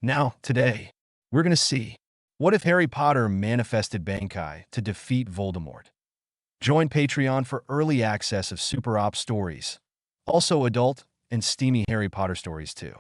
Now, today, we're going to see what if Harry Potter manifested Bankai to defeat Voldemort. Join Patreon for early access of Super Op stories, also adult and steamy Harry Potter stories too.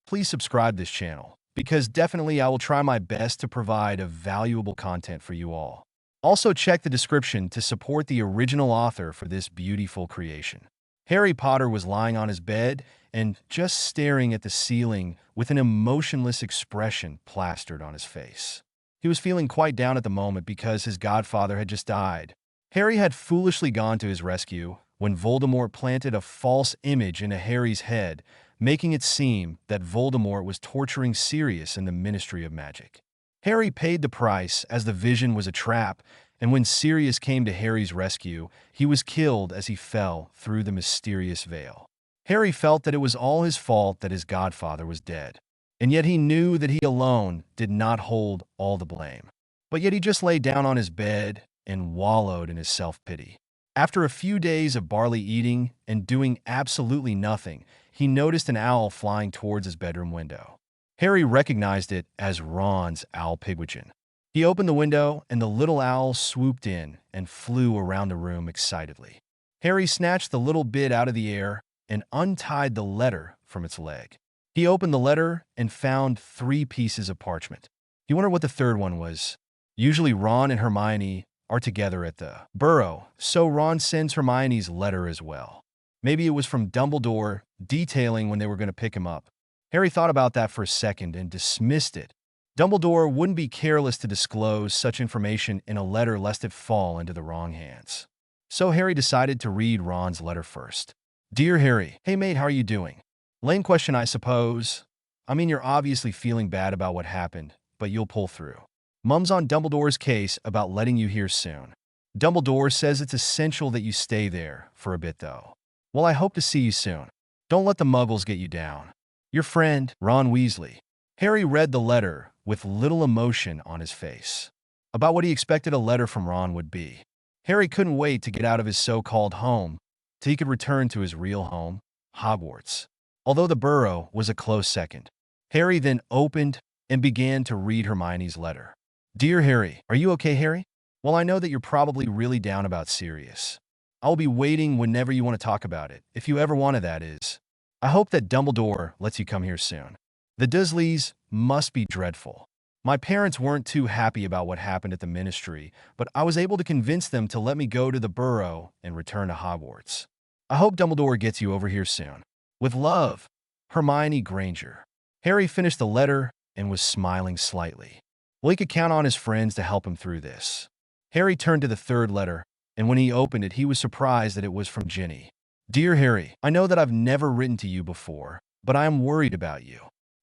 Please subscribe this channel because definitely I will try my best to provide a valuable content for you all. Also check the description to support the original author for this beautiful creation. Harry Potter was lying on his bed and just staring at the ceiling with an emotionless expression plastered on his face. He was feeling quite down at the moment because his godfather had just died. Harry had foolishly gone to his rescue when Voldemort planted a false image into Harry's head, making it seem that Voldemort was torturing Sirius in the Ministry of Magic. Harry paid the price as the vision was a trap, and when Sirius came to Harry's rescue, he was killed as he fell through the mysterious veil. Harry felt that it was all his fault that his godfather was dead, and yet he knew that he alone did not hold all the blame. But yet he just lay down on his bed and wallowed in his self-pity. After a few days of barley eating and doing absolutely nothing, he noticed an owl flying towards his bedroom window. Harry recognized it as Ron's owl pigwidgeon. He opened the window, and the little owl swooped in and flew around the room excitedly. Harry snatched the little bit out of the air and untied the letter from its leg. He opened the letter and found 3 pieces of parchment. He wondered what the third one was. Usually Ron and Hermione are together at the Burrow, so Ron sends Hermione's letter as well. Maybe it was from Dumbledore detailing when they were going to pick him up. Harry thought about that for a second and dismissed it. Dumbledore wouldn't be careless to disclose such information in a letter lest it fall into the wrong hands. So Harry decided to read Ron's letter first. Dear Harry, hey mate, how are you doing? Lame question, I suppose. I mean, you're obviously feeling bad about what happened, but you'll pull through. Mum's on Dumbledore's case about letting you here soon. Dumbledore says it's essential that you stay there for a bit though. Well, I hope to see you soon. Don't let the muggles get you down. Your friend, Ron Weasley. Harry read the letter with little emotion on his face. About what he expected a letter from Ron would be. Harry couldn't wait to get out of his so-called home till he could return to his real home, Hogwarts. Although the Burrow was a close second. Harry then opened and began to read Hermione's letter. Dear Harry, are you okay, Harry? Well, I know that you're probably really down about Sirius. I'll be waiting whenever you want to talk about it, if you ever wanted, that is. I hope that Dumbledore lets you come here soon. The Dursleys must be dreadful. My parents weren't too happy about what happened at the Ministry, but I was able to convince them to let me go to the Burrow and return to Hogwarts. I hope Dumbledore gets you over here soon. With love, Hermione Granger. Harry finished the letter and was smiling slightly. Well, he could count on his friends to help him through this. Harry turned to the third letter, and when he opened it, he was surprised that it was from Ginny. Dear Harry, I know that I've never written to you before, but I am worried about you.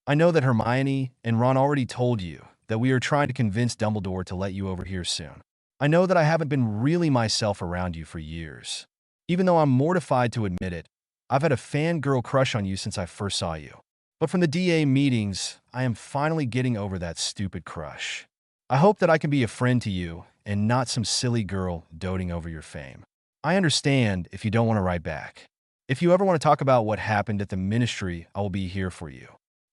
I know that Hermione and Ron already told you that we are trying to convince Dumbledore to let you over here soon. I know that I haven't been really myself around you for years. Even though I'm mortified to admit it, I've had a fangirl crush on you since I first saw you. But from the DA meetings, I am finally getting over that stupid crush. I hope that I can be a friend to you and not some silly girl doting over your fame. I understand if you don't want to write back. If you ever want to talk about what happened at the Ministry, I will be here for you.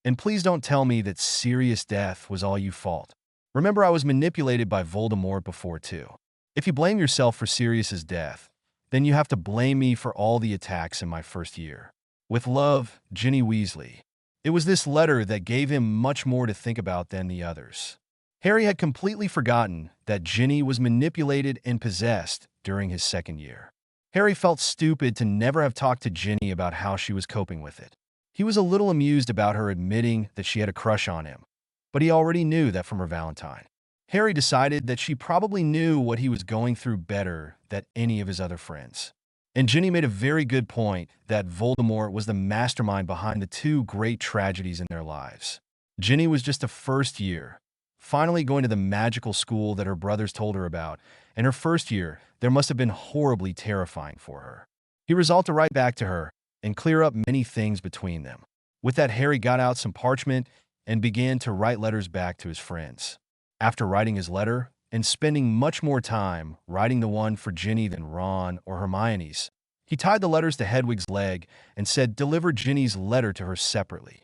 And please don't tell me that Sirius' death was all your fault. Remember, I was manipulated by Voldemort before too. If you blame yourself for Sirius' death, then you have to blame me for all the attacks in my first year. With love, Ginny Weasley. It was this letter that gave him much more to think about than the others. Harry had completely forgotten that Ginny was manipulated and possessed during his second year. Harry felt stupid to never have talked to Ginny about how she was coping with it. He was a little amused about her admitting that she had a crush on him, but he already knew that from her Valentine. Harry decided that she probably knew what he was going through better than any of his other friends. And Ginny made a very good point that Voldemort was the mastermind behind the 2 great tragedies in their lives. Ginny was just a first year, finally going to the magical school that her brothers told her about, and her first year, there must have been horribly terrifying for her. He resolved to write back to her and clear up many things between them. With that, Harry got out some parchment and began to write letters back to his friends. After writing his letter, and spending much more time writing the one for Ginny than Ron or Hermione's, he tied the letters to Hedwig's leg and said deliver Ginny's letter to her separately.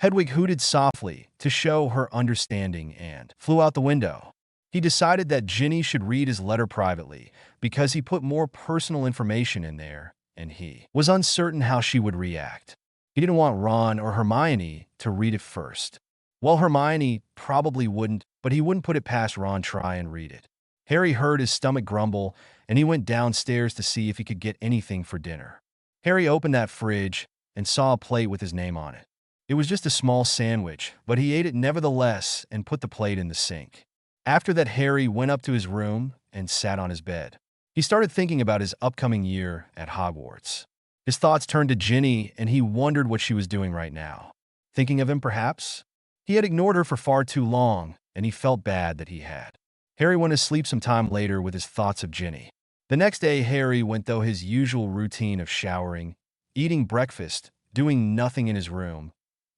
Hedwig hooted softly to show her understanding and flew out the window. He decided that Ginny should read his letter privately because he put more personal information in there, and he was uncertain how she would react. He didn't want Ron or Hermione to read it first. Well, Hermione probably wouldn't, but he wouldn't put it past Ron to try and read it. Harry heard his stomach grumble, and he went downstairs to see if he could get anything for dinner. Harry opened that fridge and saw a plate with his name on it. It was just a small sandwich, but he ate it nevertheless and put the plate in the sink. After that, Harry went up to his room and sat on his bed. He started thinking about his upcoming year at Hogwarts. His thoughts turned to Ginny, and he wondered what she was doing right now. Thinking of him, perhaps? He had ignored her for far too long, and he felt bad that he had. Harry went to sleep some time later with his thoughts of Ginny. The next day, Harry went through his usual routine of showering, eating breakfast, doing nothing in his room,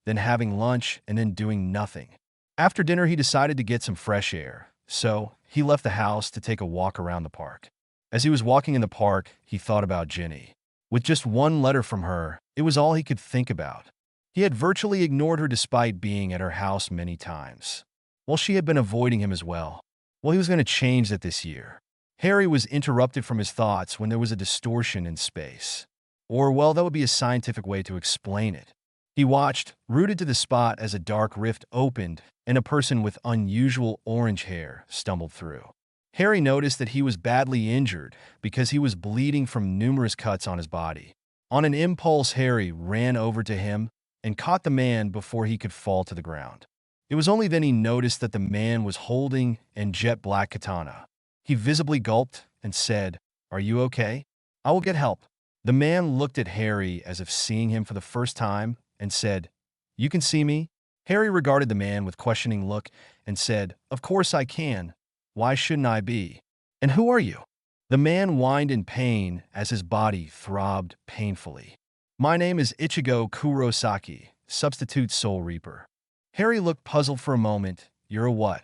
then having lunch, and then doing nothing. After dinner, he decided to get some fresh air, so he left the house to take a walk around the park. As he was walking in the park, he thought about Ginny. With just one letter from her, it was all he could think about. He had virtually ignored her despite being at her house many times. Well, she had been avoiding him as well. Well, he was going to change that this year. Harry was interrupted from his thoughts when there was a distortion in space. Or, well, that would be a scientific way to explain it. He watched, rooted to the spot as a dark rift opened and a person with unusual orange hair stumbled through. Harry noticed that he was badly injured because he was bleeding from numerous cuts on his body. On an impulse, Harry ran over to him and caught the man before he could fall to the ground. It was only then he noticed that the man was holding a jet black katana. He visibly gulped and said, "Are you okay? I will get help." The man looked at Harry as if seeing him for the first time and said, "You can see me?" Harry regarded the man with questioning look and said, "Of course I can. Why shouldn't I be? And who are you?" The man whined in pain as his body throbbed painfully. "My name is Ichigo Kurosaki, substitute Soul Reaper." Harry looked puzzled for a moment. "You're a what?"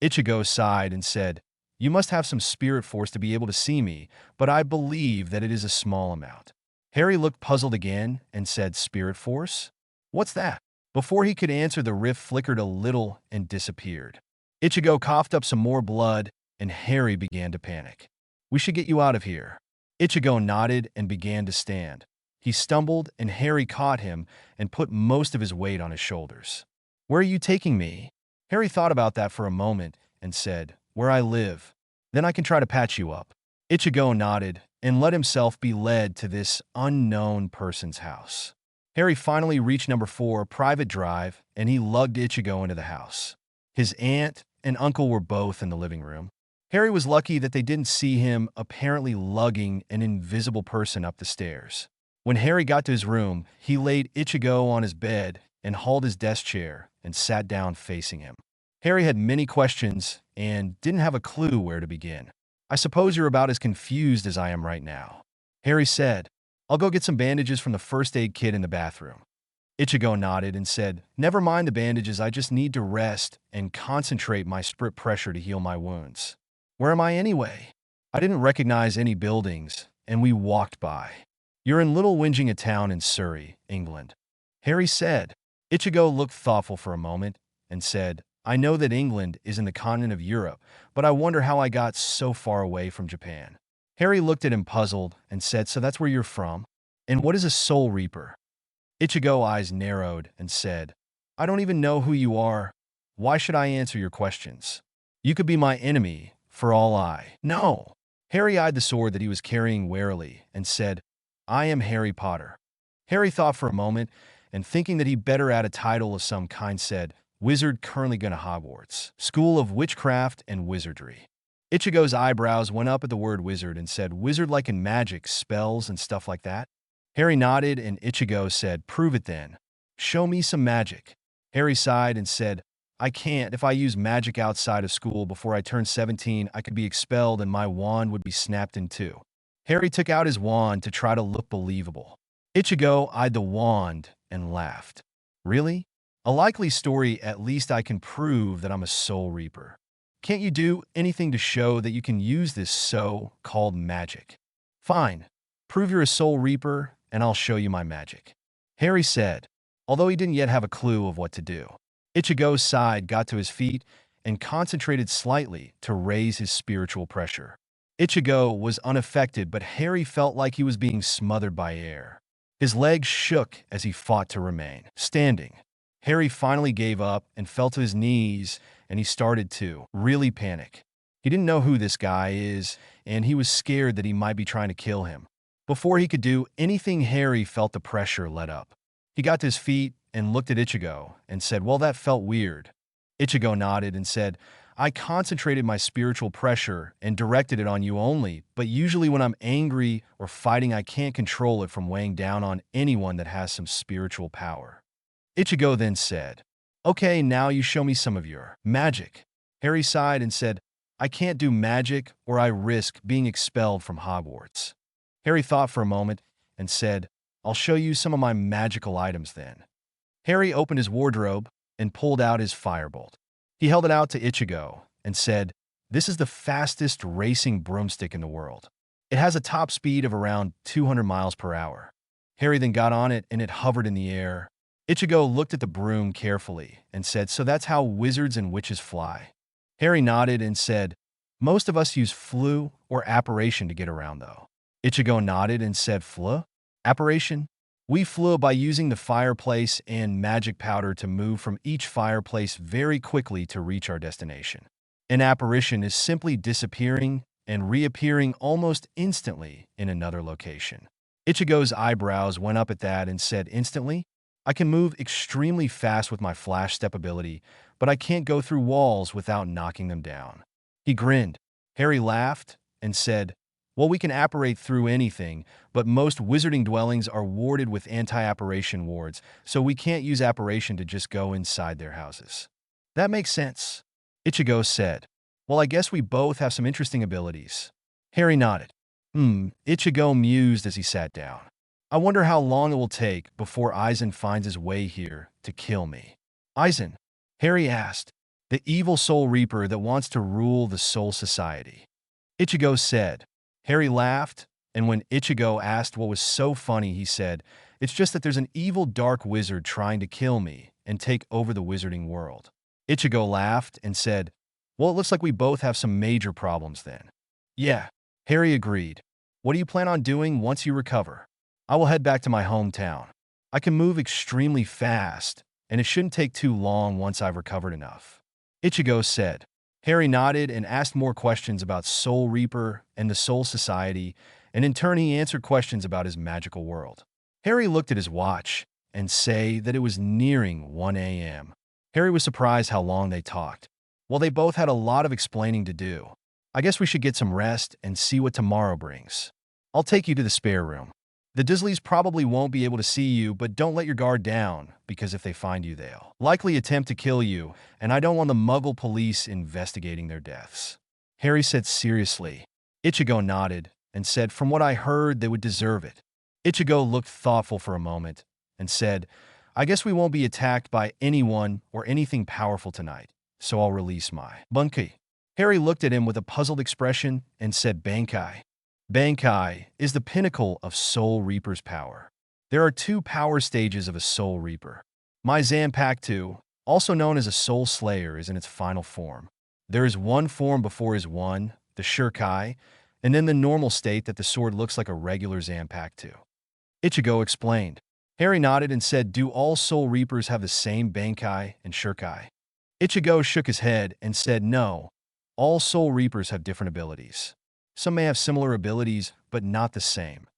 Ichigo sighed and said, "You must have some spirit force to be able to see me, but I believe that it is a small amount." Harry looked puzzled again and said, "Spirit force? What's that?" Before he could answer, the rift flickered a little and disappeared. Ichigo coughed up some more blood, and Harry began to panic. "We should get you out of here." Ichigo nodded and began to stand. He stumbled, and Harry caught him and put most of his weight on his shoulders. "Where are you taking me?" Harry thought about that for a moment and said, "Where I live. Then I can try to patch you up." Ichigo nodded and let himself be led to this unknown person's house. Harry finally reached number 4, Private Drive, and he lugged Ichigo into the house. His aunt and uncle were both in the living room. Harry was lucky that they didn't see him apparently lugging an invisible person up the stairs. When Harry got to his room, he laid Ichigo on his bed and hauled his desk chair and sat down facing him. Harry had many questions and didn't have a clue where to begin. "I suppose you're about as confused as I am right now," Harry said. "I'll go get some bandages from the first aid kit in the bathroom." Ichigo nodded and said, "Never mind the bandages, I just need to rest and concentrate my spirit pressure to heal my wounds." "Where am I anyway?" "I didn't recognize any buildings, and we walked by." "You're in Little Winginga Town in Surrey, England," Harry said. Ichigo looked thoughtful for a moment and said, "I know that England is in the continent of Europe, but I wonder how I got so far away from Japan." Harry looked at him puzzled and said, "So that's where you're from? And what is a Soul Reaper?" Ichigo's eyes narrowed and said, "I don't even know who you are. Why should I answer your questions? You could be my enemy, for all I know." Harry eyed the sword that he was carrying warily and said, "I am Harry Potter." Harry thought for a moment, and thinking that he'd better add a title of some kind, said, "Wizard currently going to Hogwarts, School of Witchcraft and Wizardry." Ichigo's eyebrows went up at the word wizard and said, "Wizard like in magic, spells and stuff like that?" Harry nodded, and Ichigo said, "Prove it then. Show me some magic." Harry sighed and said, "I can't. If I use magic outside of school before I turn 17, I could be expelled and my wand would be snapped in two." Harry took out his wand to try to look believable. Ichigo eyed the wand and laughed. "Really? A likely story. At least I can prove that I'm a Soul Reaper. Can't you do anything to show that you can use this so-called magic?" "Fine. Prove you're a Soul Reaper, and I'll show you my magic," Harry said. although he didn't yet have a clue of what to do. Ichigo sighed, got to his feet, and concentrated slightly to raise his spiritual pressure. Ichigo was unaffected, but Harry felt like he was being smothered by air. His legs shook as he fought to remain standing. Harry finally gave up and fell to his knees, and he started to really panic. He didn't know who this guy is, and he was scared that he might be trying to kill him. Before he could do anything, Harry felt the pressure let up. He got to his feet and looked at Ichigo and said, "Well, that felt weird." Ichigo nodded and said, "I concentrated my spiritual pressure and directed it on you only, but usually when I'm angry or fighting, I can't control it from weighing down on anyone that has some spiritual power." Ichigo then said, "Okay, now you show me some of your magic." Harry sighed and said, "I can't do magic or I risk being expelled from Hogwarts." Harry thought for a moment and said, "I'll show you some of my magical items then." Harry opened his wardrobe and pulled out his firebolt. He held it out to Ichigo and said, "This is the fastest racing broomstick in the world. It has a top speed of around 200 miles per hour." Harry then got on it and it hovered in the air. Ichigo looked at the broom carefully and said, "So that's how wizards and witches fly?" Harry nodded and said, "Most of us use flu or apparition to get around though." Ichigo nodded and said, "Flu? Apparition? We flew by using the fireplace and magic powder to move from each fireplace very quickly to reach our destination. An apparition is simply disappearing and reappearing almost instantly in another location." Ichigo's eyebrows went up at that and said, "Instantly? I can move extremely fast with my flash step ability, but I can't go through walls without knocking them down." He grinned. Harry laughed and said, "Well, we can apparate through anything, but most wizarding dwellings are warded with anti-apparition wards, so we can't use apparition to just go inside their houses." "That makes sense," Ichigo said. "Well, I guess we both have some interesting abilities." Harry nodded. Ichigo mused as he sat down. "I wonder how long it will take before Aizen finds his way here to kill me." "Aizen?" Harry asked. "The evil Soul Reaper that wants to rule the Soul Society." Ichigo said. Harry laughed, and when Ichigo asked what was so funny, he said, "It's just that there's an evil dark wizard trying to kill me and take over the wizarding world." Ichigo laughed and said, "Well, it looks like we both have some major problems then." "Yeah," Harry agreed. "What do you plan on doing once you recover?" "I will head back to my hometown. I can move extremely fast, and it shouldn't take too long once I've recovered enough," Ichigo said. Harry nodded and asked more questions about Soul Reaper and the Soul Society, and in turn he answered questions about his magical world. Harry looked at his watch and said that it was nearing 1 a.m. Harry was surprised how long they talked. Well, they both had a lot of explaining to do. "I guess we should get some rest and see what tomorrow brings. I'll take you to the spare room. The Dursleys probably won't be able to see you, but don't let your guard down, because if they find you, they'll likely attempt to kill you, and I don't want the Muggle police investigating their deaths," Harry said seriously. Ichigo nodded and said, "From what I heard, they would deserve it." Ichigo looked thoughtful for a moment and said, "I guess we won't be attacked by anyone or anything powerful tonight, so I'll release my Bankai." Harry looked at him with a puzzled expression and said, "Bankai?" Bankai is the pinnacle of Soul Reaper's power. There are two power stages of a Soul Reaper. My Zanpakuto, also known as a Soul Slayer, is in its final form. There is one form before his one, the Shurkai, and then the normal state that the sword looks like a regular Zanpakuto. Ichigo explained. Harry nodded and said, "Do all Soul Reapers have the same Bankai and Shurkai?" Ichigo shook his head and said, "No, all Soul Reapers have different abilities. Some may have similar abilities, but not the same."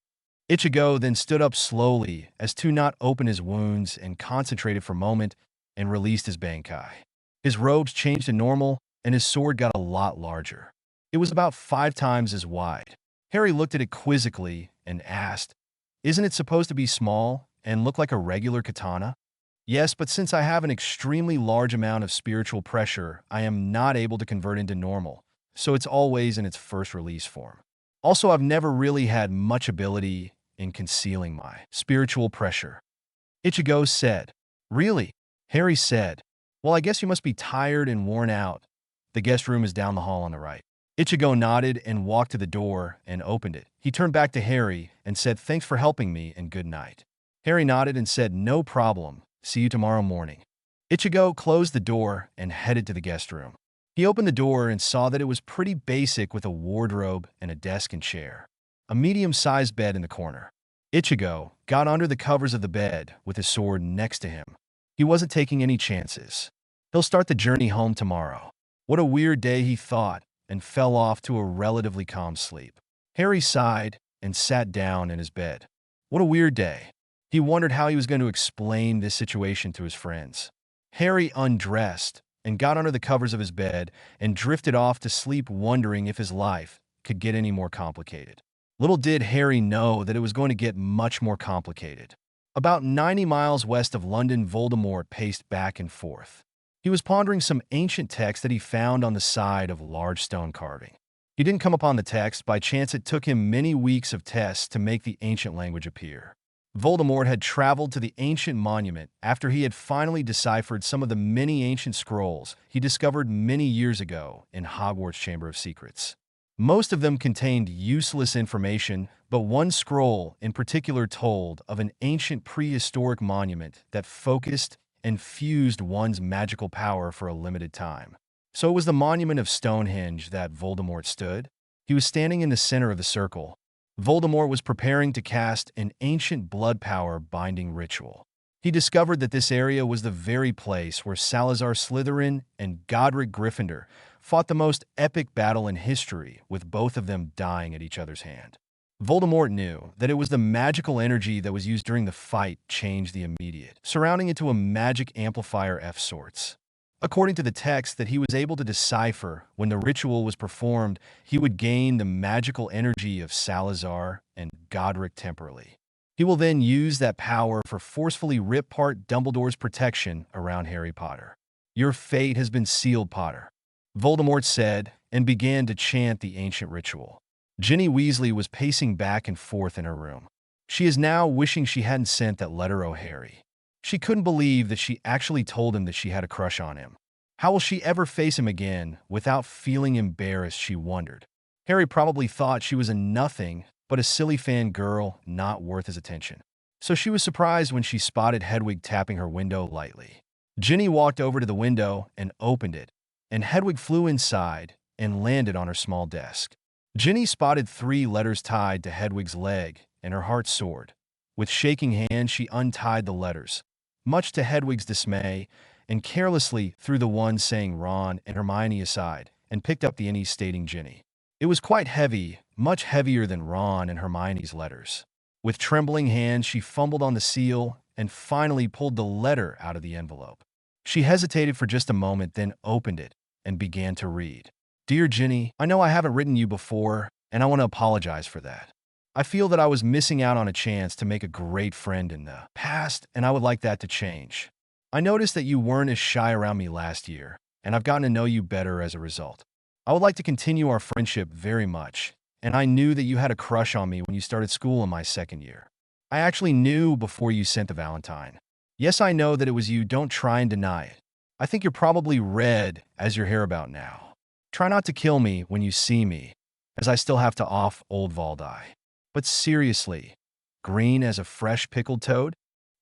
Ichigo then stood up slowly as to not open his wounds and concentrated for a moment and released his Bankai. His robes changed to normal and his sword got a lot larger. It was about 5 times as wide. Harry looked at it quizzically and asked, "Isn't it supposed to be small and look like a regular katana?" "Yes, but since I have an extremely large amount of spiritual pressure, I am not able to convert into normal, so it's always in its first release form. Also, I've never really had much ability in concealing my spiritual pressure," Ichigo said. "Really?" Harry said. "Well, I guess you must be tired and worn out. The guest room is down the hall on the right." Ichigo nodded and walked to the door and opened it. He turned back to Harry and said, "Thanks for helping me and good night." Harry nodded and said, "No problem. See you tomorrow morning." Ichigo closed the door and headed to the guest room. He opened the door and saw that it was pretty basic with a wardrobe and a desk and chair. A medium-sized bed in the corner. Ichigo got under the covers of the bed with his sword next to him. He wasn't taking any chances. He'll start the journey home tomorrow. What a weird day, he thought, and fell off to a relatively calm sleep. Harry sighed and sat down in his bed. What a weird day. He wondered how he was going to explain this situation to his friends. Harry undressed and got under the covers of his bed and drifted off to sleep, wondering if his life could get any more complicated. Little did Harry know that it was going to get much more complicated. About 90 miles west of London, Voldemort paced back and forth. He was pondering some ancient text that he found on the side of a large stone carving. He didn't come upon the text by chance. It took him many weeks of tests to make the ancient language appear. Voldemort had traveled to the ancient monument after he had finally deciphered some of the many ancient scrolls he discovered many years ago in Hogwarts' Chamber of Secrets. Most of them contained useless information, but one scroll in particular told of an ancient prehistoric monument that focused and fused one's magical power for a limited time. So it was the monument of Stonehenge that Voldemort stood. He was standing in the center of the circle. Voldemort was preparing to cast an ancient blood power binding ritual. He discovered that this area was the very place where Salazar Slytherin and Godric Gryffindor fought the most epic battle in history, with both of them dying at each other's hand. Voldemort knew that it was the magical energy that was used during the fight changed the immediate, surrounding it to a magic amplifier of sorts. According to the text that he was able to decipher, when the ritual was performed, he would gain the magical energy of Salazar and Godric temporally. He will then use that power for forcefully rip apart Dumbledore's protection around Harry Potter. "Your fate has been sealed, Potter," Voldemort said, and began to chant the ancient ritual. Ginny Weasley was pacing back and forth in her room. She is now wishing she hadn't sent that letter to Harry. She couldn't believe that she actually told him that she had a crush on him. How will she ever face him again without feeling embarrassed, she wondered. Harry probably thought she was a nothing but a silly fan girl not worth his attention. So she was surprised when she spotted Hedwig tapping her window lightly. Ginny walked over to the window and opened it, and Hedwig flew inside and landed on her small desk. Ginny spotted 3 letters tied to Hedwig's leg, and her heart soared. With shaking hands, she untied the letters, much to Hedwig's dismay, and carelessly threw the one saying Ron and Hermione aside, and picked up the any stating Ginny. It was quite heavy, much heavier than Ron and Hermione's letters. With trembling hands, she fumbled on the seal and finally pulled the letter out of the envelope. She hesitated for just a moment, then opened it and began to read. "Dear Ginny, I know I haven't written you before, and I want to apologize for that. I feel that I was missing out on a chance to make a great friend in the past, and I would like that to change. I noticed that you weren't as shy around me last year, and I've gotten to know you better as a result. I would like to continue our friendship very much, and I knew that you had a crush on me when you started school in my 2nd year. I actually knew before you sent the Valentine. Yes, I know that it was you. Don't try and deny it. I think you're probably red as your hair about now. Try not to kill me when you see me, as I still have to off old Valdi. But seriously, green as a fresh pickled toad?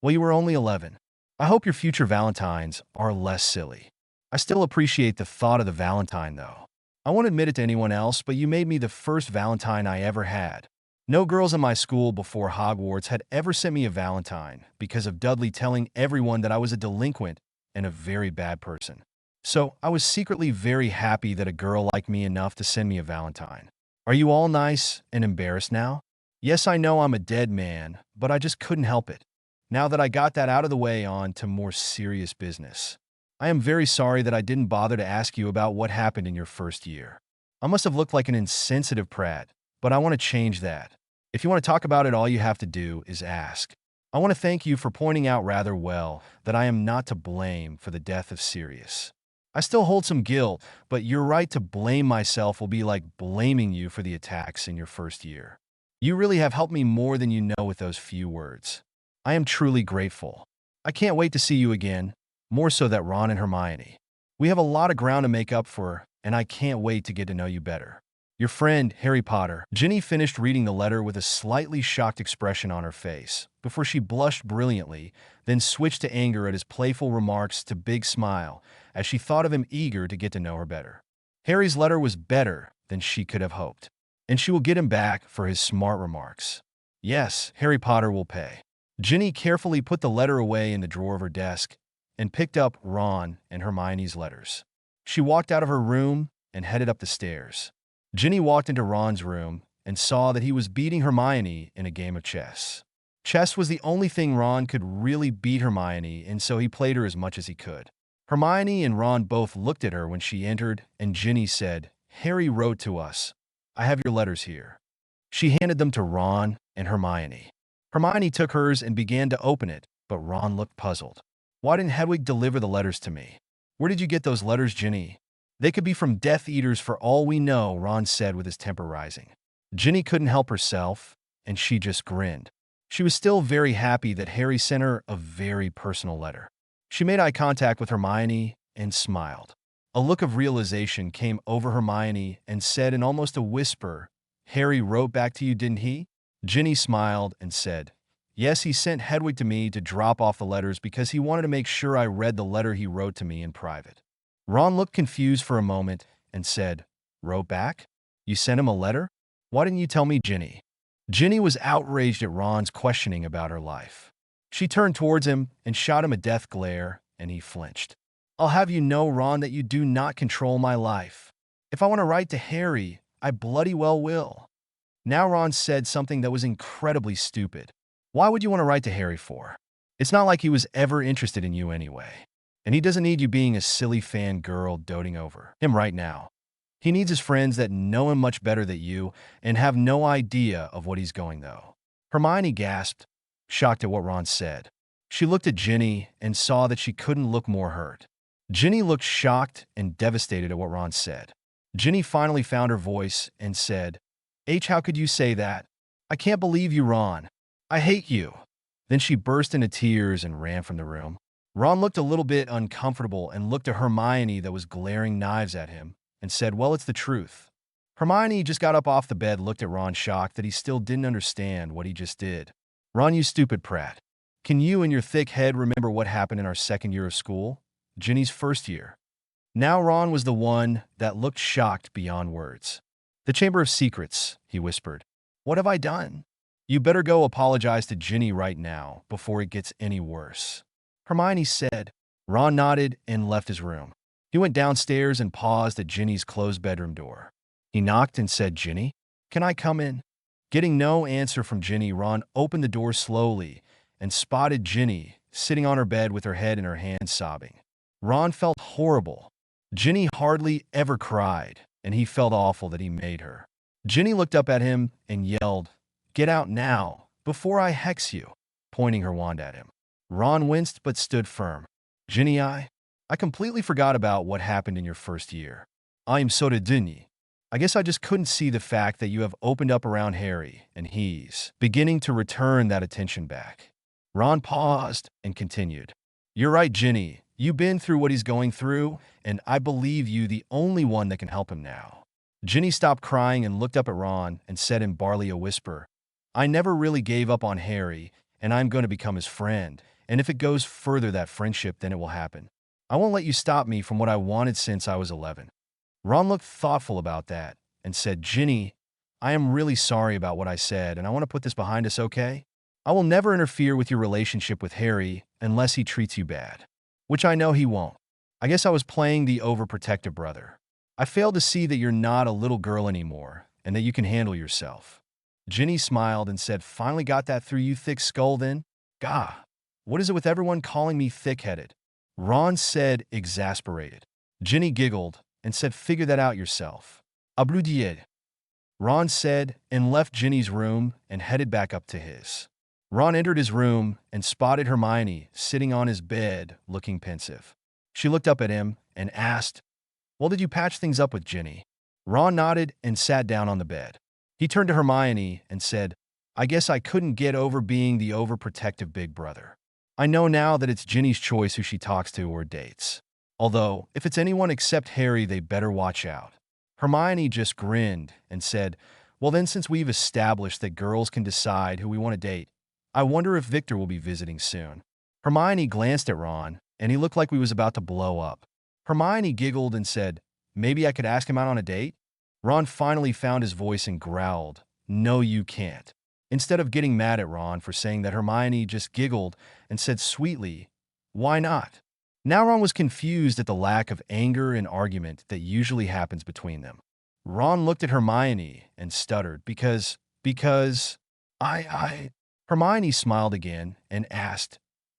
Well, you were only 11. I hope your future Valentines are less silly. I still appreciate the thought of the Valentine, though. I won't admit it to anyone else, but you made me the first Valentine I ever had. No girls in my school before Hogwarts had ever sent me a Valentine because of Dudley telling everyone that I was a delinquent and a very bad person. So I was secretly very happy that a girl liked me enough to send me a Valentine. Are you all nice and embarrassed now? Yes, I know I'm a dead man, but I just couldn't help it. Now that I got that out of the way, on to more serious business. I am very sorry that I didn't bother to ask you about what happened in your 1st year. I must have looked like an insensitive prat, but I want to change that. If you want to talk about it, all you have to do is ask. I want to thank you for pointing out rather well that I am not to blame for the death of Sirius. I still hold some guilt, but you're right to blame myself will be like blaming you for the attacks in your 1st year. You really have helped me more than you know with those few words. I am truly grateful. I can't wait to see you again, more so that Ron and Hermione. We have a lot of ground to make up for, and I can't wait to get to know you better. Your friend, Harry Potter. Ginny finished reading the letter with a slightly shocked expression on her face, before she blushed brilliantly, then switched to anger at his playful remarks to big smile, as she thought of him eager to get to know her better. Harry's letter was better than she could have hoped, and she will get him back for his smart remarks. Yes, Harry Potter will pay. Ginny carefully put the letter away in the drawer of her desk and picked up Ron and Hermione's letters. She walked out of her room and headed up the stairs. Ginny walked into Ron's room and saw that he was beating Hermione in a game of chess. Chess was the only thing Ron could really beat Hermione, and so he played her as much as he could. Hermione and Ron both looked at her when she entered, and Ginny said, "Harry wrote to us. I have your letters here." She handed them to Ron and Hermione. Hermione took hers and began to open it, but Ron looked puzzled. "Why didn't Hedwig deliver the letters to me?" "Where did you get those letters, Ginny?" "They could be from Death Eaters for all we know," Ron said with his temper rising. Ginny couldn't help herself, and she just grinned. She was still very happy that Harry sent her a very personal letter. She made eye contact with Hermione and smiled. A look of realization came over Hermione and said in almost a whisper, "Harry wrote back to you, didn't he?" Ginny smiled and said, "Yes, he sent Hedwig to me to drop off the letters because he wanted to make sure I read the letter he wrote to me in private." Ron looked confused for a moment and said, "Wrote back? You sent him a letter? Why didn't you tell me, Ginny?" Ginny was outraged at Ron's questioning about her life. She turned towards him and shot him a death glare, and he flinched. "I'll have you know, Ron, that you do not control my life. If I want to write to Harry, I bloody well will." Now Ron said something that was incredibly stupid. "Why would you want to write to Harry for? It's not like he was ever interested in you anyway. And he doesn't need you being a silly fangirl doting over him right now. He needs his friends that know him much better than you and have no idea of what he's going though." Hermione gasped, shocked at what Ron said. She looked at Ginny and saw that she couldn't look more hurt. Ginny looked shocked and devastated at what Ron said. Ginny finally found her voice and said, How could you say that? I can't believe you, Ron. I hate you." Then she burst into tears and ran from the room. Ron looked a little bit uncomfortable and looked at Hermione that was glaring knives at him and said, "Well, it's the truth." Hermione just got up off the bed, looked at Ron shocked that he still didn't understand what he just did. "Ron, you stupid prat. Can you and your thick head remember what happened in our second year of school? Ginny's first year." Now Ron was the one that looked shocked beyond words. "The Chamber of Secrets," he whispered. "What have I done?" "You better go apologize to Ginny right now before it gets any worse," Hermione said. Ron nodded and left his room. He went downstairs and paused at Ginny's closed bedroom door. He knocked and said, "Ginny, can I come in?" Getting no answer from Ginny, Ron opened the door slowly and spotted Ginny sitting on her bed with her head in her hands sobbing. Ron felt horrible. Ginny hardly ever cried, and he felt awful that he made her. Ginny looked up at him and yelled, "Get out now, before I hex you," pointing her wand at him. Ron winced but stood firm. "Ginny, I completely forgot about what happened in your first year. I am so Ginny. I guess I just couldn't see the fact that you have opened up around Harry, and he's beginning to return that attention back." Ron paused and continued, "You're right, Ginny. You've been through what he's going through, and I believe you the only one that can help him now." Ginny stopped crying and looked up at Ron and said in barely a whisper, "I never really gave up on Harry, and I'm going to become his friend, and if it goes further that friendship, then it will happen. I won't let you stop me from what I wanted since I was 11. Ron looked thoughtful about that and said, "Ginny, I am really sorry about what I said, and I want to put this behind us, okay? I will never interfere with your relationship with Harry unless he treats you bad, which I know he won't. I guess I was playing the overprotective brother. I failed to see that you're not a little girl anymore and that you can handle yourself." Ginny smiled and said, "Finally got that through, you thick skull then? Gah, what is it with everyone calling me thick-headed?" Ron said, exasperated. Ginny giggled and said, "Figure that out yourself." "Abludied," Ron said, and left Ginny's room and headed back up to his. Ron entered his room and spotted Hermione sitting on his bed, looking pensive. She looked up at him and asked, "Well, did you patch things up with Ginny?" Ron nodded and sat down on the bed. He turned to Hermione and said, "I guess I couldn't get over being the overprotective big brother. I know now that it's Ginny's choice who she talks to or dates. Although, if it's anyone except Harry, they better watch out." Hermione just grinned and said, well then, since we've established that girls can decide who we want to date, I wonder if Victor will be visiting soon. Hermione glanced at Ron, and he looked like he was about to blow up. Hermione giggled and said, maybe I could ask him out on a date? Ron finally found his voice and growled, no you can't. Instead of getting mad at Ron for saying that, Hermione just giggled and said sweetly, why not? Now Ron was confused at the lack of anger and argument that usually happens between them. Ron looked at Hermione and stuttered, because, I. Hermione smiled again and asked,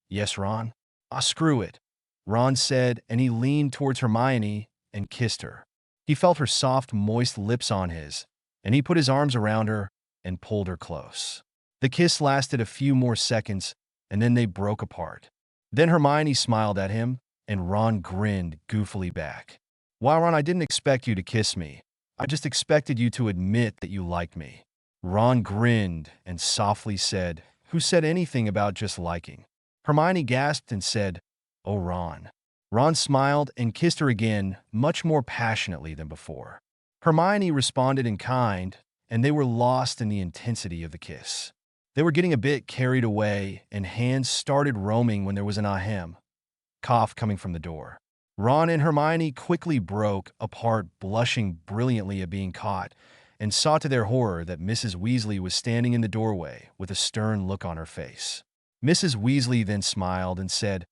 yes, Ron? Ah, screw it, Ron said, and he leaned towards Hermione and kissed her. He felt her soft, moist lips on his, and he put his arms around her and pulled her close. The kiss lasted a few more seconds, and then they broke apart. Then Hermione smiled at him, and Ron grinned goofily back. Why, Ron, I didn't expect you to kiss me. I just expected you to admit that you liked me. Ron grinned and softly said, who said anything about just liking? Hermione gasped and said, oh, Ron. Ron smiled and kissed her again, much more passionately than before. Hermione responded in kind, and they were lost in the intensity of the kiss. They were getting a bit carried away, and hands started roaming when there was an ahem cough coming from the door. Ron and Hermione quickly broke apart, blushing brilliantly at being caught, and saw to their horror that Mrs. Weasley was standing in the doorway with a stern look on her face. Mrs. Weasley then smiled and said,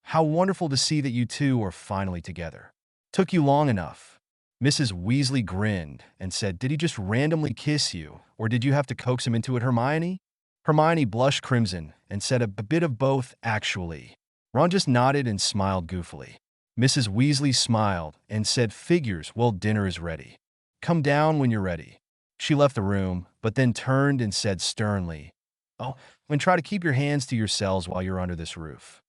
how wonderful to see that you two are finally together. Took you long enough. Mrs. Weasley grinned and said, did he just randomly kiss you, or did you have to coax him into it, Hermione? Hermione blushed crimson and said, a bit of both, actually. Ron just nodded and smiled goofily. Mrs. Weasley smiled and said, figures, well, dinner is ready. Come down when you're ready. She left the room, but then turned and said sternly, oh, and try to keep your hands to yourselves while you're under this roof.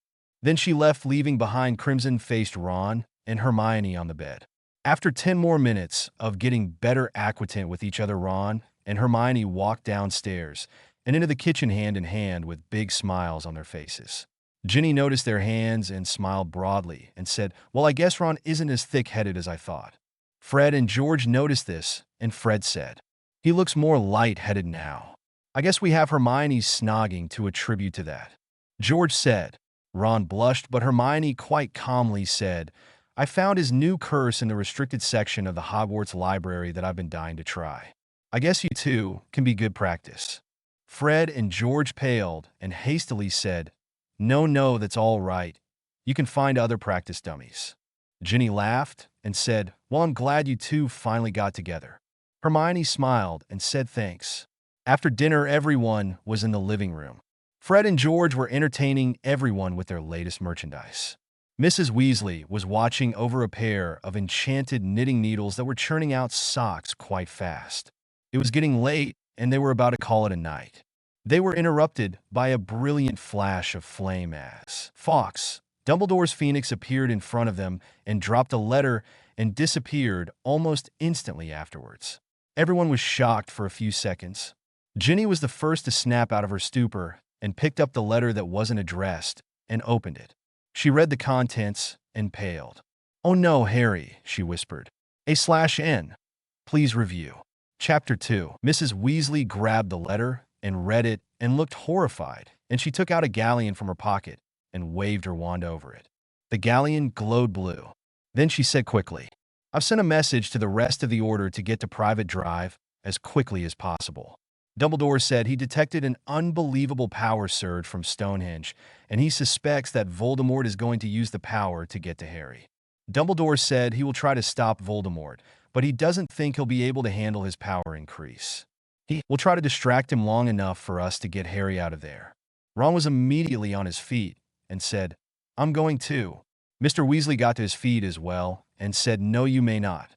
Then she left, leaving behind crimson-faced Ron and Hermione on the bed. After 10 more minutes of getting better acquainted with each other, Ron and Hermione walked downstairs and into the kitchen hand in hand with big smiles on their faces. Ginny noticed their hands and smiled broadly and said, well, I guess Ron isn't as thick-headed as I thought. Fred and George noticed this, and Fred said, he looks more light-headed now. I guess we have Hermione's snogging to attribute to that. George said. Ron blushed, but Hermione quite calmly said, I found his new curse in the restricted section of the Hogwarts library that I've been dying to try. I guess you two can be good practice. Fred and George paled and hastily said, no, that's all right. You can find other practice dummies. Ginny laughed and said, well, I'm glad you two finally got together. Hermione smiled and said thanks. After dinner, everyone was in the living room. Fred and George were entertaining everyone with their latest merchandise. Mrs. Weasley was watching over a pair of enchanted knitting needles that were churning out socks quite fast. It was getting late, and they were about to call it a night. They were interrupted by a brilliant flash of flame as Fawkes, Dumbledore's phoenix, appeared in front of them and dropped a letter and disappeared almost instantly afterwards. Everyone was shocked for a few seconds. Ginny was the first to snap out of her stupor and picked up the letter that wasn't addressed and opened it. She read the contents and paled. Oh no, Harry, she whispered. A/N. Please review. Chapter 2. Mrs. Weasley grabbed the letter and read it and looked horrified, and she took out a galleon from her pocket and waved her wand over it. The galleon glowed blue. Then she said quickly, I've sent a message to the rest of the Order to get to Private Drive as quickly as possible. Dumbledore said he detected an unbelievable power surge from Stonehenge, and he suspects that Voldemort is going to use the power to get to Harry. Dumbledore said he will try to stop Voldemort, but he doesn't think he'll be able to handle his power increase. He will try to distract him long enough for us to get Harry out of there. Ron was immediately on his feet and said, I'm going too. Mr. Weasley got to his feet as well and said, no, you may not.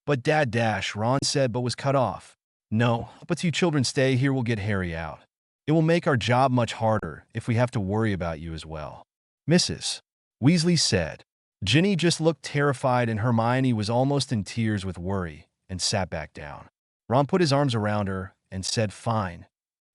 But Dad, Ron said, but was cut off. No, but you children stay here, we'll get Harry out. It will make our job much harder if we have to worry about you as well. Mrs. Weasley said. Ginny just looked terrified, and Hermione was almost in tears with worry and sat back down. Ron put his arms around her and said, fine.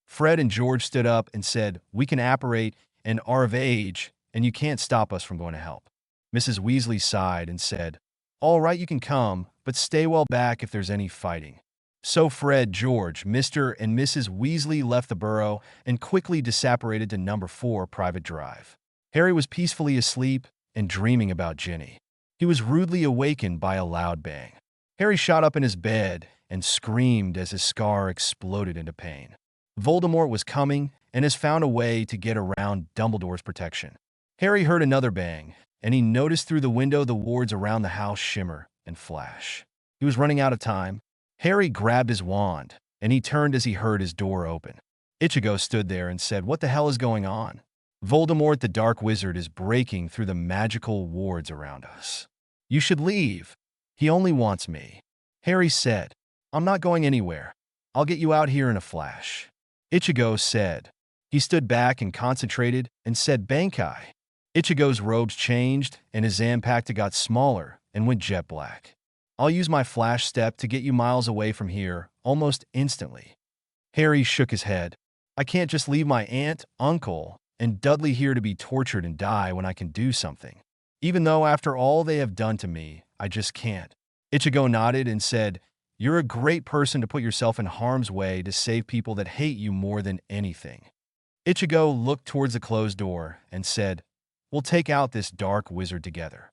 Fred and George stood up and said, we can apparate and are of age, and you can't stop us from going to help. Mrs. Weasley sighed and said, All right, you can come, but stay well back if there's any fighting. So Fred, George, Mr. and Mrs. Weasley left the Burrow and quickly disapparated to number 4 Private Drive. Harry was peacefully asleep and dreaming about Ginny. He was rudely awakened by a loud bang. Harry shot up in his bed and screamed as his scar exploded into pain. Voldemort was coming and has found a way to get around Dumbledore's protection. Harry heard another bang, and he noticed through the window the wards around the house shimmer and flash. He was running out of time. Harry grabbed his wand, and he turned as he heard his door open. Ichigo stood there and said, "What the hell is going on?" "Voldemort the Dark Wizard is breaking through the magical wards around us. You should leave. He only wants me." Harry said, "I'm not going anywhere. I'll get you out here in a flash." Ichigo said. He stood back and concentrated and said, "Bankai." Ichigo's robes changed, and his Zampacta got smaller and went jet black. "I'll use my flash step to get you miles away from here, almost instantly." Harry shook his head. "I can't just leave my aunt, uncle, and Dudley here to be tortured and die when I can do something. Even though after all they have done to me, I just can't." Ichigo nodded and said, "You're a great person to put yourself in harm's way to save people that hate you more than anything." Ichigo looked towards the closed door and said, "We'll take out this dark wizard together."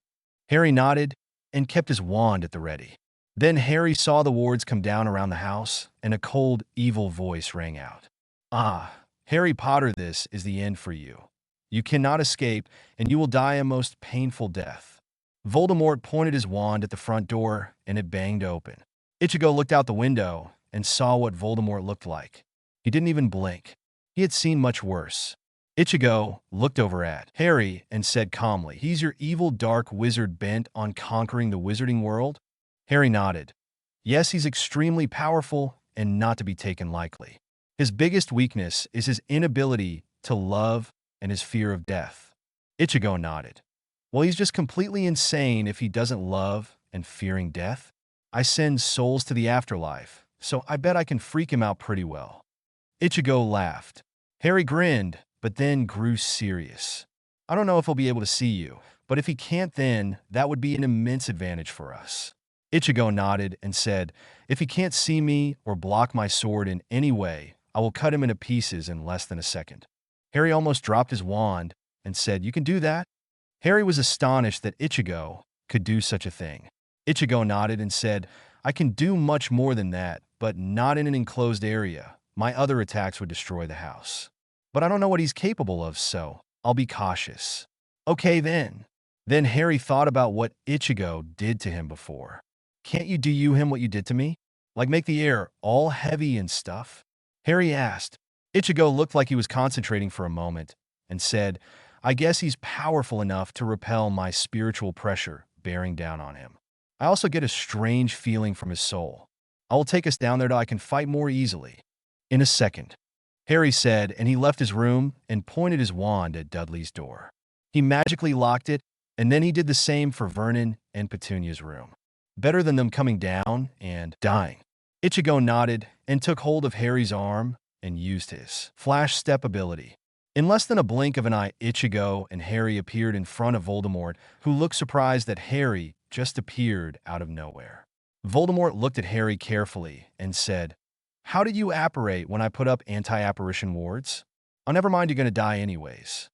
Harry nodded and kept his wand at the ready. Then Harry saw the wards come down around the house, and a cold, evil voice rang out. "Ah, Harry Potter, this is the end for you. You cannot escape, and you will die a most painful death." Voldemort pointed his wand at the front door, and it banged open. Ichigo looked out the window and saw what Voldemort looked like. He didn't even blink. He had seen much worse. Ichigo looked over at Harry and said calmly, "He's your evil dark wizard bent on conquering the wizarding world?" Harry nodded. "Yes, he's extremely powerful and not to be taken lightly. His biggest weakness is his inability to love and his fear of death." Ichigo nodded. "Well, he's just completely insane if he doesn't love and fearing death. I send souls to the afterlife, so I bet I can freak him out pretty well." Ichigo laughed. Harry grinned, but then grew serious. "I don't know if he'll be able to see you, but if he can't then, that would be an immense advantage for us." Ichigo nodded and said, "If he can't see me or block my sword in any way, I will cut him into pieces in less than a second." Harry almost dropped his wand and said, "You can do that?" Harry was astonished that Ichigo could do such a thing. Ichigo nodded and said, "I can do much more than that, but not in an enclosed area. My other attacks would destroy the house. But I don't know what he's capable of, so I'll be cautious." "Okay then." Then Harry thought about what Ichigo did to him before. "Can't you do him what you did to me? Like make the air all heavy and stuff?" Harry asked. Ichigo looked like he was concentrating for a moment and said, "I guess he's powerful enough to repel my spiritual pressure bearing down on him. I also get a strange feeling from his soul. I will take us down there so I can fight more easily." "In a second," Harry said, and he left his room and pointed his wand at Dudley's door. He magically locked it, and then he did the same for Vernon and Petunia's room. Better than them coming down and dying. Ichigo nodded and took hold of Harry's arm and used his flash step ability. In less than a blink of an eye, Ichigo and Harry appeared in front of Voldemort, who looked surprised that Harry just appeared out of nowhere. Voldemort looked at Harry carefully and said, "How did you apparate when I put up anti-apparition wards? Oh, never mind, you're going to die anyways."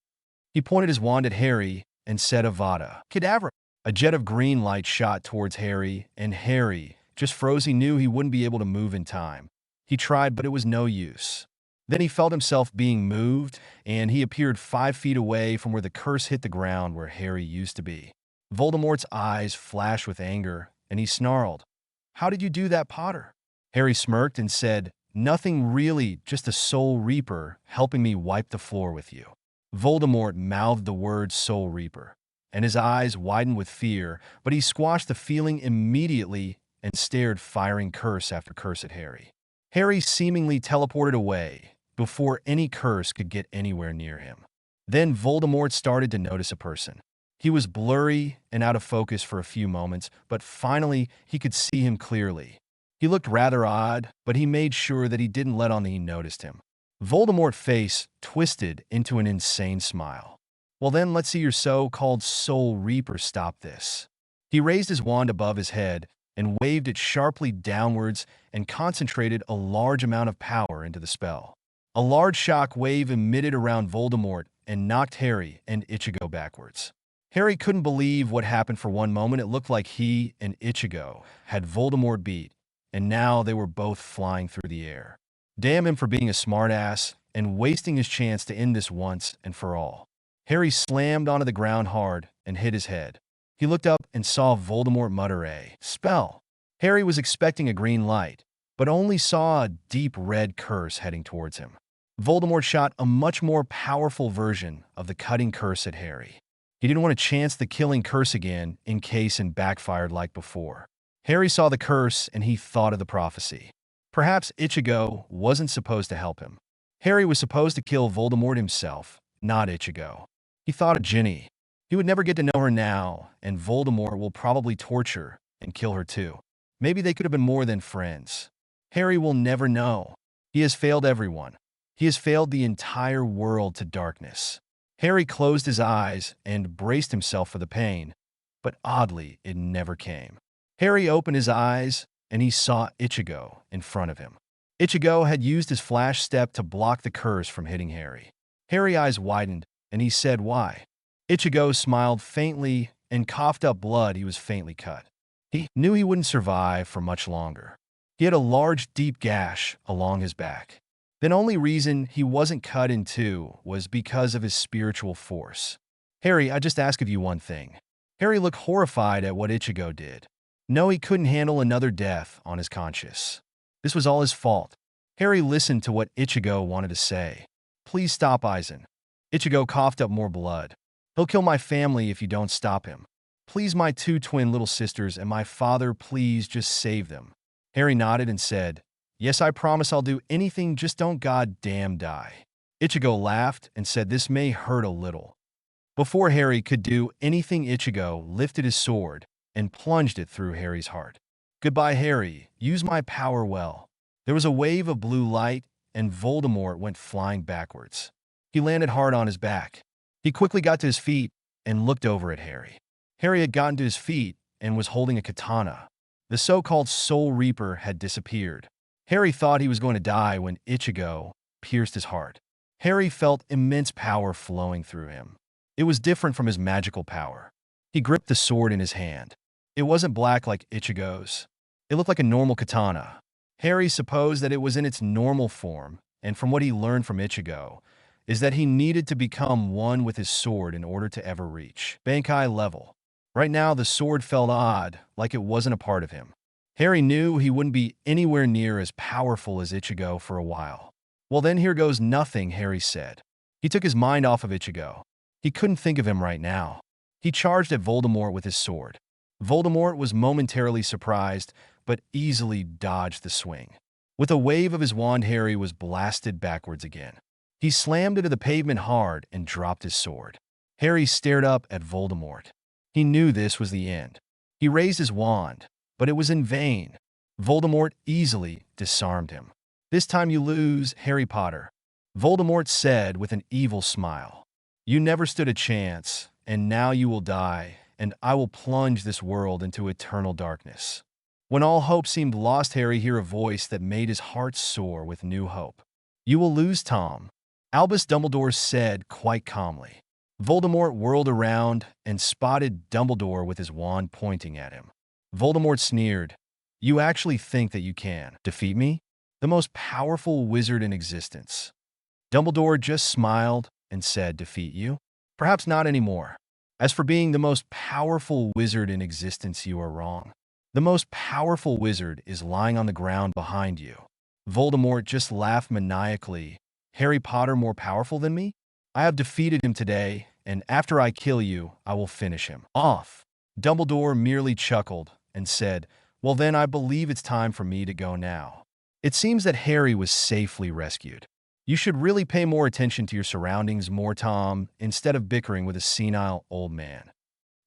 He pointed his wand at Harry and said Avada Kedavra. A jet of green light shot towards Harry, and Harry just froze. He knew he wouldn't be able to move in time. He tried, but it was no use. Then he felt himself being moved, and he appeared 5 feet away from where the curse hit the ground where Harry used to be. Voldemort's eyes flashed with anger, and he snarled, "How did you do that, Potter?" Harry smirked and said, "Nothing really, just a Soul Reaper helping me wipe the floor with you." Voldemort mouthed the word Soul Reaper, and his eyes widened with fear, but he squashed the feeling immediately and stared firing curse after curse at Harry. Harry seemingly teleported away before any curse could get anywhere near him. Then Voldemort started to notice a person. He was blurry and out of focus for a few moments, but finally he could see him clearly. He looked rather odd, but he made sure that he didn't let on that he noticed him. Voldemort's face twisted into an insane smile. "Well then, let's see your so-called Soul Reaper stop this." He raised his wand above his head and waved it sharply downwards and concentrated a large amount of power into the spell. A large shock wave emitted around Voldemort and knocked Harry and Ichigo backwards. Harry couldn't believe what happened for one moment. It looked like he and Ichigo had Voldemort beat, and now they were both flying through the air. Damn him for being a smartass and wasting his chance to end this once and for all. Harry slammed onto the ground hard and hit his head. He looked up and saw Voldemort mutter a spell. Harry was expecting a green light, but only saw a deep red curse heading towards him. Voldemort shot a much more powerful version of the cutting curse at Harry. He didn't want to chance the killing curse again in case it backfired like before. Harry saw the curse and he thought of the prophecy. Perhaps Ichigo wasn't supposed to help him. Harry was supposed to kill Voldemort himself, not Ichigo. He thought of Ginny. He would never get to know her now, and Voldemort will probably torture and kill her too. Maybe they could have been more than friends. Harry will never know. He has failed everyone. He has failed the entire world to darkness. Harry closed his eyes and braced himself for the pain, but oddly, it never came. Harry opened his eyes, and he saw Ichigo in front of him. Ichigo had used his flash step to block the curse from hitting Harry. Harry's eyes widened, and he said, "Why?" Ichigo smiled faintly and coughed up blood. He was faintly cut. He knew he wouldn't survive for much longer. He had a large, deep gash along his back. The only reason he wasn't cut in two was because of his spiritual force. "Harry, I just ask of you one thing." Harry looked horrified at what Ichigo did. No, he couldn't handle another death on his conscience. This was all his fault. Harry listened to what Ichigo wanted to say. "Please stop, Aizen." Ichigo coughed up more blood. "He'll kill my family if you don't stop him. Please, my two twin little sisters and my father, please just save them." Harry nodded and said, "Yes, I promise I'll do anything, just don't goddamn die." Ichigo laughed and said, "This may hurt a little." Before Harry could do anything, Ichigo lifted his sword and plunged it through Harry's heart. "Goodbye, Harry. Use my power well." There was a wave of blue light, and Voldemort went flying backwards. He landed hard on his back. He quickly got to his feet and looked over at Harry. Harry had gotten to his feet and was holding a katana. The so-called Soul Reaper had disappeared. Harry thought he was going to die when Ichigo pierced his heart. Harry felt immense power flowing through him. It was different from his magical power. He gripped the sword in his hand. It wasn't black like Ichigo's. It looked like a normal katana. Harry supposed that it was in its normal form, and from what he learned from Ichigo, is that he needed to become one with his sword in order to ever reach Bankai level. Right now, the sword felt odd, like it wasn't a part of him. Harry knew he wouldn't be anywhere near as powerful as Ichigo for a while. "Well then, here goes nothing," Harry said. He took his mind off of Ichigo. He couldn't think of him right now. He charged at Voldemort with his sword. Voldemort was momentarily surprised, but easily dodged the swing. With a wave of his wand, Harry was blasted backwards again. He slammed into the pavement hard and dropped his sword. Harry stared up at Voldemort. He knew this was the end. He raised his wand, but it was in vain. Voldemort easily disarmed him. "This time you lose, Harry Potter," Voldemort said with an evil smile. "You never stood a chance, and now you will die, and I will plunge this world into eternal darkness." When all hope seemed lost, Harry heard a voice that made his heart soar with new hope. "You will lose, Tom," Albus Dumbledore said quite calmly. Voldemort whirled around and spotted Dumbledore with his wand pointing at him. Voldemort sneered, "You actually think that you can defeat me? The most powerful wizard in existence." Dumbledore just smiled and said, "Defeat you? Perhaps not anymore. As for being the most powerful wizard in existence, you are wrong. The most powerful wizard is lying on the ground behind you." Voldemort just laughed maniacally. "Harry Potter more powerful than me? I have defeated him today, and after I kill you, I will finish him off." Dumbledore merely chuckled and said, "Well then, I believe it's time for me to go now." It seems that Harry was safely rescued. You should really pay more attention to your surroundings more, Tom, instead of bickering with a senile old man.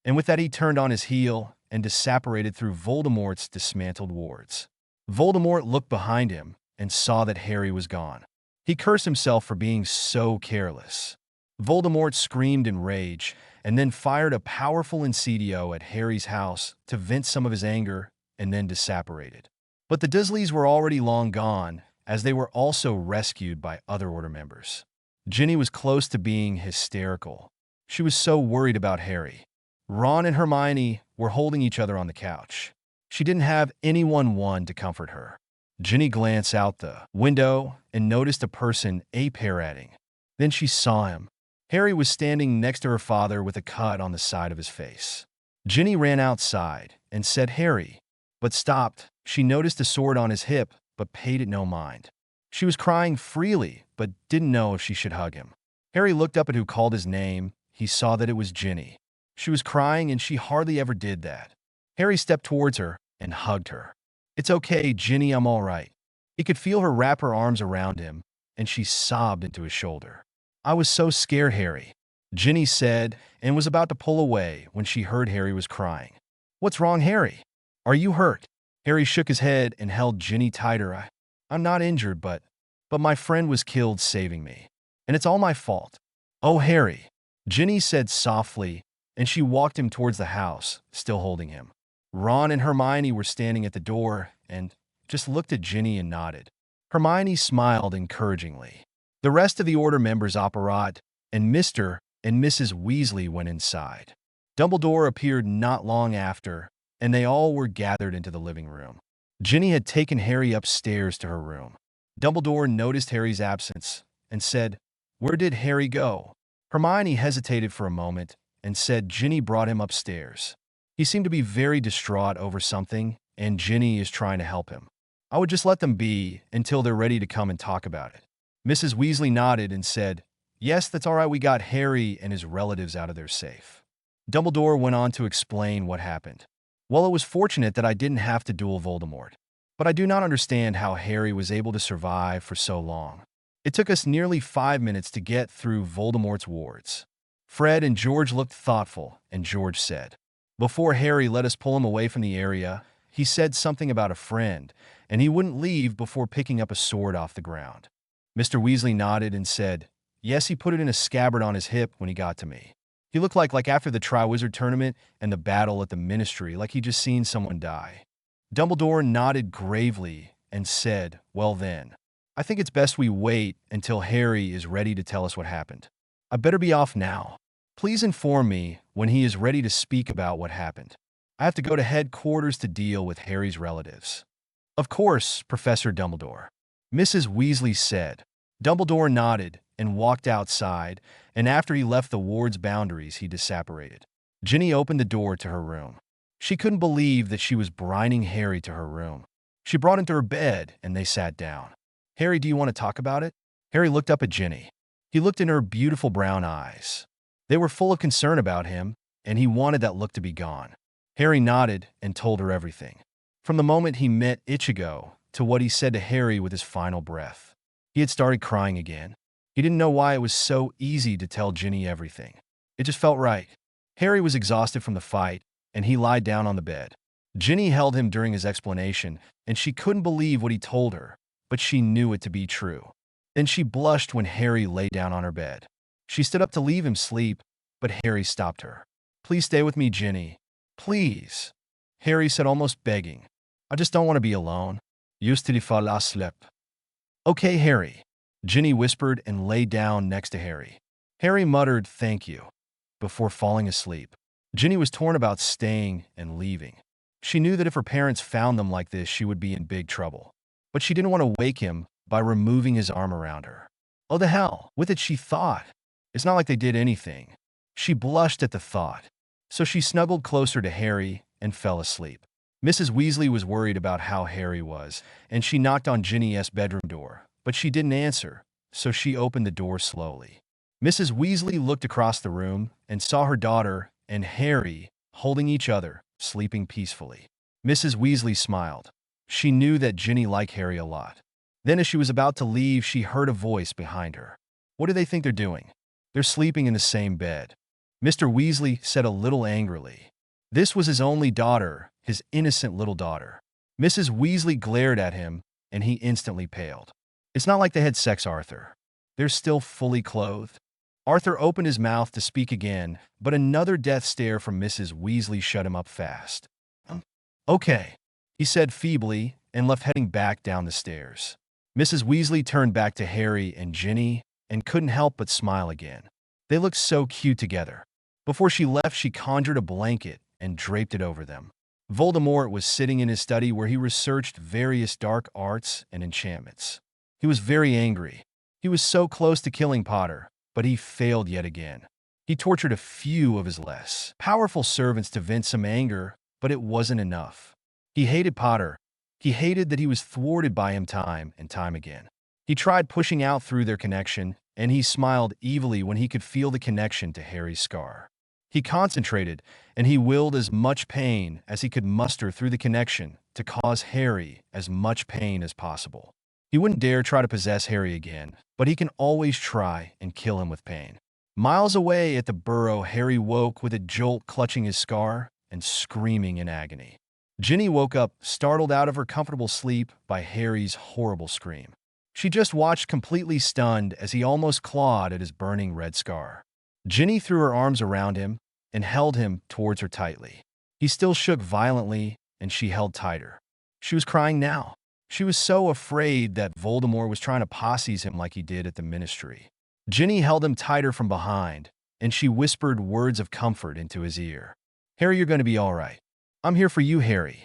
And with that, he turned on his heel and disapparated through Voldemort's dismantled wards. Voldemort looked behind him and saw that Harry was gone. He cursed himself for being so careless. Voldemort screamed in rage, and then fired a powerful incendio at Harry's house to vent some of his anger and then disapparated. But the Dursleys were already long gone, as they were also rescued by other Order members. Ginny was close to being hysterical. She was so worried about Harry. Ron and Hermione were holding each other on the couch. She didn't have anyone to comfort her. Ginny glanced out the window and noticed a person parroting. Then she saw him. Harry was standing next to her father with a cut on the side of his face. Ginny ran outside and said, "Harry," but stopped. She noticed a sword on his hip, but paid it no mind. She was crying freely, but didn't know if she should hug him. Harry looked up at who called his name. He saw that it was Ginny. She was crying, and she hardly ever did that. Harry stepped towards her and hugged her. "It's okay, Ginny, I'm all right." He could feel her wrap her arms around him, and she sobbed into his shoulder. "I was so scared, Harry," Ginny said, and was about to pull away when she heard Harry was crying. "What's wrong, Harry? Are you hurt?" Harry shook his head and held Ginny tighter. "I'm not injured, but my friend was killed saving me, and it's all my fault." "Oh, Harry," Ginny said softly, and she walked him towards the house, still holding him. Ron and Hermione were standing at the door and just looked at Ginny and nodded. Hermione smiled encouragingly. The rest of the Order members apparat and Mr. and Mrs. Weasley went inside. Dumbledore appeared not long after, and they all were gathered into the living room. Ginny had taken Harry upstairs to her room. Dumbledore noticed Harry's absence and said, "Where did Harry go?" Hermione hesitated for a moment and said Ginny brought him upstairs. "He seemed to be very distraught over something, and Ginny is trying to help him. I would just let them be until they're ready to come and talk about it." Mrs. Weasley nodded and said, "Yes, that's all right, we got Harry and his relatives out of there safe." Dumbledore went on to explain what happened. "Well, it was fortunate that I didn't have to duel Voldemort, but I do not understand how Harry was able to survive for so long. It took us nearly 5 minutes to get through Voldemort's wards." Fred and George looked thoughtful, and George said, "Before Harry let us pull him away from the area, he said something about a friend, and he wouldn't leave before picking up a sword off the ground." Mr. Weasley nodded and said, "Yes, he put it in a scabbard on his hip when he got to me. He looked like after the Triwizard Tournament and the battle at the Ministry, like he'd just seen someone die." Dumbledore nodded gravely and said, "Well then, I think it's best we wait until Harry is ready to tell us what happened. I better be off now. Please inform me when he is ready to speak about what happened. I have to go to headquarters to deal with Harry's relatives." "Of course, Professor Dumbledore," Mrs. Weasley said. Dumbledore nodded and walked outside, and after he left the ward's boundaries, he disapparated. Ginny opened the door to her room. She couldn't believe that she was brining Harry to her room. She brought him to her bed, and they sat down. "Harry, do you want to talk about it?" Harry looked up at Ginny. He looked in her beautiful brown eyes. They were full of concern about him, and he wanted that look to be gone. Harry nodded and told her everything. From the moment he met Ichigo to what he said to Harry with his final breath. He had started crying again. He didn't know why it was so easy to tell Ginny everything. It just felt right. Harry was exhausted from the fight, and he lied down on the bed. Ginny held him during his explanation, and she couldn't believe what he told her, but she knew it to be true. Then she blushed when Harry lay down on her bed. She stood up to leave him sleep, but Harry stopped her. "Please stay with me, Ginny. Please," Harry said, almost begging. "I just don't want to be alone. Just till fall asleep." "Okay, Harry," Ginny whispered and lay down next to Harry. Harry muttered, "Thank you," before falling asleep. Ginny was torn about staying and leaving. She knew that if her parents found them like this, she would be in big trouble. But she didn't want to wake him by removing his arm around her. Oh, the hell with it, she thought. It's not like they did anything. She blushed at the thought. So she snuggled closer to Harry and fell asleep. Mrs. Weasley was worried about how Harry was, and she knocked on Ginny's bedroom door, but she didn't answer, so she opened the door slowly. Mrs. Weasley looked across the room and saw her daughter and Harry holding each other, sleeping peacefully. Mrs. Weasley smiled. She knew that Ginny liked Harry a lot. Then as she was about to leave, she heard a voice behind her. "What do they think they're doing? They're sleeping in the same bed," Mr. Weasley said a little angrily. This was his only daughter, his innocent little daughter. Mrs. Weasley glared at him, and he instantly paled. "It's not like they had sex, Arthur. They're still fully clothed." Arthur opened his mouth to speak again, but another death stare from Mrs. Weasley shut him up fast. Okay, he said feebly and left heading back down the stairs. Mrs. Weasley turned back to Harry and Ginny and couldn't help but smile again. They looked so cute together. Before she left, she conjured a blanket and draped it over them. Voldemort was sitting in his study where he researched various dark arts and enchantments. He was very angry. He was so close to killing Potter, but he failed yet again. He tortured a few of his less powerful servants to vent some anger, but it wasn't enough. He hated Potter. He hated that he was thwarted by him time and time again. He tried pushing out through their connection, and he smiled evilly when he could feel the connection to Harry's scar. He concentrated, and he willed as much pain as he could muster through the connection to cause Harry as much pain as possible. He wouldn't dare try to possess Harry again, but he can always try and kill him with pain. Miles away at the Burrow, Harry woke with a jolt, clutching his scar and screaming in agony. Ginny woke up, startled out of her comfortable sleep by Harry's horrible scream. She just watched, completely stunned, as he almost clawed at his burning red scar. Ginny threw her arms around him and held him towards her tightly. He still shook violently, and she held tighter. She was crying now. She was so afraid that Voldemort was trying to posse's him like he did at the Ministry. Ginny held him tighter from behind, and she whispered words of comfort into his ear. "Harry, you're going to be all right. I'm here for you, Harry."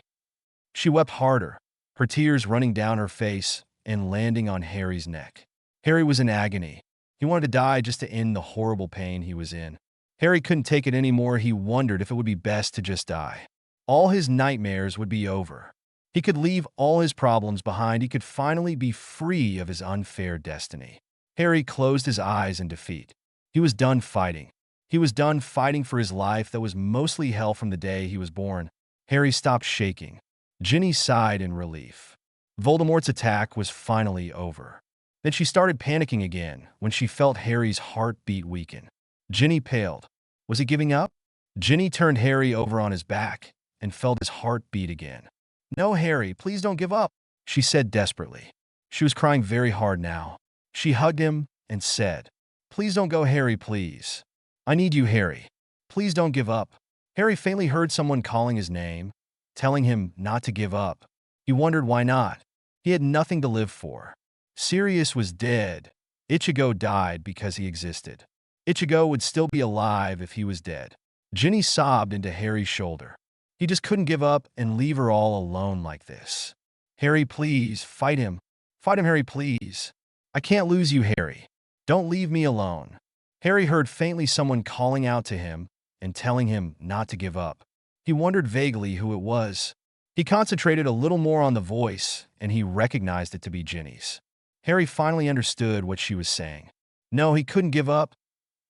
She wept harder, her tears running down her face and landing on Harry's neck. Harry was in agony. He wanted to die just to end the horrible pain he was in. Harry couldn't take it anymore. He wondered if it would be best to just die. All his nightmares would be over. He could leave all his problems behind. He could finally be free of his unfair destiny. Harry closed his eyes in defeat. He was done fighting. He was done fighting for his life that was mostly hell from the day he was born. Harry stopped shaking. Ginny sighed in relief. Voldemort's attack was finally over. Then she started panicking again when she felt Harry's heartbeat weaken. Ginny paled. Was he giving up? Ginny turned Harry over on his back and felt his heart beat again. "No, Harry, please don't give up," she said desperately. She was crying very hard now. She hugged him and said, "Please don't go, Harry, please. I need you, Harry. Please don't give up." Harry faintly heard someone calling his name, telling him not to give up. He wondered why not. He had nothing to live for. Sirius was dead. Ichigo died because he existed. Ichigo would still be alive if he was dead. Ginny sobbed into Harry's shoulder. He just couldn't give up and leave her all alone like this. "Harry, please, fight him. Fight him, Harry, please. I can't lose you, Harry. Don't leave me alone." Harry heard faintly someone calling out to him and telling him not to give up. He wondered vaguely who it was. He concentrated a little more on the voice, and he recognized it to be Ginny's. Harry finally understood what she was saying. No, he couldn't give up.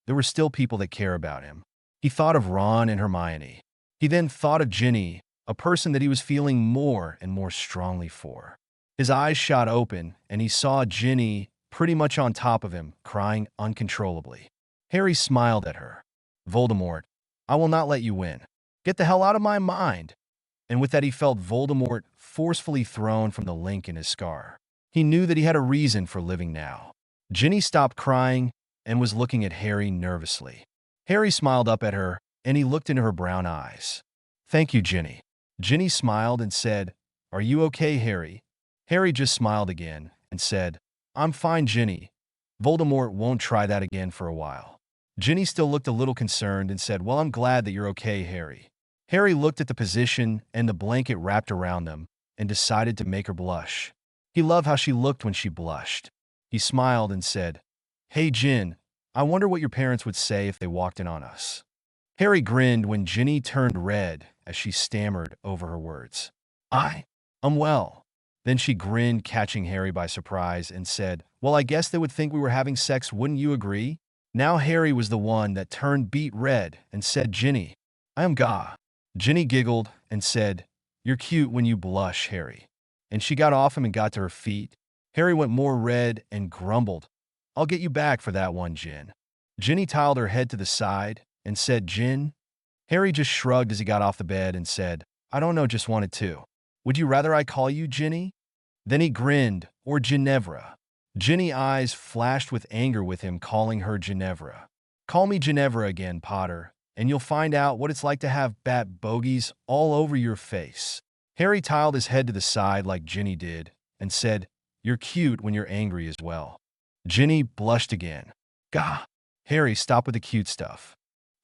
There were still people that care about him. He thought of Ron and Hermione. He then thought of Ginny, a person that he was feeling more and more strongly for. His eyes shot open, and he saw Ginny pretty much on top of him, crying uncontrollably. Harry smiled at her. "Voldemort, I will not let you win. Get the hell out of my mind." And with that, he felt Voldemort forcefully thrown from the link in his scar. He knew that he had a reason for living now. Ginny stopped crying and was looking at Harry nervously. Harry smiled up at her, and he looked into her brown eyes. "Thank you, Ginny." Ginny smiled and said, "Are you okay, Harry?" Harry just smiled again and said, "I'm fine, Ginny. Voldemort won't try that again for a while." Ginny still looked a little concerned and said, "Well, I'm glad that you're okay, Harry." Harry looked at the position and the blanket wrapped around them and decided to make her blush. He loved how she looked when she blushed. He smiled and said, "Hey, Gin, I wonder what your parents would say if they walked in on us." Harry grinned when Ginny turned red as she stammered over her words. I'm well." Then she grinned, catching Harry by surprise, and said, "Well, I guess they would think we were having sex, wouldn't you agree?" Now Harry was the one that turned beet red and said, "Ginny, I am Ga." Ginny giggled and said, "You're cute when you blush, Harry." And she got off him and got to her feet. Harry went more red and grumbled, "I'll get you back for that one, Gin." Ginny tiled her head to the side and said, "Gin?" Harry just shrugged as he got off the bed and said, "I don't know, just wanted to. Would you rather I call you Ginny?" Then he grinned, "Or Ginevra." Ginny's eyes flashed with anger with him calling her Ginevra. Call me Ginevra again, Potter, and you'll find out what it's like to have bat bogies all over your face. Harry tiled his head to the side like Ginny did and said, "You're cute when you're angry as well." Ginny blushed again. Gah! Harry, stop with the cute stuff.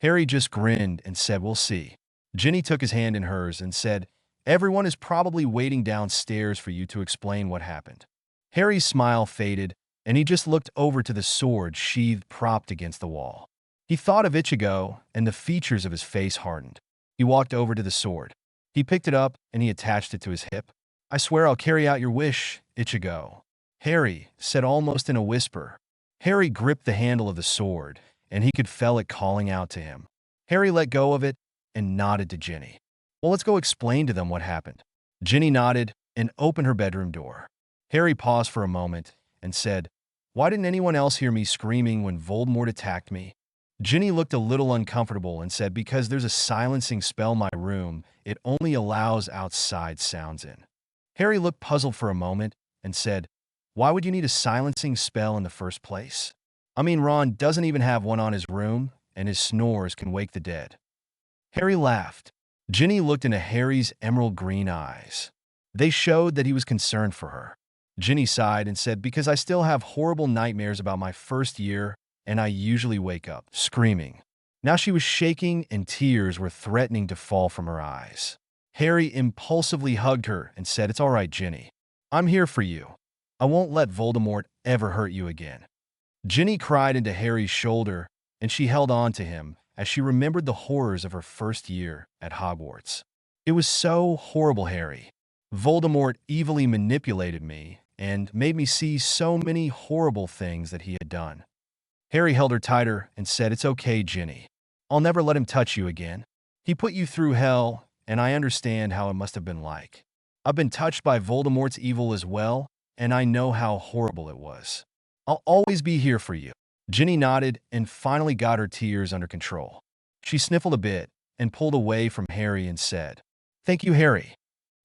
Harry just grinned and said, "We'll see." Ginny took his hand in hers and said, "Everyone is probably waiting downstairs for you to explain what happened." Harry's smile faded, and he just looked over to the sword sheathed propped against the wall. He thought of Ichigo, and the features of his face hardened. He walked over to the sword. He picked it up, and he attached it to his hip. "I swear I'll carry out your wish, Ichigo," Harry said almost in a whisper. Harry gripped the handle of the sword, and he could feel it calling out to him. Harry let go of it and nodded to Ginny. "Well, let's go explain to them what happened." Ginny nodded and opened her bedroom door. Harry paused for a moment and said, "Why didn't anyone else hear me screaming when Voldemort attacked me?" Ginny looked a little uncomfortable and said, "Because there's a silencing spell in my room. It only allows outside sounds in." Harry looked puzzled for a moment and said, "Why would you need a silencing spell in the first place? I mean, Ron doesn't even have one on his room, and his snores can wake the dead." Harry laughed. Ginny looked into Harry's emerald green eyes. They showed that he was concerned for her. Ginny sighed and said, "Because I still have horrible nightmares about my first year, and I usually wake up screaming." Now she was shaking and tears were threatening to fall from her eyes. Harry impulsively hugged her and said, "It's all right, Ginny. I'm here for you. I won't let Voldemort ever hurt you again." Ginny cried into Harry's shoulder, and she held on to him as she remembered the horrors of her first year at Hogwarts. "It was so horrible, Harry. Voldemort evilly manipulated me and made me see so many horrible things that he had done." Harry held her tighter and said, "It's okay, Ginny. I'll never let him touch you again. He put you through hell, and I understand how it must have been like. I've been touched by Voldemort's evil as well, and I know how horrible it was. I'll always be here for you." Ginny nodded and finally got her tears under control. She sniffled a bit and pulled away from Harry and said, "Thank you, Harry."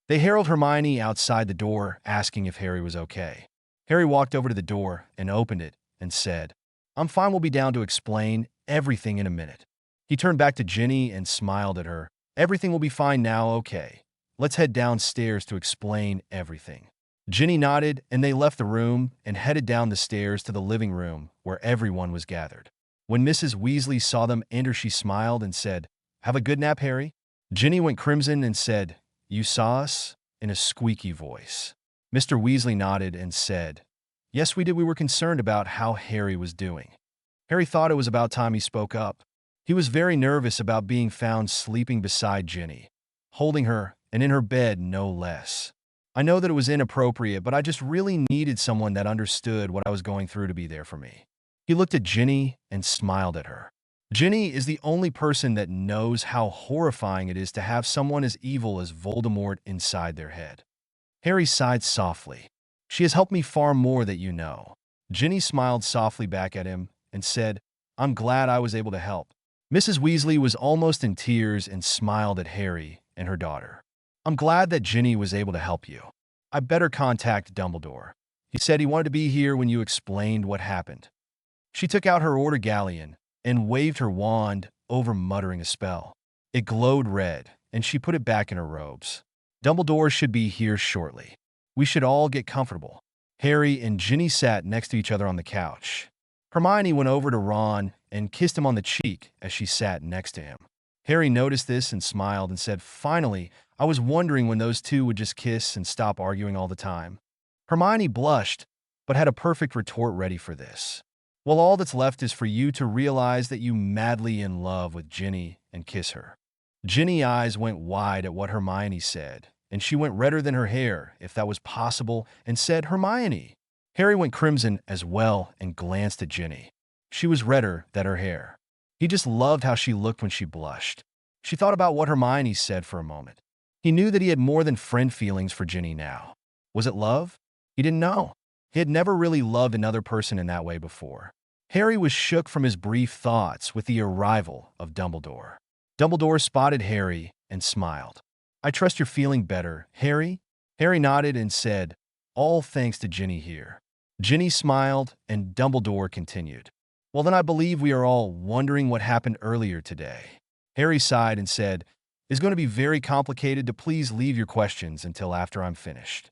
They heralded Hermione outside the door, asking if Harry was okay. Harry walked over to the door and opened it and said, "I'm fine, we'll be down to explain everything in a minute." He turned back to Ginny and smiled at her. "Everything will be fine now, okay? Let's head downstairs to explain everything." Ginny nodded, and they left the room and headed down the stairs to the living room where everyone was gathered. When Mrs. Weasley saw them enter, she smiled and said, "Have a good nap, Harry?" Ginny went crimson and said, "You saw us?" in a squeaky voice. Mr. Weasley nodded and said, "Yes, we did. We were concerned about how Harry was doing." Harry thought it was about time he spoke up. He was very nervous about being found sleeping beside Ginny, holding her, and in her bed no less. "I know that it was inappropriate, but I just really needed someone that understood what I was going through to be there for me." He looked at Ginny and smiled at her. Ginny is the only person that knows how horrifying it is to have someone as evil as Voldemort inside their head. Harry sighed softly. "She has helped me far more than you know." Ginny smiled softly back at him and said, "I'm glad I was able to help." Mrs. Weasley was almost in tears and smiled at Harry and her daughter. "I'm glad that Ginny was able to help you. I better contact Dumbledore. He said he wanted to be here when you explained what happened." She took out her order galleon and waved her wand over, muttering a spell. It glowed red, and she put it back in her robes. "Dumbledore should be here shortly. We should all get comfortable." Harry and Ginny sat next to each other on the couch. Hermione went over to Ron and kissed him on the cheek as she sat next to him. Harry noticed this and smiled and said, "Finally, I was wondering when those two would just kiss and stop arguing all the time." Hermione blushed, but had a perfect retort ready for this. "Well, all that's left is for you to realize that you madly in love with Ginny and kiss her." Ginny's eyes went wide at what Hermione said, and she went redder than her hair, if that was possible, and said, "Hermione." Harry went crimson as well and glanced at Ginny. She was redder than her hair. He just loved how she looked when she blushed. She thought about what Hermione said for a moment. He knew that he had more than friend feelings for Ginny now. Was it love? He didn't know. He had never really loved another person in that way before. Harry was shook from his brief thoughts with the arrival of Dumbledore. Dumbledore spotted Harry and smiled. "I trust you're feeling better, Harry?" Harry nodded and said, "All thanks to Ginny here." Ginny smiled, and Dumbledore continued. Well, then I believe we are all wondering what happened earlier today. Harry sighed and said, "It's going to be very complicated to please leave your questions until after I'm finished."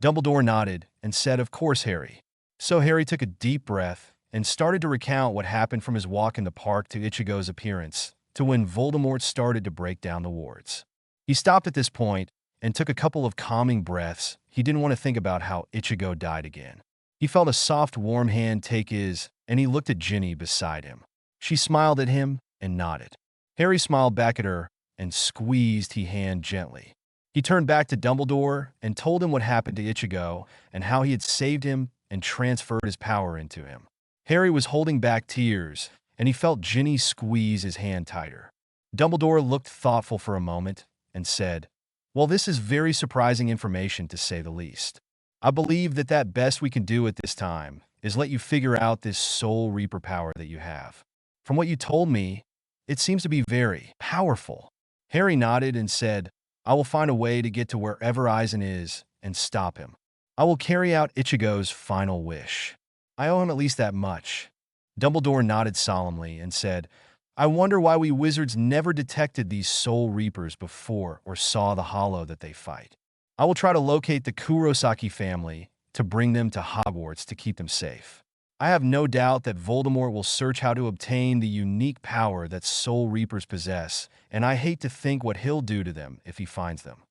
Dumbledore nodded and said, "Of course, Harry." So Harry took a deep breath and started to recount what happened from his walk in the park to Ichigo's appearance, to when Voldemort started to break down the wards. He stopped at this point and took a couple of calming breaths. He didn't want to think about how Ichigo died again. He felt a soft, warm hand take his, and he looked at Ginny beside him. She smiled at him and nodded. Harry smiled back at her and squeezed his hand gently. He turned back to Dumbledore and told him what happened to Ichigo and how he had saved him and transferred his power into him. Harry was holding back tears, and he felt Ginny squeeze his hand tighter. Dumbledore looked thoughtful for a moment and said, "Well, this is very surprising information to say the least. I believe that best we can do at this time is let you figure out this Soul Reaper power that you have. From what you told me, it seems to be very powerful." Harry nodded and said, "I will find a way to get to wherever Eisen is and stop him. I will carry out Ichigo's final wish. I owe him at least that much." Dumbledore nodded solemnly and said, "I wonder why we wizards never detected these Soul Reapers before or saw the hollow that they fight. I will try to locate the Kurosaki family to bring them to Hogwarts to keep them safe. I have no doubt that Voldemort will search how to obtain the unique power that Soul Reapers possess, and I hate to think what he'll do to them if he finds them."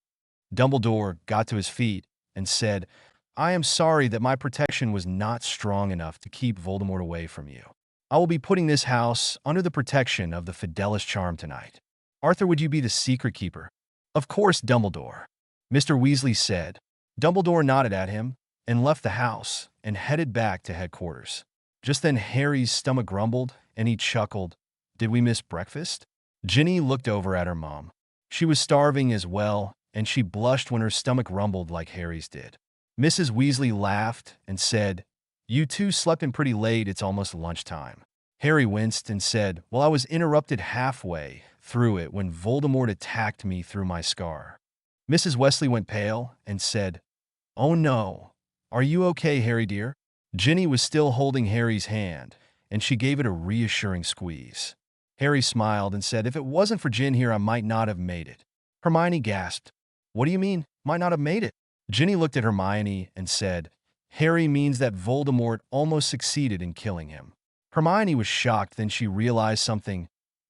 Dumbledore got to his feet and said, "I am sorry that my protection was not strong enough to keep Voldemort away from you. I will be putting this house under the protection of the Fidelis Charm tonight. Arthur, would you be the secret keeper?" "Of course, Dumbledore," Mr. Weasley said. Dumbledore nodded at him and left the house and headed back to headquarters. Just then Harry's stomach grumbled and he chuckled. "Did we miss breakfast?" Ginny looked over at her mom. She was starving as well, and she blushed when her stomach rumbled like Harry's did. Mrs. Weasley laughed and said, "You two slept in pretty late, it's almost lunchtime." Harry winced and said, "Well, I was interrupted halfway through it when Voldemort attacked me through my scar." Mrs. Weasley went pale and said, "Oh no, are you okay, Harry dear?" Ginny was still holding Harry's hand, and she gave it a reassuring squeeze. Harry smiled and said, "If it wasn't for Gin here, I might not have made it." Hermione gasped. "What do you mean, might not have made it?" Ginny looked at Hermione and said, "Harry means that Voldemort almost succeeded in killing him." Hermione was shocked, then she realized something.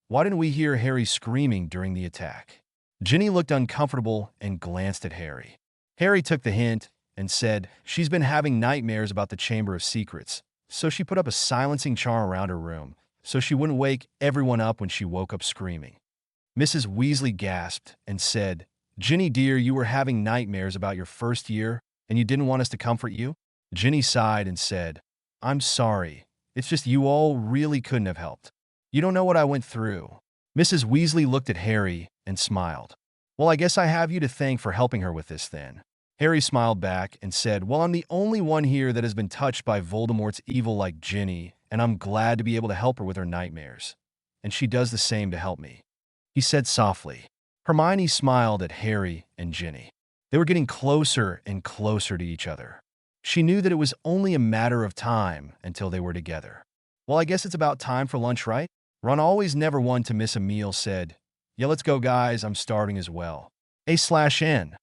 Why didn't we hear Harry screaming during the attack? Ginny looked uncomfortable and glanced at Harry. Harry took the hint and said, "She's been having nightmares about the Chamber of Secrets, so she put up a silencing charm around her room so she wouldn't wake everyone up when she woke up screaming." Mrs. Weasley gasped and said, "Ginny dear, you were having nightmares about your first year and you didn't want us to comfort you?" Ginny sighed and said, "I'm sorry. It's just you all really couldn't have helped. You don't know what I went through." Mrs. Weasley looked at Harry and smiled. "Well, I guess I have you to thank for helping her with this then." Harry smiled back and said, "Well, I'm the only one here that has been touched by Voldemort's evil like Ginny, and I'm glad to be able to help her with her nightmares. And she does the same to help me," he said softly. Hermione smiled at Harry and Ginny. They were getting closer and closer to each other. She knew that it was only a matter of time until they were together. "Well, I guess it's about time for lunch, right?" Ron, always never one to miss a meal, said, "Yeah, let's go, guys. I'm starving as well." A/N.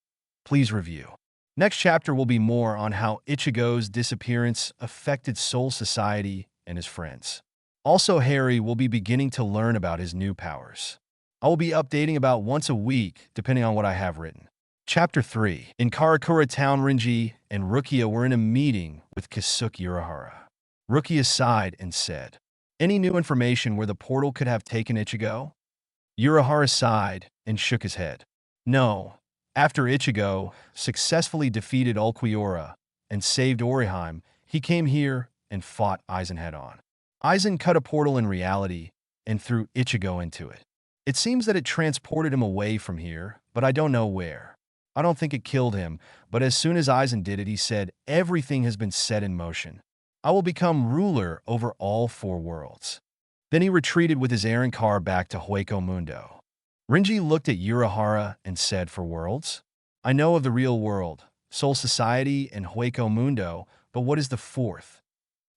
Please review. Next chapter will be more on how Ichigo's disappearance affected Soul Society and his friends. Also, Harry will be beginning to learn about his new powers. I will be updating about once a week, depending on what I have written. Chapter 3. In Karakura Town, Renji and Rukia were in a meeting with Kisuke Urahara. Rukia sighed and said, "Any new information where the portal could have taken Ichigo?" Urahara sighed and shook his head. "No. After Ichigo successfully defeated Ulquiorra and saved Orihime, he came here and fought Eisen head-on. Eisen cut a portal in reality and threw Ichigo into it. It seems that it transported him away from here, but I don't know where. I don't think it killed him, but as soon as Eisen did it, he said, 'Everything has been set in motion. I will become ruler over all 4 worlds.' Then he retreated with his errand car back to Hueco Mundo." Renji looked at Urahara and said, "For worlds? I know of the real world, Soul Society and Hueco Mundo, but what is the 4th?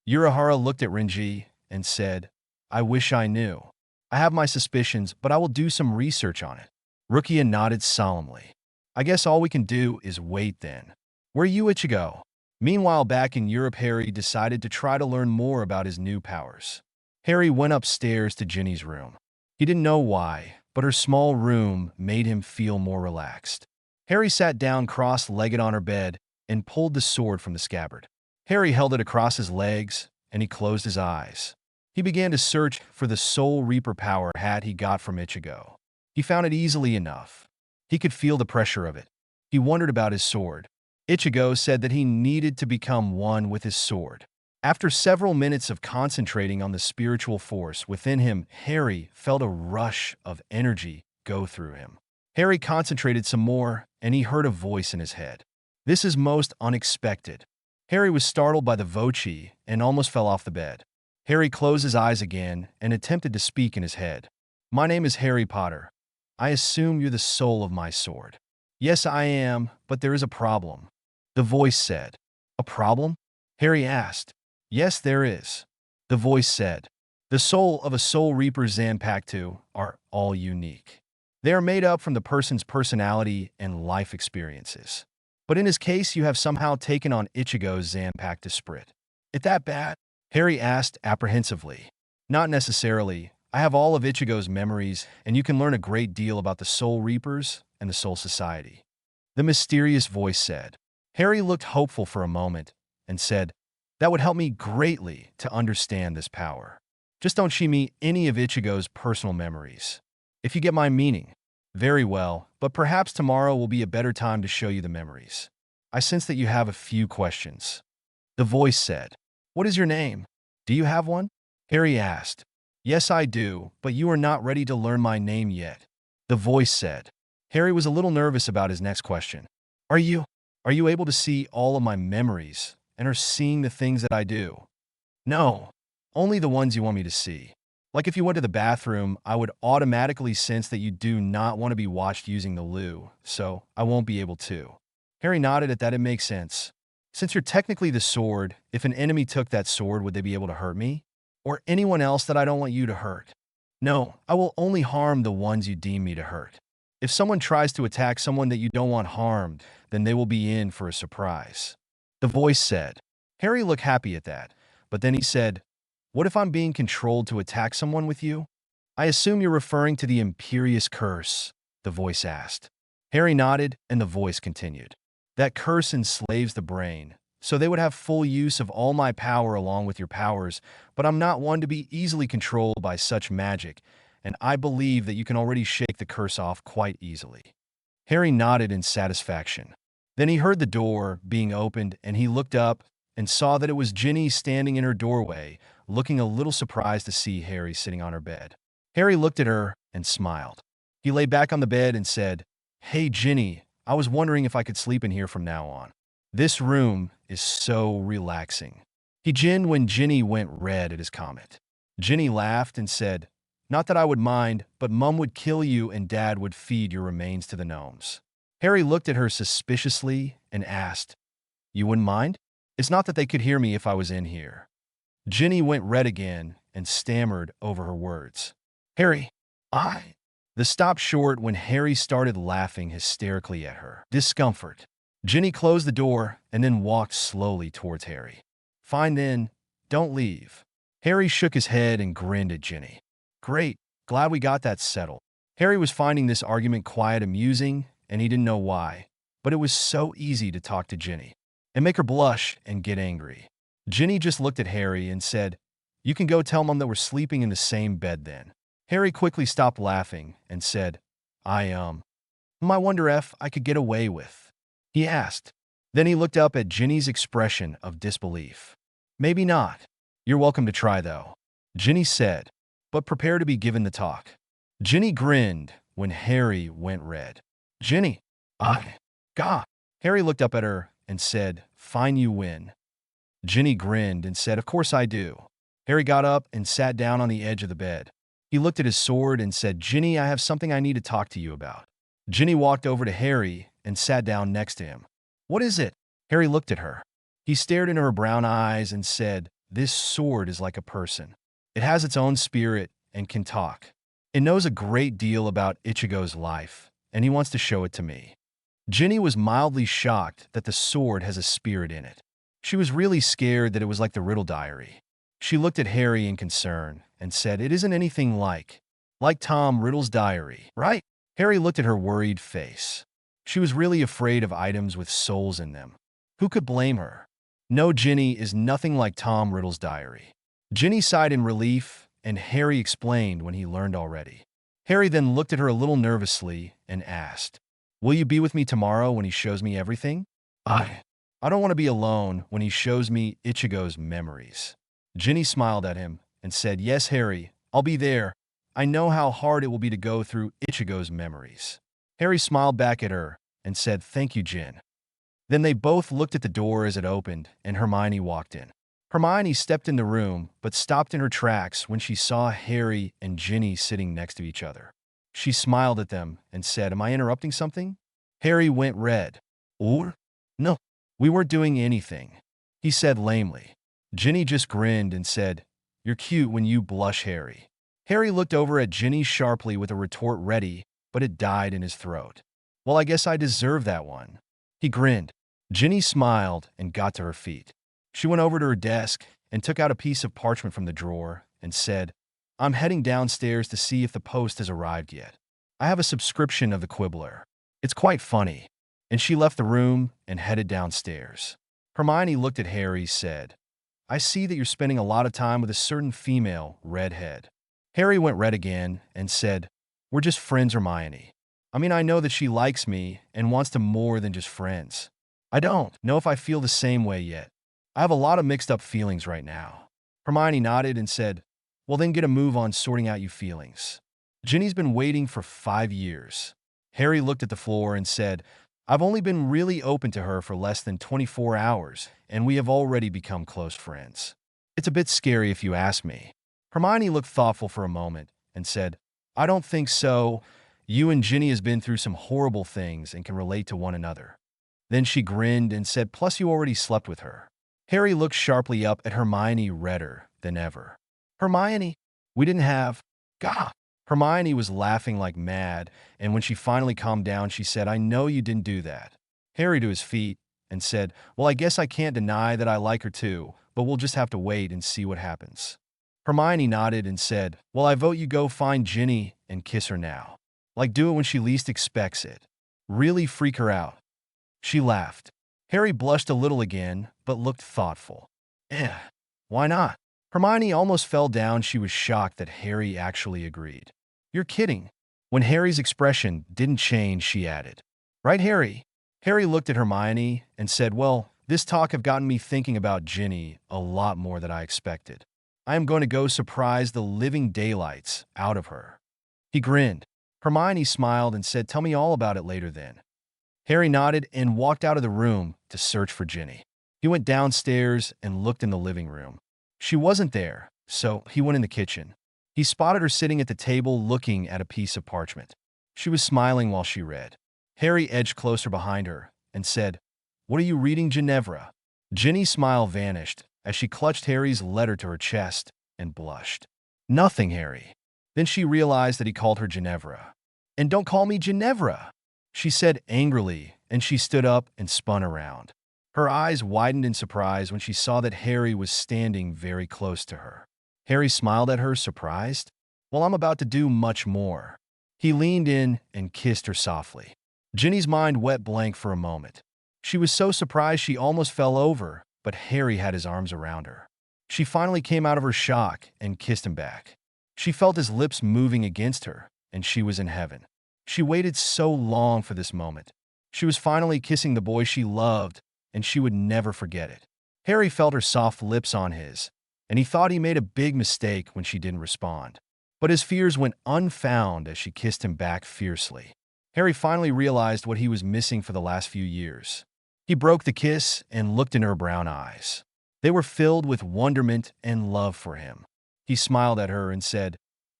Urahara looked at Renji and said, I wish I knew. I have my suspicions, but I will do some research on it. Rukia nodded solemnly. I guess all we can do is wait then. Where you, Ichigo? Meanwhile, back in Europe, Harry decided to try to learn more about his new powers. Harry went upstairs to Ginny's room. He didn't know why, but her small room made him feel more relaxed. Harry sat down cross-legged on her bed and pulled the sword from the scabbard. Harry held it across his legs, and he closed his eyes. He began to search for the Soul Reaper power hat he got from Ichigo. He found it easily enough. He could feel the pressure of it. He wondered about his sword. Ichigo said that he needed to become one with his sword. After several minutes of concentrating on the spiritual force within him, Harry felt a rush of energy go through him. Harry concentrated some more, and he heard a voice in his head. This is most unexpected. Harry was startled by the voce and almost fell off the bed. Harry closed his eyes again and attempted to speak in his head. My name is Harry Potter. I assume you're the soul of my sword. Yes, I am, but there is a problem. The voice said. A problem? Harry asked. Yes, there is. The voice said. The soul of a Soul Reaper Zanpakuto are all unique. They are made up from the person's personality and life experiences. But in his case, you have somehow taken on Ichigo's Zanpakuto spirit. Is that bad? Harry asked apprehensively. Not necessarily. I have all of Ichigo's memories, and you can learn a great deal about the Soul Reapers and the Soul Society. The mysterious voice said. Harry looked hopeful for a moment and said, that would help me greatly to understand this power. Just don't show me any of Ichigo's personal memories. If you get my meaning. Very well, but perhaps tomorrow will be a better time to show you the memories. I sense that you have a few questions. The voice said. What is your name? Do you have one? Harry asked. Yes, I do, but you are not ready to learn my name yet. The voice said. Harry was a little nervous about his next question. Are you able to see all of my memories and are seeing the things that I do? No, only the ones you want me to see. Like if you went to the bathroom, I would automatically sense that you do not want to be watched using the loo, so I won't be able to. Harry nodded at that. It makes sense. Since you're technically the sword, if an enemy took that sword, would they be able to hurt me? Or anyone else that I don't want you to hurt? No, I will only harm the ones you deem me to hurt. If someone tries to attack someone that you don't want harmed, then they will be in for a surprise. The voice said. Harry looked happy at that, but then he said, what if I'm being controlled to attack someone with you? I assume you're referring to the Imperious Curse, the voice asked. Harry nodded, and the voice continued. That curse enslaves the brain, so they would have full use of all my power along with your powers, but I'm not one to be easily controlled by such magic, and I believe that you can already shake the curse off quite easily. Harry nodded in satisfaction. Then he heard the door being opened, and he looked up and saw that it was Ginny standing in her doorway, looking a little surprised to see Harry sitting on her bed. Harry looked at her and smiled. He lay back on the bed and said, Hey, Ginny, I was wondering if I could sleep in here from now on. This room is so relaxing. He grinned when Ginny went red at his comment. Ginny laughed and said, Not that I would mind, but Mum would kill you and Dad would feed your remains to the gnomes. Harry looked at her suspiciously and asked, You wouldn't mind? It's not that they could hear me if I was in here. Ginny went red again and stammered over her words. Harry, The stopped short when Harry started laughing hysterically at her discomfort. Ginny closed the door and then walked slowly towards Harry. Fine then, don't leave. Harry shook his head and grinned at Ginny. Great, glad we got that settled. Harry was finding this argument quite amusing, and he didn't know why, but it was so easy to talk to Ginny and make her blush and get angry. Ginny just looked at Harry and said, You can go tell Mum that we're sleeping in the same bed then. Harry quickly stopped laughing and said, I wonder if I could get away with. He asked. Then he looked up at Ginny's expression of disbelief. Maybe not. You're welcome to try, though. Ginny said, but prepare to be given the talk. Ginny grinned when Harry went red. Ginny, God. Harry looked up at her and said, Fine, you win. Ginny grinned and said, Of course I do. Harry got up and sat down on the edge of the bed. He looked at his sword and said, Ginny, I have something I need to talk to you about. Ginny walked over to Harry and sat down next to him. What is it? Harry looked at her. He stared into her brown eyes and said, This sword is like a person. It has its own spirit and can talk. It knows a great deal about Ichigo's life, and he wants to show it to me." Ginny was mildly shocked that the sword has a spirit in it. She was really scared that it was like the Riddle Diary. She looked at Harry in concern and said, "It isn't anything like Tom Riddle's diary, right?" Harry looked at her worried face. She was really afraid of items with souls in them. Who could blame her? "No, Ginny is nothing like Tom Riddle's diary." Ginny sighed in relief, and Harry explained when he learned already. Harry then looked at her a little nervously and asked, "Will you be with me tomorrow when he shows me everything?" I don't want to be alone when he shows me Ichigo's memories." Ginny smiled at him and said, "Yes, Harry, I'll be there. I know how hard it will be to go through Ichigo's memories." Harry smiled back at her and said, "Thank you, Jin." Then they both looked at the door as it opened, and Hermione walked in. Hermione stepped in the room, but stopped in her tracks when she saw Harry and Ginny sitting next to each other. She smiled at them and said, "Am I interrupting something?" Harry went red. "Or? No, we weren't doing anything," he said lamely. Ginny just grinned and said, "You're cute when you blush, Harry." Harry looked over at Ginny sharply with a retort ready, but it died in his throat. "Well, I guess I deserve that one." He grinned. Ginny smiled and got to her feet. She went over to her desk and took out a piece of parchment from the drawer and said, "I'm heading downstairs to see if the post has arrived yet. I have a subscription of the Quibbler. It's quite funny." And she left the room and headed downstairs. Hermione looked at Harry, said, "I see that you're spending a lot of time with a certain female redhead." Harry went red again and said, "We're just friends, Hermione. I mean, I know that she likes me and wants to more than just friends. I don't know if I feel the same way yet. I have a lot of mixed up feelings right now." Hermione nodded and said, "Well, then get a move on sorting out your feelings. Ginny's been waiting for 5 years." Harry looked at the floor and said, "I've only been really open to her for less than 24 hours, and we have already become close friends. It's a bit scary if you ask me." Hermione looked thoughtful for a moment and said, "I don't think so. You and Ginny has been through some horrible things and can relate to one another." Then she grinned and said, "Plus you already slept with her." Harry looked sharply up at Hermione, redder than ever. "Hermione, we didn't have—" Gah! Hermione was laughing like mad, and when she finally calmed down, she said, "I know you didn't do that." Harry to his feet and said, "Well, I guess I can't deny that I like her too, but we'll just have to wait and see what happens." Hermione nodded and said, "Well, I vote you go find Ginny and kiss her now. Like, do it when she least expects it. Really freak her out." She laughed. Harry blushed a little again, but looked thoughtful. Why not?" Hermione almost fell down. She was shocked that Harry actually agreed. "You're kidding." When Harry's expression didn't change, she added, "Right, Harry?" Harry looked at Hermione and said, "Well, this talk have gotten me thinking about Ginny a lot more than I expected. I am going to go surprise the living daylights out of her." He grinned. Hermione smiled and said, "Tell me all about it later then." Harry nodded and walked out of the room to search for Ginny. He went downstairs and looked in the living room. She wasn't there, so he went in the kitchen. He spotted her sitting at the table looking at a piece of parchment. She was smiling while she read. Harry edged closer behind her and said, "What are you reading, Ginevra?" Ginny's smile vanished as she clutched Harry's letter to her chest and blushed. "Nothing, Harry." Then she realized that he called her Ginevra. "And don't call me Ginevra," she said angrily, and she stood up and spun around. Her eyes widened in surprise when she saw that Harry was standing very close to her. Harry smiled at her, surprised. "Well, I'm about to do much more." He leaned in and kissed her softly. Ginny's mind went blank for a moment. She was so surprised she almost fell over, but Harry had his arms around her. She finally came out of her shock and kissed him back. She felt his lips moving against her, and she was in heaven. She waited so long for this moment. She was finally kissing the boy she loved, and she would never forget it. Harry felt her soft lips on his, and he thought he made a big mistake when she didn't respond. But his fears went unfound as she kissed him back fiercely. Harry finally realized what he was missing for the last few years. He broke the kiss and looked in her brown eyes. They were filled with wonderment and love for him. He smiled at her and said,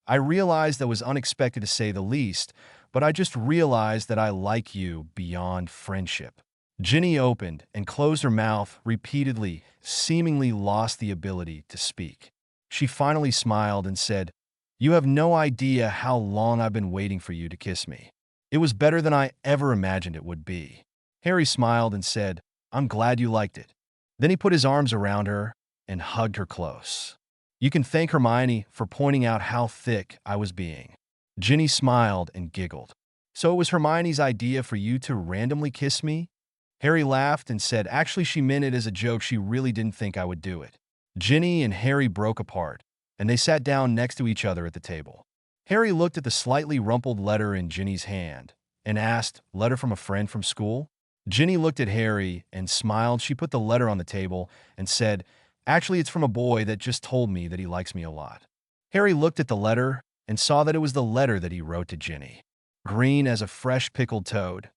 "I realized that was unexpected to say the least, but I just realized that I like you beyond friendship." Ginny opened and closed her mouth repeatedly, seemingly lost the ability to speak. She finally smiled and said, "You have no idea how long I've been waiting for you to kiss me. It was better than I ever imagined it would be." Harry smiled and said, "I'm glad you liked it." Then he put his arms around her and hugged her close. "You can thank Hermione for pointing out how thick I was being." Ginny smiled and giggled. "So it was Hermione's idea for you to randomly kiss me?" Harry laughed and said, "Actually, she meant it as a joke. She really didn't think I would do it." Ginny and Harry broke apart, and they sat down next to each other at the table. Harry looked at the slightly rumpled letter in Ginny's hand and asked, "Letter from a friend from school?" Ginny looked at Harry and smiled. She put the letter on the table and said, "Actually, it's from a boy that just told me that he likes me a lot." Harry looked at the letter and saw that it was the letter that he wrote to Ginny. Green as a fresh pickled toad.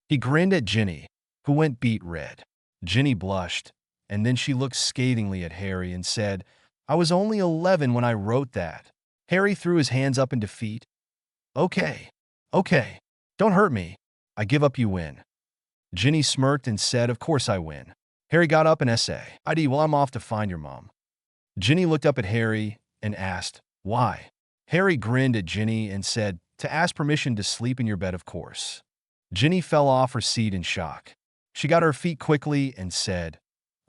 He grinned at Ginny, who went beet red. Ginny blushed, and then she looked scathingly at Harry and said, "I was only 11 when I wrote that." Harry threw his hands up in defeat. Okay, don't hurt me. I give up, you win." Ginny smirked and said, "Of course I win." Harry got up and essay. "ID, well, I'm off to find your mom." Ginny looked up at Harry and asked, "Why?" Harry grinned at Ginny and said, "To ask permission to sleep in your bed, of course." Ginny fell off her seat in shock. She got her feet quickly and said,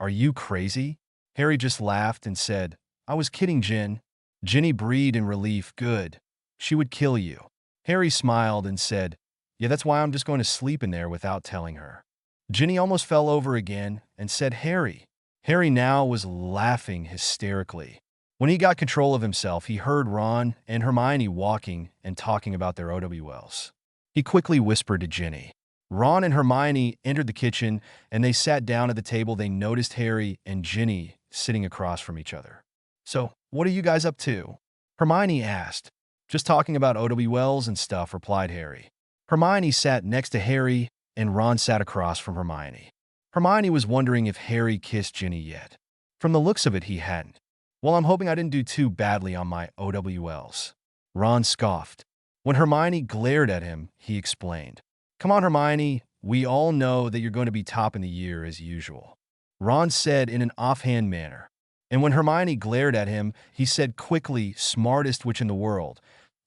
"Are you crazy?" Harry just laughed and said, "I was kidding, Gin." Ginny breathed in relief. "Good. She would kill you." Harry smiled and said, "Yeah, that's why I'm just going to sleep in there without telling her." Ginny almost fell over again and said, "Harry." Harry now was laughing hysterically. When he got control of himself, he heard Ron and Hermione walking and talking about their OWLs. He quickly whispered to Ginny. Ron and Hermione entered the kitchen, and they sat down at the table. They noticed Harry and Ginny sitting across from each other. "So, what are you guys up to?" Hermione asked. "Just talking about OWLs and stuff," replied Harry. Hermione sat next to Harry, and Ron sat across from Hermione. Hermione was wondering if Harry kissed Ginny yet. From the looks of it, he hadn't. "Well, I'm hoping I didn't do too badly on my OWLs." Ron scoffed. When Hermione glared at him, he explained, "Come on, Hermione, we all know that you're going to be top in the year as usual." Ron said in an offhand manner. And when Hermione glared at him, he said quickly, "Smartest witch in the world,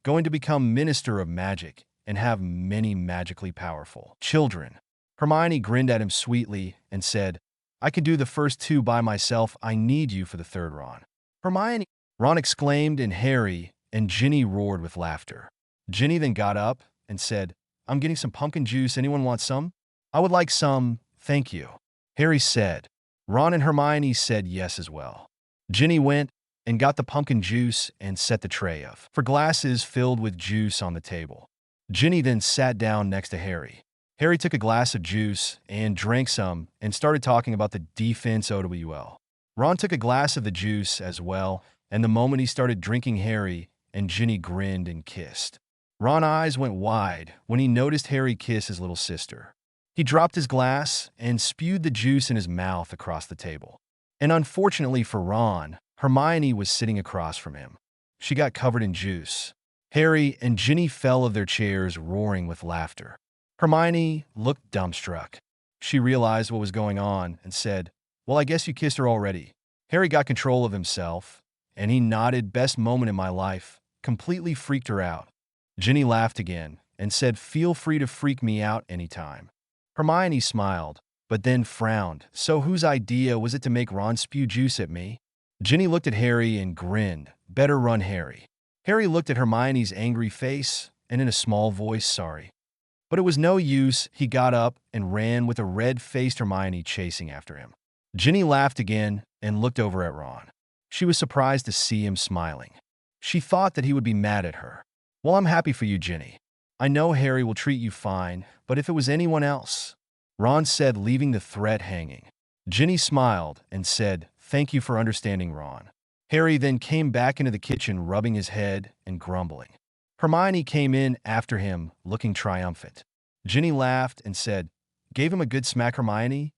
going to become Minister of Magic and have many magically powerful children." Hermione grinned at him sweetly and said, "I can do the first two by myself. I need you for the third, Ron." "Hermione!" Ron exclaimed, and Harry and Ginny roared with laughter. Ginny then got up and said, "I'm getting some pumpkin juice. Anyone want some?" "I would like some, thank you," Harry said. Ron and Hermione said yes as well. Ginny went and got the pumpkin juice and set the tray of for glasses filled with juice on the table. Ginny then sat down next to Harry. Harry took a glass of juice and drank some and started talking about the defense OWL. Ron took a glass of the juice as well, and the moment he started drinking, Harry and Ginny grinned and kissed. Ron's eyes went wide when he noticed Harry kiss his little sister. He dropped his glass and spewed the juice in his mouth across the table. And unfortunately for Ron, Hermione was sitting across from him. She got covered in juice. Harry and Ginny fell of their chairs, roaring with laughter. Hermione looked dumbstruck. She realized what was going on and said, "Well, I guess you kissed her already." Harry got control of himself, and he nodded, "Best moment in my life." Completely freaked her out. Ginny laughed again and said, "Feel free to freak me out anytime." Hermione smiled, but then frowned. "So whose idea was it to make Ron spew juice at me?" Ginny looked at Harry and grinned. "Better run, Harry." Harry looked at Hermione's angry face and in a small voice, "Sorry." But it was no use. He got up and ran with a red-faced Hermione chasing after him. Ginny laughed again and looked over at Ron. She was surprised to see him smiling. She thought that he would be mad at her. "Well, I'm happy for you, Ginny. I know Harry will treat you fine, but if it was anyone else," Ron said, leaving the threat hanging. Ginny smiled and said, "Thank you for understanding, Ron." Harry then came back into the kitchen, rubbing his head and grumbling. Hermione came in after him, looking triumphant. Ginny laughed and said, "Gave him a good smack, Hermione?"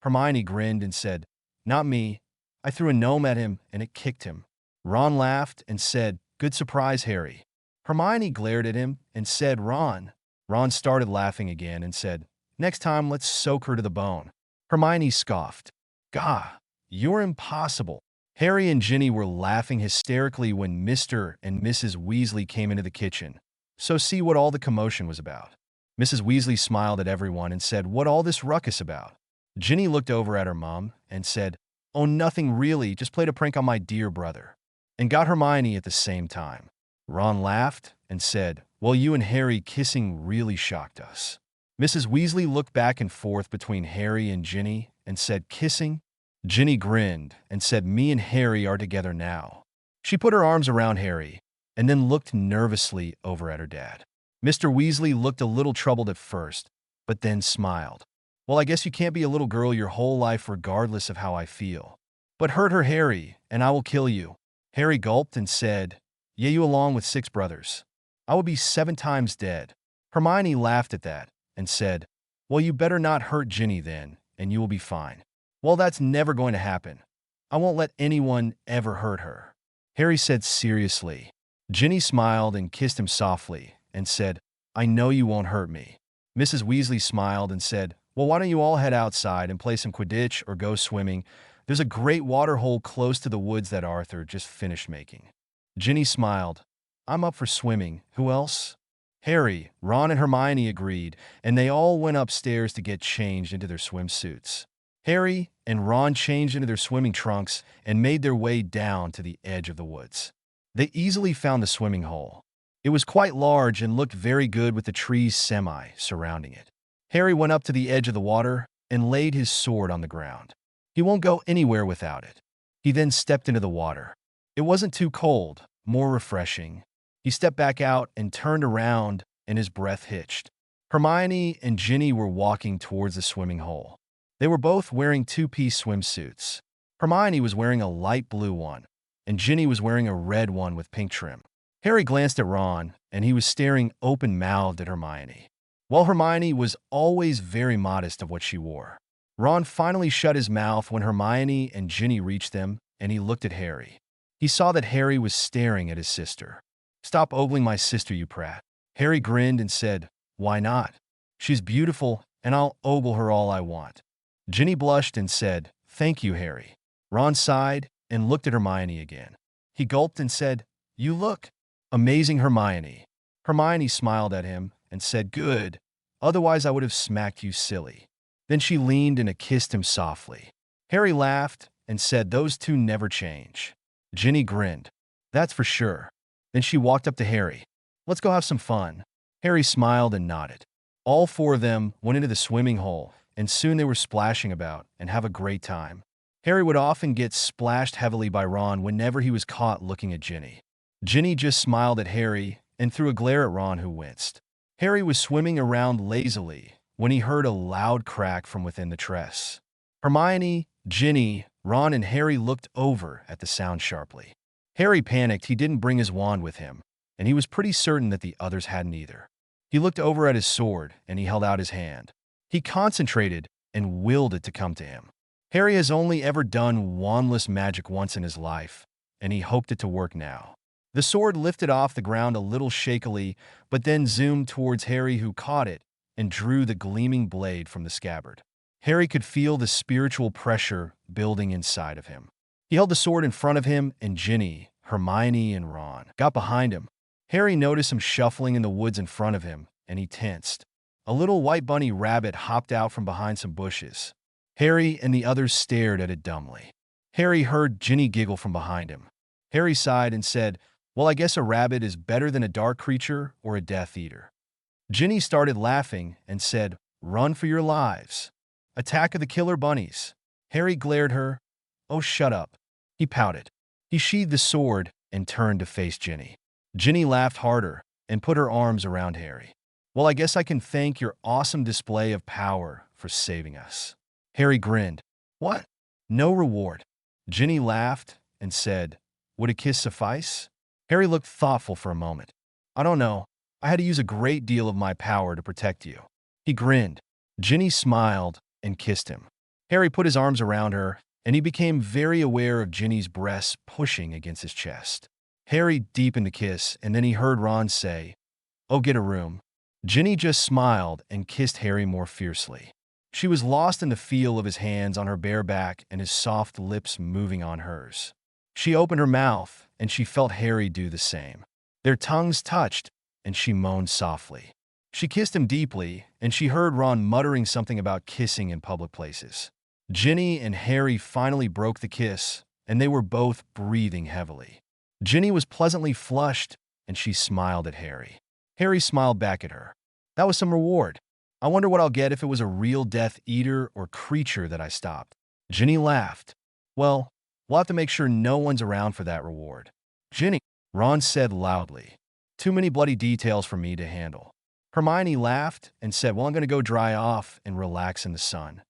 Hermione grinned and said, "Not me. I threw a gnome at him and it kicked him." Ron laughed and said, "Good surprise, Harry." Hermione glared at him and said, "Ron." Ron started laughing again and said, "Next time, let's soak her to the bone." Hermione scoffed. "Gah, you're impossible." Harry and Ginny were laughing hysterically when Mr. and Mrs. Weasley came into the kitchen. So see what all the commotion was about. Mrs. Weasley smiled at everyone and said, "What all this ruckus about?" Ginny looked over at her mom and said, "Oh, nothing really, just played a prank on my dear brother," and got Hermione at the same time. Ron laughed and said, "Well, you and Harry kissing really shocked us." Mrs. Weasley looked back and forth between Harry and Ginny and said, "Kissing?" Ginny grinned and said, "Me and Harry are together now." She put her arms around Harry and then looked nervously over at her dad. Mr. Weasley looked a little troubled at first, but then smiled. "Well, I guess you can't be a little girl your whole life regardless of how I feel. But hurt her, Harry, and I will kill you." Harry gulped and said, "Yeah, you along with 6 brothers. I would be 7 times dead." Hermione laughed at that and said, "Well, you better not hurt Ginny then, and you will be fine." "Well, that's never going to happen. I won't let anyone ever hurt her," Harry said seriously. Ginny smiled and kissed him softly and said, "I know you won't hurt me." Mrs. Weasley smiled and said, "Well, why don't you all head outside and play some Quidditch or go swimming? There's a great water hole close to the woods that Arthur just finished making." Ginny smiled. "I'm up for swimming. Who else?" Harry, Ron, and Hermione agreed, and they all went upstairs to get changed into their swimsuits. Harry and Ron changed into their swimming trunks and made their way down to the edge of the woods. They easily found the swimming hole. It was quite large and looked very good with the trees surrounding it. Harry went up to the edge of the water and laid his sword on the ground. He won't go anywhere without it. He then stepped into the water. It wasn't too cold, more refreshing. He stepped back out and turned around, and his breath hitched. Hermione and Ginny were walking towards the swimming hole. They were both wearing 2-piece swimsuits. Hermione was wearing a light blue one, and Ginny was wearing a red one with pink trim. Harry glanced at Ron, and he was staring open-mouthed at Hermione. While Hermione was always very modest of what she wore, Ron finally shut his mouth when Hermione and Ginny reached them, and he looked at Harry. He saw that Harry was staring at his sister. "Stop ogling my sister, you prat." Harry grinned and said, "Why not? She's beautiful, and I'll ogle her all I want." Ginny blushed and said, "Thank you, Harry." Ron sighed and looked at Hermione again. He gulped and said, "You look amazing, Hermione." Hermione smiled at him and said, "Good. Otherwise I would have smacked you silly." Then she leaned and kissed him softly. Harry laughed and said, "Those two never change." Ginny grinned. "That's for sure." Then she walked up to Harry. "Let's go have some fun." Harry smiled and nodded. All 4 of them went into the swimming hole, and soon they were splashing about and have a great time. Harry would often get splashed heavily by Ron whenever he was caught looking at Ginny. Ginny just smiled at Harry and threw a glare at Ron, who winced. Harry was swimming around lazily when he heard a loud crack from within the tress. Hermione, Ginny, Ron, and Harry looked over at the sound sharply. Harry panicked. He didn't bring his wand with him, and he was pretty certain that the others hadn't either. He looked over at his sword, and he held out his hand. He concentrated and willed it to come to him. Harry has only ever done wandless magic once in his life, and he hoped it to work now. The sword lifted off the ground a little shakily, but then zoomed towards Harry, who caught it and drew the gleaming blade from the scabbard. Harry could feel the spiritual pressure building inside of him. He held the sword in front of him, and Ginny, Hermione, and Ron got behind him. Harry noticed some shuffling in the woods in front of him, and he tensed. A little white bunny rabbit hopped out from behind some bushes. Harry and the others stared at it dumbly. Harry heard Ginny giggle from behind him. Harry sighed and said, "Well, I guess a rabbit is better than a dark creature or a Death Eater." Ginny started laughing and said, "Run for your lives. Attack of the Killer Bunnies." Harry glared her. "Oh, shut up." He pouted. He sheathed the sword and turned to face Ginny. Ginny laughed harder and put her arms around Harry. "Well, I guess I can thank your awesome display of power for saving us." Harry grinned. "What? No reward?" Ginny laughed and said, "Would a kiss suffice?" Harry looked thoughtful for a moment. "I don't know. I had to use a great deal of my power to protect you." He grinned. Ginny smiled and kissed him. Harry put his arms around her, and he became very aware of Ginny's breasts pushing against his chest. Harry deepened the kiss, and then he heard Ron say, "Oh, get a room." Ginny just smiled and kissed Harry more fiercely. She was lost in the feel of his hands on her bare back and his soft lips moving on hers. She opened her mouth, and she felt Harry do the same. Their tongues touched, and she moaned softly. She kissed him deeply, and she heard Ron muttering something about kissing in public places. Ginny and Harry finally broke the kiss, and they were both breathing heavily. Ginny was pleasantly flushed, and she smiled at Harry. Harry smiled back at her. That was some reward. I wonder what I'll get if it was a real Death Eater or creature that I stopped. Ginny laughed. Well, we'll have to make sure no one's around for that reward. Ginny, Ron said loudly. Too many bloody details for me to handle. Hermione laughed and said, well, I'm going to go dry off and relax in the sun.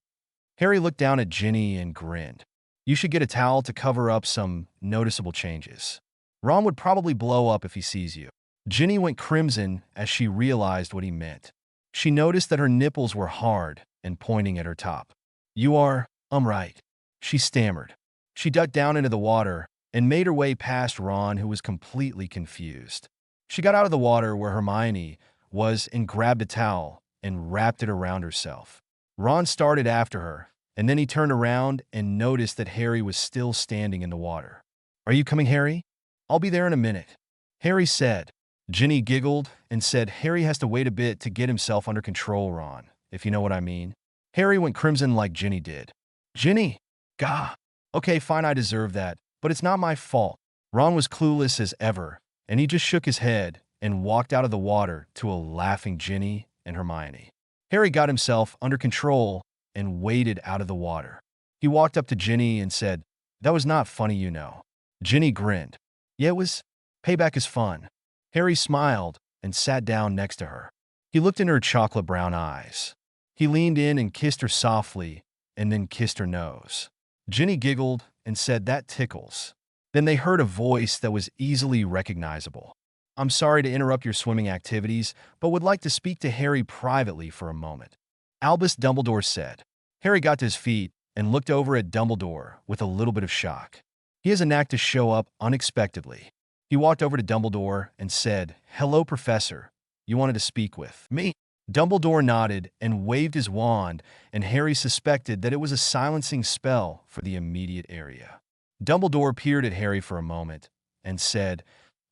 Harry looked down at Ginny and grinned. You should get a towel to cover up some noticeable changes. Ron would probably blow up if he sees you. Ginny went crimson as she realized what he meant. She noticed that her nipples were hard and pointing at her top. You are, right, she stammered. She ducked down into the water and made her way past Ron, who was completely confused. She got out of the water where Hermione was and grabbed a towel and wrapped it around herself. Ron started after her, and then he turned around and noticed that Harry was still standing in the water. Are you coming, Harry? I'll be there in a minute, Harry said. Ginny giggled and said, Harry has to wait a bit to get himself under control, Ron, if you know what I mean. Harry went crimson like Ginny did. Ginny? Gah. Okay, fine, I deserve that, but it's not my fault. Ron was clueless as ever, and he just shook his head and walked out of the water to a laughing Ginny and Hermione. Harry got himself under control and waded out of the water. He walked up to Ginny and said, that was not funny, you know. Ginny grinned. Yeah, it was. Payback is fun. Harry smiled and sat down next to her. He looked in her chocolate brown eyes. He leaned in and kissed her softly and then kissed her nose. Ginny giggled and said, that tickles. Then they heard a voice that was easily recognizable. I'm sorry to interrupt your swimming activities, but would like to speak to Harry privately for a moment. Albus Dumbledore said. Harry got to his feet and looked over at Dumbledore with a little bit of shock. He has a knack to show up unexpectedly. He walked over to Dumbledore and said, hello, Professor. You wanted to speak with me? Dumbledore nodded and waved his wand, and Harry suspected that it was a silencing spell for the immediate area. Dumbledore peered at Harry for a moment and said,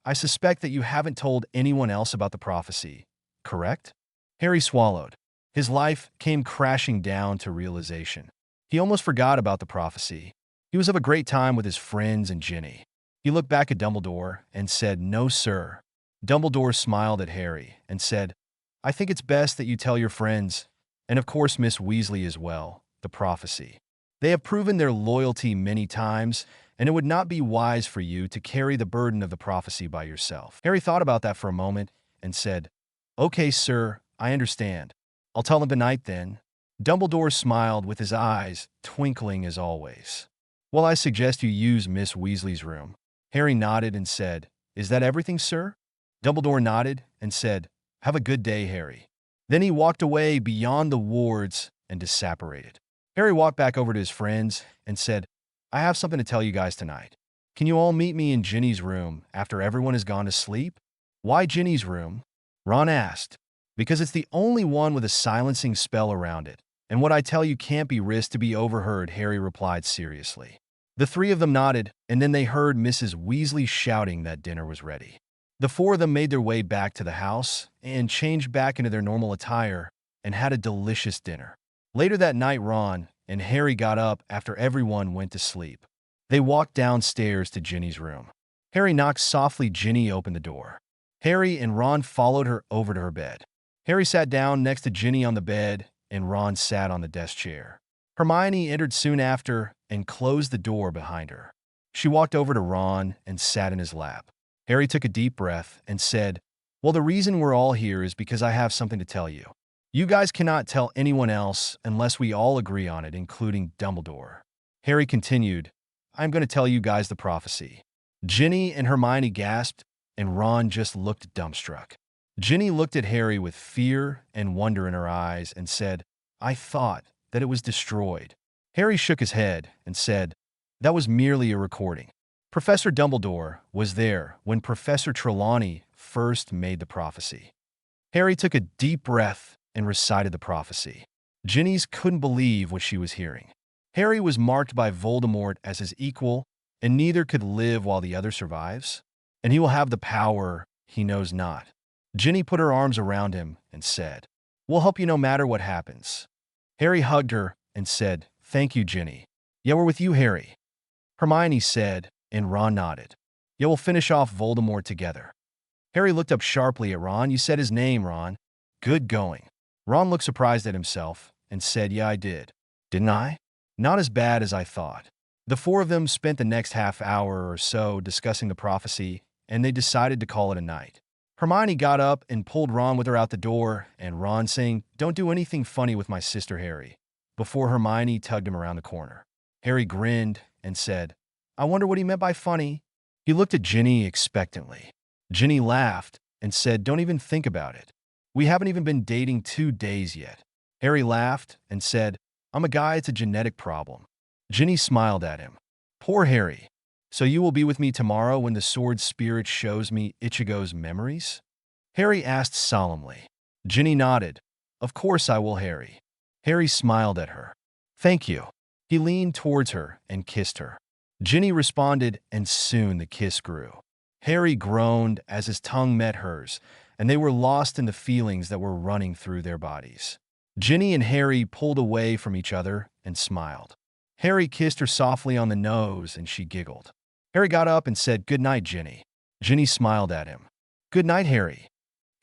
I suspect that you haven't told anyone else about the prophecy, correct? Harry swallowed. His life came crashing down to realization. He almost forgot about the prophecy. He was having a great time with his friends and Ginny. He looked back at Dumbledore and said, no, sir. Dumbledore smiled at Harry and said, I think it's best that you tell your friends, and of course Miss Weasley as well, the prophecy. They have proven their loyalty many times, and it would not be wise for you to carry the burden of the prophecy by yourself. Harry thought about that for a moment and said, okay, sir, I understand. I'll tell them tonight then. Dumbledore smiled with his eyes twinkling as always. Well, I suggest you use Miss Weasley's room. Harry nodded and said, is that everything, sir? Dumbledore nodded and said, have a good day, Harry. Then he walked away beyond the wards and disapparated. Harry walked back over to his friends and said, I have something to tell you guys tonight. Can you all meet me in Ginny's room after everyone has gone to sleep? Why Ginny's room? Ron asked. Because it's the only one with a silencing spell around it, and what I tell you can't be risked to be overheard, Harry replied seriously. The three of them nodded, and then they heard Mrs. Weasley shouting that dinner was ready. The four of them made their way back to the house and changed back into their normal attire and had a delicious dinner. Later that night, Ron and Harry got up after everyone went to sleep. They walked downstairs to Ginny's room. Harry knocked softly. Ginny opened the door. Harry and Ron followed her over to her bed. Harry sat down next to Ginny on the bed, and Ron sat on the desk chair. Hermione entered soon after and closed the door behind her. She walked over to Ron and sat in his lap. Harry took a deep breath and said, well, the reason we're all here is because I have something to tell you. You guys cannot tell anyone else unless we all agree on it, including Dumbledore. Harry continued, I'm going to tell you guys the prophecy. Ginny and Hermione gasped, and Ron just looked dumbstruck. Ginny looked at Harry with fear and wonder in her eyes and said, I thought that it was destroyed. Harry shook his head and said, that was merely a recording. Professor Dumbledore was there when Professor Trelawney first made the prophecy. Harry took a deep breath and recited the prophecy. Ginny couldn't believe what she was hearing. Harry was marked by Voldemort as his equal and neither could live while the other survives, and he will have the power he knows not. Ginny put her arms around him and said, "We'll help you no matter what happens." Harry hugged her and said, "Thank you, Ginny." "Yeah, we're with you, Harry," Hermione said, and Ron nodded. "Yeah, we'll finish off Voldemort together." Harry looked up sharply at Ron. "You said his name, Ron." "Good going." Ron looked surprised at himself and said, "Yeah, I did." "Didn't I?" "Not as bad as I thought." The four of them spent the next half hour or so discussing the prophecy, and they decided to call it a night. Hermione got up and pulled Ron with her out the door, and Ron saying, "Don't do anything funny with my sister, Harry," before Hermione tugged him around the corner. Harry grinned and said, "I wonder what he meant by funny." He looked at Ginny expectantly. Ginny laughed and said, "Don't even think about it. We haven't even been dating 2 days yet." Harry laughed and said, "I'm a guy, it's a genetic problem." Ginny smiled at him. "Poor Harry. So you will be with me tomorrow when the sword spirit shows me Ichigo's memories?" Harry asked solemnly. Ginny nodded. "Of course I will, Harry." Harry smiled at her. "Thank you." He leaned towards her and kissed her. Ginny responded, and soon the kiss grew. Harry groaned as his tongue met hers, and they were lost in the feelings that were running through their bodies. Ginny and Harry pulled away from each other and smiled. Harry kissed her softly on the nose, and she giggled. Harry got up and said, "Good night, Ginny." Ginny smiled at him. "Good night, Harry."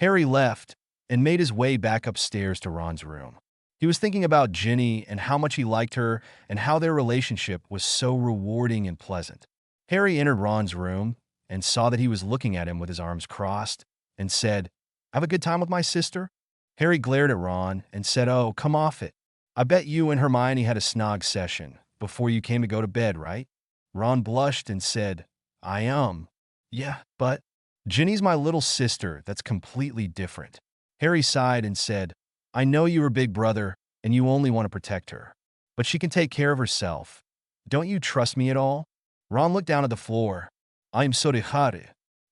Harry left and made his way back upstairs to Ron's room. He was thinking about Ginny and how much he liked her and how their relationship was so rewarding and pleasant. Harry entered Ron's room and saw that he was looking at him with his arms crossed and said, "Have a good time with my sister?" Harry glared at Ron and said, "Oh, come off it. I bet you and Hermione had a snog session before you came to go to bed, right?" Ron blushed and said, Yeah, but Ginny's my little sister that's completely different." Harry sighed and said, "I know you're a big brother and you only want to protect her, but she can take care of herself. Don't you trust me at all?" Ron looked down at the floor. "I'm sorry.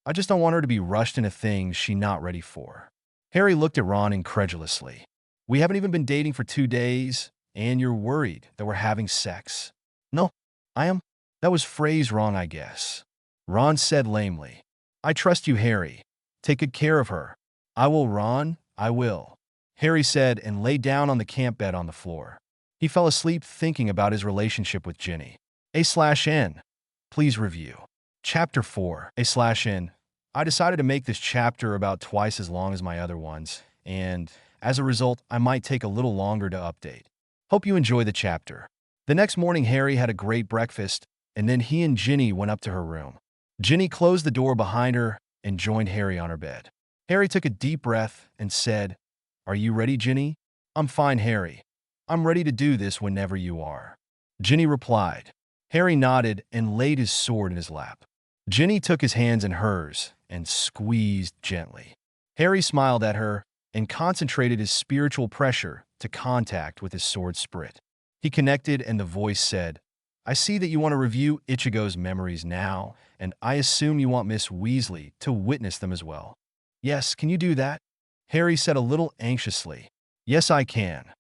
I just don't want her to be rushed into things she's not ready for." Harry looked at Ron incredulously. "We haven't even been dating for 2 days, and you're worried that we're having sex." "No, I am." "That was phrased wrong, I guess." Ron said lamely, "I trust you, Harry. Take good care of her." "I will, Ron, I will," Harry said and lay down on the camp bed on the floor. He fell asleep thinking about his relationship with Ginny. A/N. Please review. Chapter 4. A/N. I decided to make this chapter about twice as long as my other ones, and as a result, I might take a little longer to update. Hope you enjoy the chapter. The next morning, Harry had a great breakfast, and then he and Ginny went up to her room. Ginny closed the door behind her and joined Harry on her bed. Harry took a deep breath and said, "Are you ready, Ginny?" "I'm fine, Harry. I'm ready to do this whenever you are," Ginny replied. Harry nodded and laid his sword in his lap. Ginny took his hands in hers and squeezed gently. Harry smiled at her and concentrated his spiritual pressure to contact with his sword spirit. He connected and the voice said, "I see that you want to review Ichigo's memories now, and I assume you want Miss Weasley to witness them as well." "Yes, can you do that?" Harry said a little anxiously. "Yes, I can,"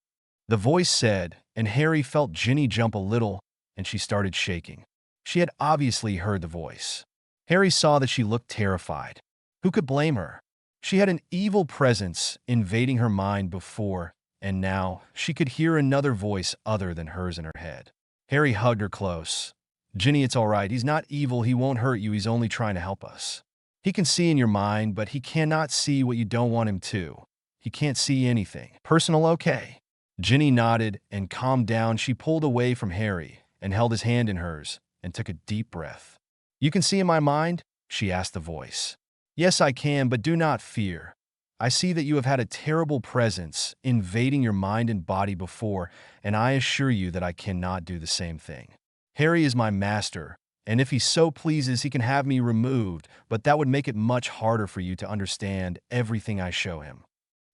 the voice said, and Harry felt Ginny jump a little, and she started shaking. She had obviously heard the voice. Harry saw that she looked terrified. Who could blame her? She had an evil presence invading her mind before, and now she could hear another voice other than hers in her head. Harry hugged her close. "Ginny, it's all right. He's not evil. He won't hurt you. He's only trying to help us. He can see in your mind, but he cannot see what you don't want him to. He can't see anything. Personal, okay?" Ginny nodded and calmed down. She pulled away from Harry and held his hand in hers and took a deep breath. "You can see in my mind?" she asked the voice. "Yes, I can, but do not fear. I see that you have had a terrible presence invading your mind and body before, and I assure you that I cannot do the same thing. Harry is my master, and if he so pleases, he can have me removed, but that would make it much harder for you to understand everything I show him,"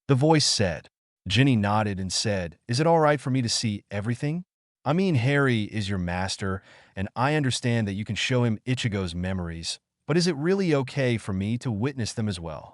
the voice said. Ginny nodded and said, "Is it all right for me to see everything? I mean, Harry is your master, and I understand that you can show him Ichigo's memories, but is it really okay for me to witness them as well?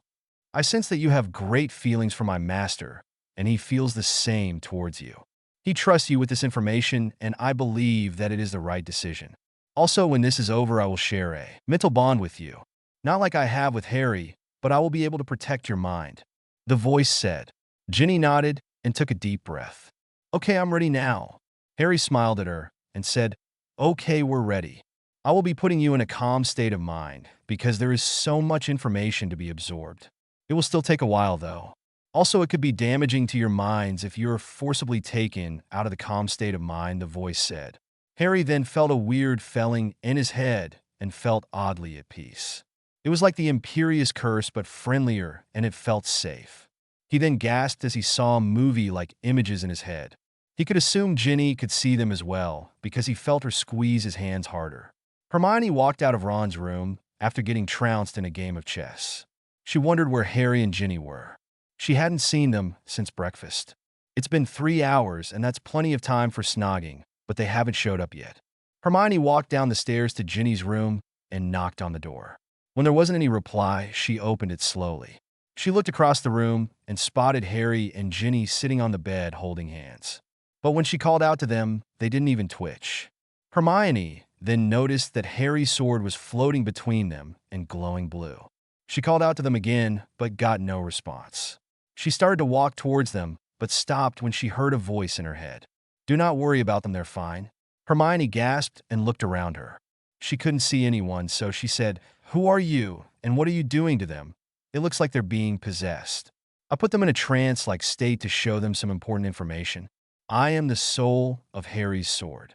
I sense that you have great feelings for my master, and he feels the same towards you. He trusts you with this information, and I believe that it is the right decision. Also, when this is over, I will share a mental bond with you. Not like I have with Harry, but I will be able to protect your mind. The voice said. Ginny nodded and took a deep breath. Okay, I'm ready now. Harry smiled at her and said, Okay, we're ready. I will be putting you in a calm state of mind because there is so much information to be absorbed. It will still take a while, though. Also, it could be damaging to your minds if you're forcibly taken out of the calm state of mind, the voice said. Harry then felt a weird feeling in his head and felt oddly at peace. It was like the Imperious Curse, but friendlier, and it felt safe. He then gasped as he saw movie-like images in his head. He could assume Ginny could see them as well, because he felt her squeeze his hands harder. Hermione walked out of Ron's room after getting trounced in a game of chess. She wondered where Harry and Ginny were. She hadn't seen them since breakfast. It's been 3 hours, and that's plenty of time for snogging, but they haven't showed up yet. Hermione walked down the stairs to Ginny's room and knocked on the door. When there wasn't any reply, she opened it slowly. She looked across the room and spotted Harry and Ginny sitting on the bed holding hands. But when she called out to them, they didn't even twitch. Hermione then noticed that Harry's sword was floating between them and glowing blue. She called out to them again, but got no response. She started to walk towards them, but stopped when she heard a voice in her head. Do not worry about them, they're fine. Hermione gasped and looked around her. She couldn't see anyone, so she said, Who are you, and what are you doing to them? It looks like they're being possessed. I put them in a trance-like state to show them some important information. I am the soul of Harry's sword.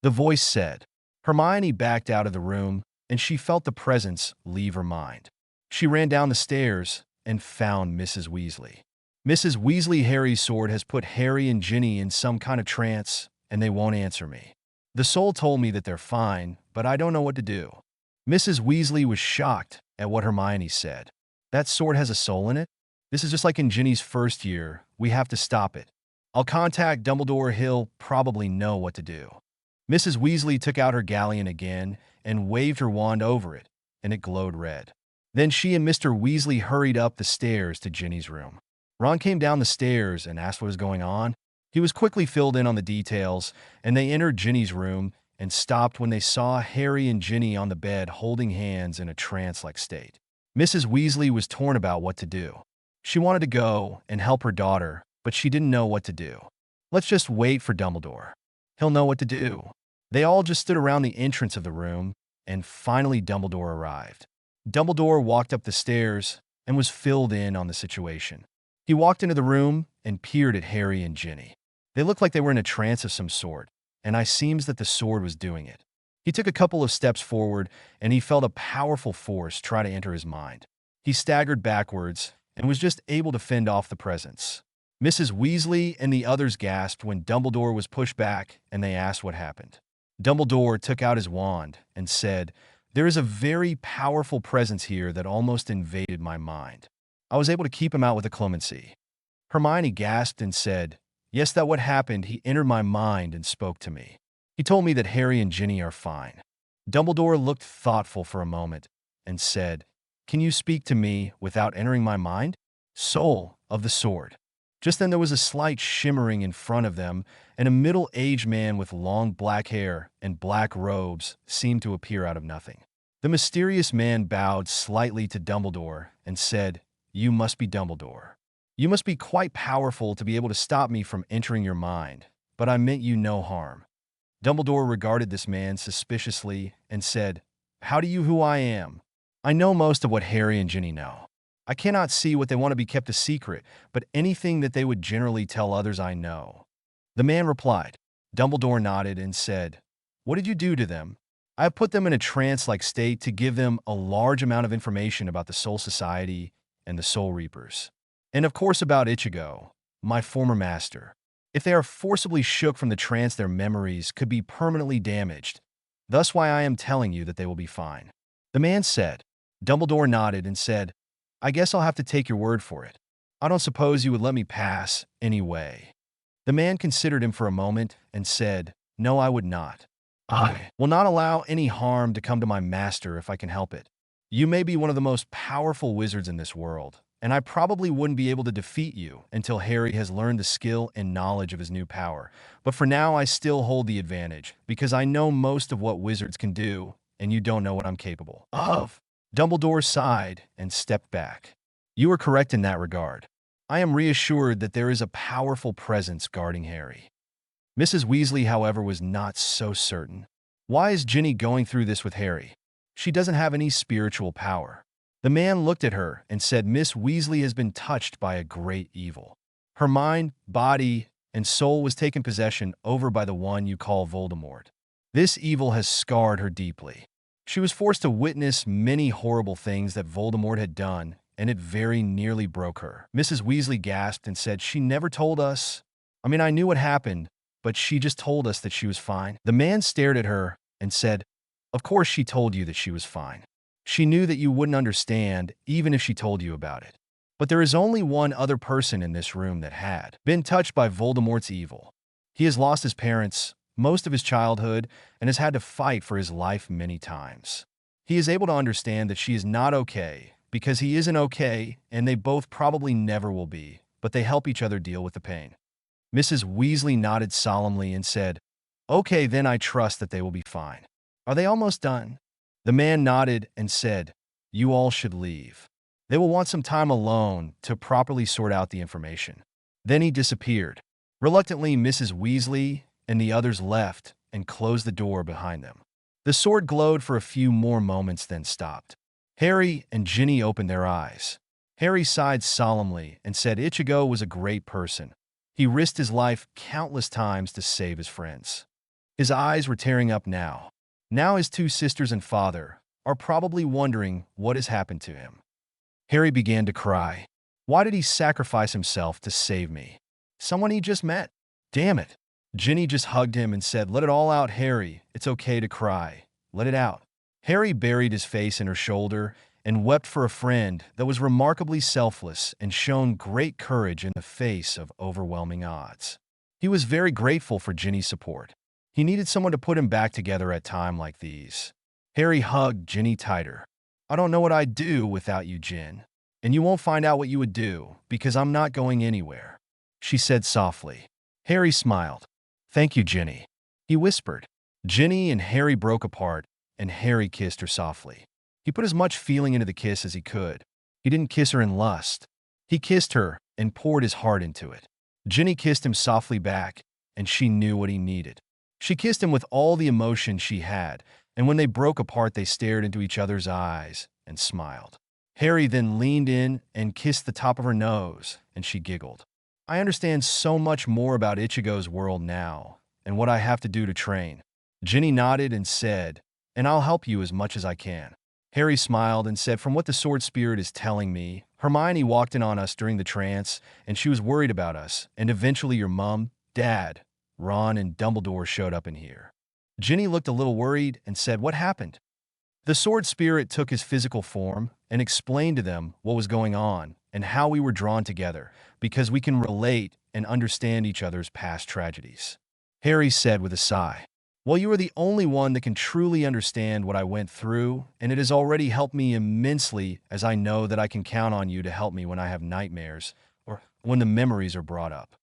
The voice said. Hermione backed out of the room, and she felt the presence leave her mind. She ran down the stairs and found Mrs. Weasley. Mrs. Weasley, Harry's sword has put Harry and Ginny in some kind of trance, and they won't answer me. The soul told me that they're fine, but I don't know what to do. Mrs. Weasley was shocked at what Hermione said. That sword has a soul in it? This is just like in Ginny's first year. We have to stop it. I'll contact Dumbledore. He'll probably know what to do. Mrs. Weasley took out her galleon again and waved her wand over it, and it glowed red. Then she and Mr. Weasley hurried up the stairs to Ginny's room. Ron came down the stairs and asked what was going on. He was quickly filled in on the details, and they entered Ginny's room and stopped when they saw Harry and Ginny on the bed holding hands in a trance-like state. Mrs. Weasley was torn about what to do. She wanted to go and help her daughter, but she didn't know what to do. Let's just wait for Dumbledore. He'll know what to do. They all just stood around the entrance of the room, and finally Dumbledore arrived. Dumbledore walked up the stairs and was filled in on the situation. He walked into the room and peered at Harry and Ginny. They looked like they were in a trance of some sort, and it seems that the sword was doing it. He took a couple of steps forward, and he felt a powerful force try to enter his mind. He staggered backwards and was just able to fend off the presence. Mrs. Weasley and the others gasped when Dumbledore was pushed back, and they asked what happened. Dumbledore took out his wand and said, There is a very powerful presence here that almost invaded my mind. I was able to keep him out with a clemency. Hermione gasped and said, Yes, that what happened. He entered my mind and spoke to me. He told me that Harry and Ginny are fine. Dumbledore looked thoughtful for a moment and said, Can you speak to me without entering my mind? Soul of the sword. Just then there was a slight shimmering in front of them, and a middle-aged man with long black hair and black robes seemed to appear out of nothing. The mysterious man bowed slightly to Dumbledore and said, You must be Dumbledore. You must be quite powerful to be able to stop me from entering your mind, but I meant you no harm. Dumbledore regarded this man suspiciously and said, How do you who I am? I know most of what Harry and Ginny know. I cannot see what they want to be kept a secret, but anything that they would generally tell others I know. The man replied. Dumbledore nodded and said, What did you do to them? I have put them in a trance-like state to give them a large amount of information about the Soul Society and the Soul Reapers. And of course about Ichigo, my former master. If they are forcibly shook from the trance, their memories could be permanently damaged. Thus why I am telling you that they will be fine. The man said. Dumbledore nodded and said, I guess I'll have to take your word for it. I don't suppose you would let me pass anyway. The man considered him for a moment and said, No, I would not. I will not allow any harm to come to my master if I can help it. You may be one of the most powerful wizards in this world, and I probably wouldn't be able to defeat you until Harry has learned the skill and knowledge of his new power. But for now, I still hold the advantage, because I know most of what wizards can do, and you don't know what I'm capable of." Dumbledore sighed and stepped back. "You are correct in that regard. I am reassured that there is a powerful presence guarding Harry." Mrs. Weasley, however, was not so certain. "Why is Ginny going through this with Harry? She doesn't have any spiritual power." The man looked at her and said, "Miss Weasley has been touched by a great evil. Her mind, body, and soul was taken possession over by the one you call Voldemort. This evil has scarred her deeply. She was forced to witness many horrible things that Voldemort had done, and it very nearly broke her." Mrs. Weasley gasped and said, "She never told us. I mean, I knew what happened, but she just told us that she was fine." The man stared at her and said, "Of course she told you that she was fine. She knew that you wouldn't understand even if she told you about it. But there is only one other person in this room that had been touched by Voldemort's evil. He has lost his parents, most of his childhood, and has had to fight for his life many times. He is able to understand that she is not okay because he isn't okay, and they both probably never will be, but they help each other deal with the pain." Mrs. Weasley nodded solemnly and said, "Okay, then I trust that they will be fine. Are they almost done?" The man nodded and said, "You all should leave. They will want some time alone to properly sort out the information." Then he disappeared. Reluctantly, Mrs. Weasley and the others left and closed the door behind them. The sword glowed for a few more moments, then stopped. Harry and Ginny opened their eyes. Harry sighed solemnly and said Ichigo was a great person. He risked his life countless times to save his friends. His eyes were tearing up now. Now his two sisters and father are probably wondering what has happened to him. Harry began to cry. Why did he sacrifice himself to save me? Someone he just met. Damn it. Ginny just hugged him and said, "Let it all out, Harry. It's okay to cry. Let it out." Harry buried his face in her shoulder and wept for a friend that was remarkably selfless and shown great courage in the face of overwhelming odds. He was very grateful for Ginny's support. He needed someone to put him back together at times like these. Harry hugged Ginny tighter. "I don't know what I'd do without you, Gin. And you won't find out what you would do, because I'm not going anywhere," she said softly. Harry smiled. "Thank you, Ginny," he whispered. Ginny and Harry broke apart, and Harry kissed her softly. He put as much feeling into the kiss as he could. He didn't kiss her in lust. He kissed her and poured his heart into it. Ginny kissed him softly back, and she knew what he needed. She kissed him with all the emotion she had, and when they broke apart, they stared into each other's eyes and smiled. Harry then leaned in and kissed the top of her nose, and she giggled. "I understand so much more about Ichigo's world now, and what I have to do to train." Ginny nodded and said, "And I'll help you as much as I can." Harry smiled and said, "From what the sword spirit is telling me, Hermione walked in on us during the trance, and she was worried about us, and eventually your mom, Dad, Ron, and Dumbledore showed up in here." Ginny looked a little worried and said, "What happened?" The sword spirit took his physical form and explained to them what was going on and how we were drawn together, because we can relate and understand each other's past tragedies. Harry said with a sigh, "Well, you are the only one that can truly understand what I went through, and it has already helped me immensely, as I know that I can count on you to help me when I have nightmares or when the memories are brought up."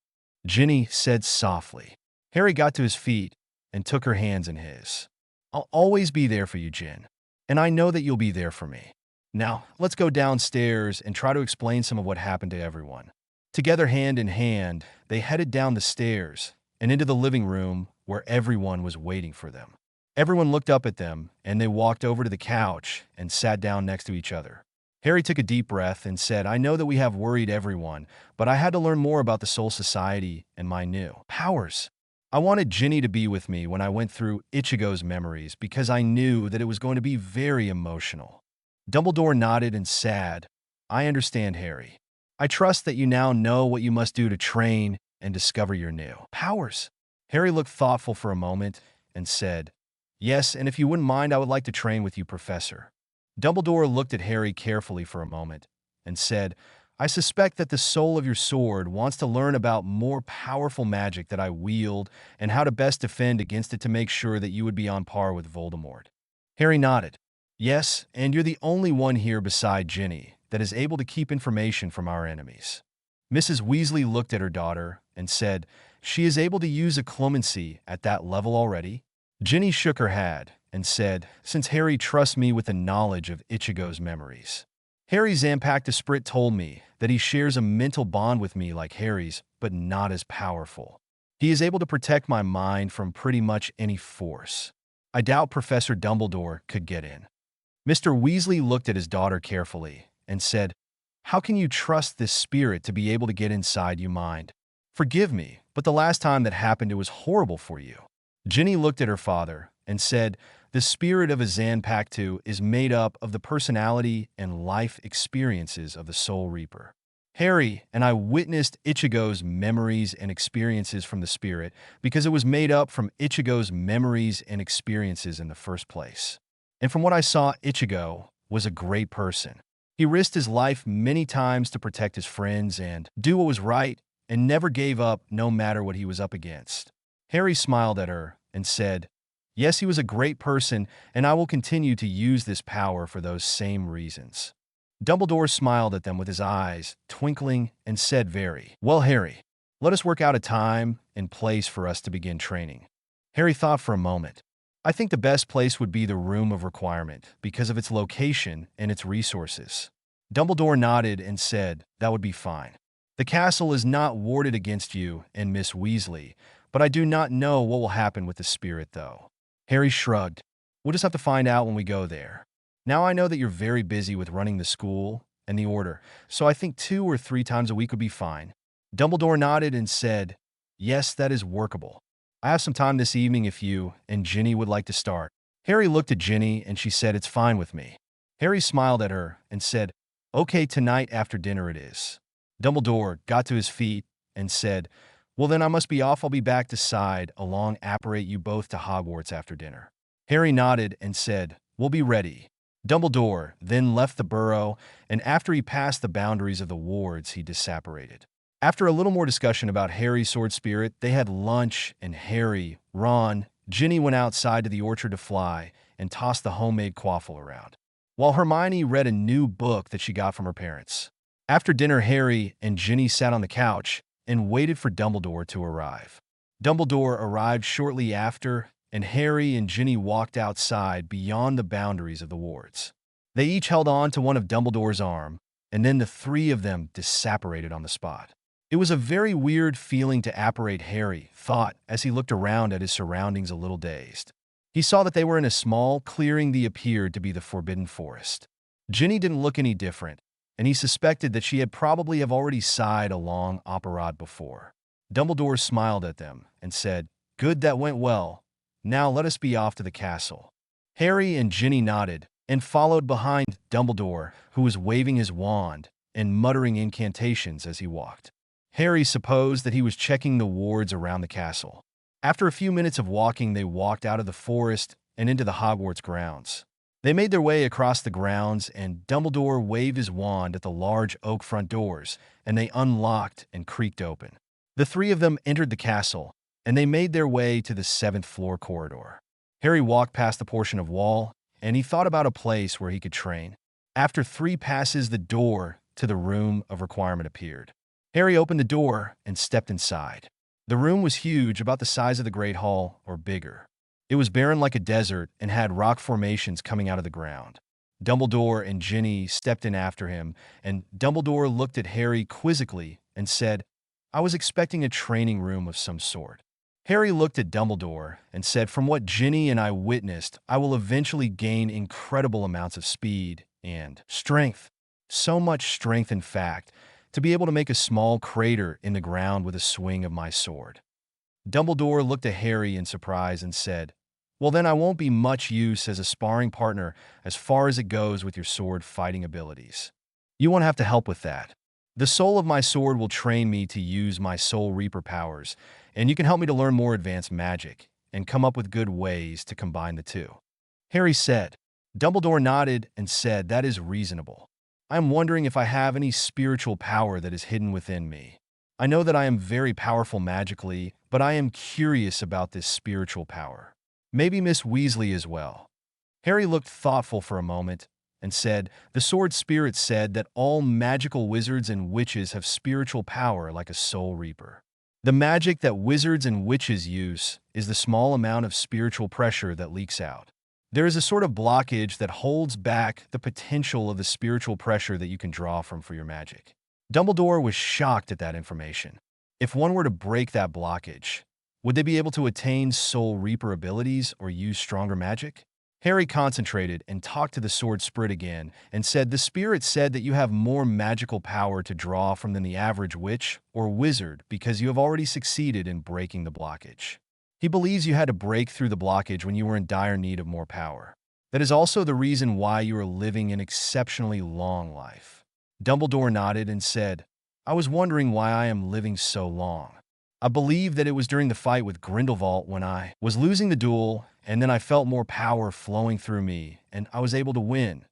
Ginny said softly. Harry got to his feet and took her hands in his. "I'll always be there for you, Gin, and I know that you'll be there for me. Now, let's go downstairs and try to explain some of what happened to everyone." Together, hand in hand, they headed down the stairs and into the living room where everyone was waiting for them. Everyone looked up at them, and they walked over to the couch and sat down next to each other. Harry took a deep breath and said, "I know that we have worried everyone, but I had to learn more about the Soul Society and my new powers. I wanted Ginny to be with me when I went through Ichigo's memories because I knew that it was going to be very emotional." Dumbledore nodded and said, "I understand, Harry. I trust that you now know what you must do to train and discover your new powers." Harry looked thoughtful for a moment and said, "Yes, and if you wouldn't mind, I would like to train with you, Professor." Dumbledore looked at Harry carefully for a moment and said, "I suspect that the soul of your sword wants to learn about more powerful magic that I wield and how to best defend against it to make sure that you would be on par with Voldemort." Harry nodded. "Yes, and you're the only one here beside Ginny that is able to keep information from our enemies. Mrs. Weasley looked at her daughter and said, "She is able to use a culminates at that level already?" Ginny shook her head and said, "Since Harry trusts me with the knowledge of Ichigo's memories. Harry's Zampacta told me that he shares a mental bond with me like Harry's, but not as powerful. He is able to protect my mind from pretty much any force. I doubt Professor Dumbledore could get in." Mr. Weasley looked at his daughter carefully and said, "How can you trust this spirit to be able to get inside your mind? Forgive me, but the last time that happened it was horrible for you." Ginny looked at her father and said, "The spirit of a Zanpakuto is made up of the personality and life experiences of the Soul Reaper. Harry and I witnessed Ichigo's memories and experiences from the spirit because it was made up from Ichigo's memories and experiences in the first place. And from what I saw, Ichigo was a great person. He risked his life many times to protect his friends and do what was right and never gave up no matter what he was up against." Harry smiled at her and said, "Yes, he was a great person, and I will continue to use this power for those same reasons." Dumbledore smiled at them with his eyes twinkling and said, "Very well, Harry. Let us work out a time and place for us to begin training." Harry thought for a moment. "I think the best place would be the Room of Requirement because of its location and its resources." Dumbledore nodded and said, "That would be fine. The castle is not warded against you and Miss Weasley, but I do not know what will happen with the spirit, though." Harry shrugged. "We'll just have to find out when we go there. Now I know that you're very busy with running the school and the order, so I think 2 or 3 times a week would be fine." Dumbledore nodded and said, "Yes, that is workable. I have some time this evening if you and Ginny would like to start." Harry looked at Ginny and she said, "It's fine with me." Harry smiled at her and said, "Okay, tonight after dinner it is." Dumbledore got to his feet and said, "Well then I must be off. I'll be back to side along apparate you both to Hogwarts after dinner." Harry nodded and said, "We'll be ready." Dumbledore then left the Burrow, and after he passed the boundaries of the wards, he disapparated. After a little more discussion about Harry's sword spirit, they had lunch, and Harry, Ron, Ginny went outside to the orchard to fly and tossed the homemade quaffle around, while Hermione read a new book that she got from her parents. After dinner, Harry and Ginny sat on the couch and waited for Dumbledore to arrive. Dumbledore arrived shortly after, and Harry and Ginny walked outside beyond the boundaries of the wards. They each held on to one of Dumbledore's arm, and then the 3 of them disapparated on the spot. It was a very weird feeling to apparate, Harry thought as he looked around at his surroundings a little dazed. He saw that they were in a small clearing that appeared to be the Forbidden Forest. Ginny didn't look any different, and he suspected that she had probably have already sighed along apparat before. Dumbledore smiled at them and said, "Good, that went well. Now let us be off to the castle." Harry and Ginny nodded and followed behind Dumbledore, who was waving his wand and muttering incantations as he walked. Harry supposed that he was checking the wards around the castle. After a few minutes of walking, they walked out of the forest and into the Hogwarts grounds. They made their way across the grounds, and Dumbledore waved his wand at the large oak front doors, and they unlocked and creaked open. The 3 of them entered the castle, and they made their way to the 7th floor corridor. Harry walked past the portion of wall, and he thought about a place where he could train. After 3 passes, the door to the Room of Requirement appeared. Harry opened the door and stepped inside. The room was huge, about the size of the Great Hall or bigger. It was barren like a desert and had rock formations coming out of the ground. Dumbledore and Ginny stepped in after him, and Dumbledore looked at Harry quizzically and said, "I was expecting a training room of some sort." Harry looked at Dumbledore and said, "From what Ginny and I witnessed, I will eventually gain incredible amounts of speed and strength. So much strength, in fact, to be able to make a small crater in the ground with a swing of my sword." Dumbledore looked at Harry in surprise and said, "Well then I won't be much use as a sparring partner as far as it goes with your sword fighting abilities. You won't have to help with that. The soul of my sword will train me to use my Soul Reaper powers, and you can help me to learn more advanced magic and come up with good ways to combine the two." Harry said. Dumbledore nodded and said, "That is reasonable. I am wondering if I have any spiritual power that is hidden within me. I know that I am very powerful magically, but I am curious about this spiritual power. Maybe Miss Weasley as well." Harry looked thoughtful for a moment and said, "The sword spirit said that all magical wizards and witches have spiritual power like a soul reaper. The magic that wizards and witches use is the small amount of spiritual pressure that leaks out. There is a sort of blockage that holds back the potential of the spiritual pressure that you can draw from for your magic." Dumbledore was shocked at that information. If one were to break that blockage, would they be able to attain Soul Reaper abilities or use stronger magic? Harry concentrated and talked to the sword spirit again and said, "The spirit said that you have more magical power to draw from than the average witch or wizard because you have already succeeded in breaking the blockage. He believes you had to break through the blockage when you were in dire need of more power. That is also the reason why you are living an exceptionally long life." Dumbledore nodded and said, "I was wondering why I am living so long. I believe that it was during the fight with Grindelwald when I was losing the duel, and then I felt more power flowing through me, and I was able to win."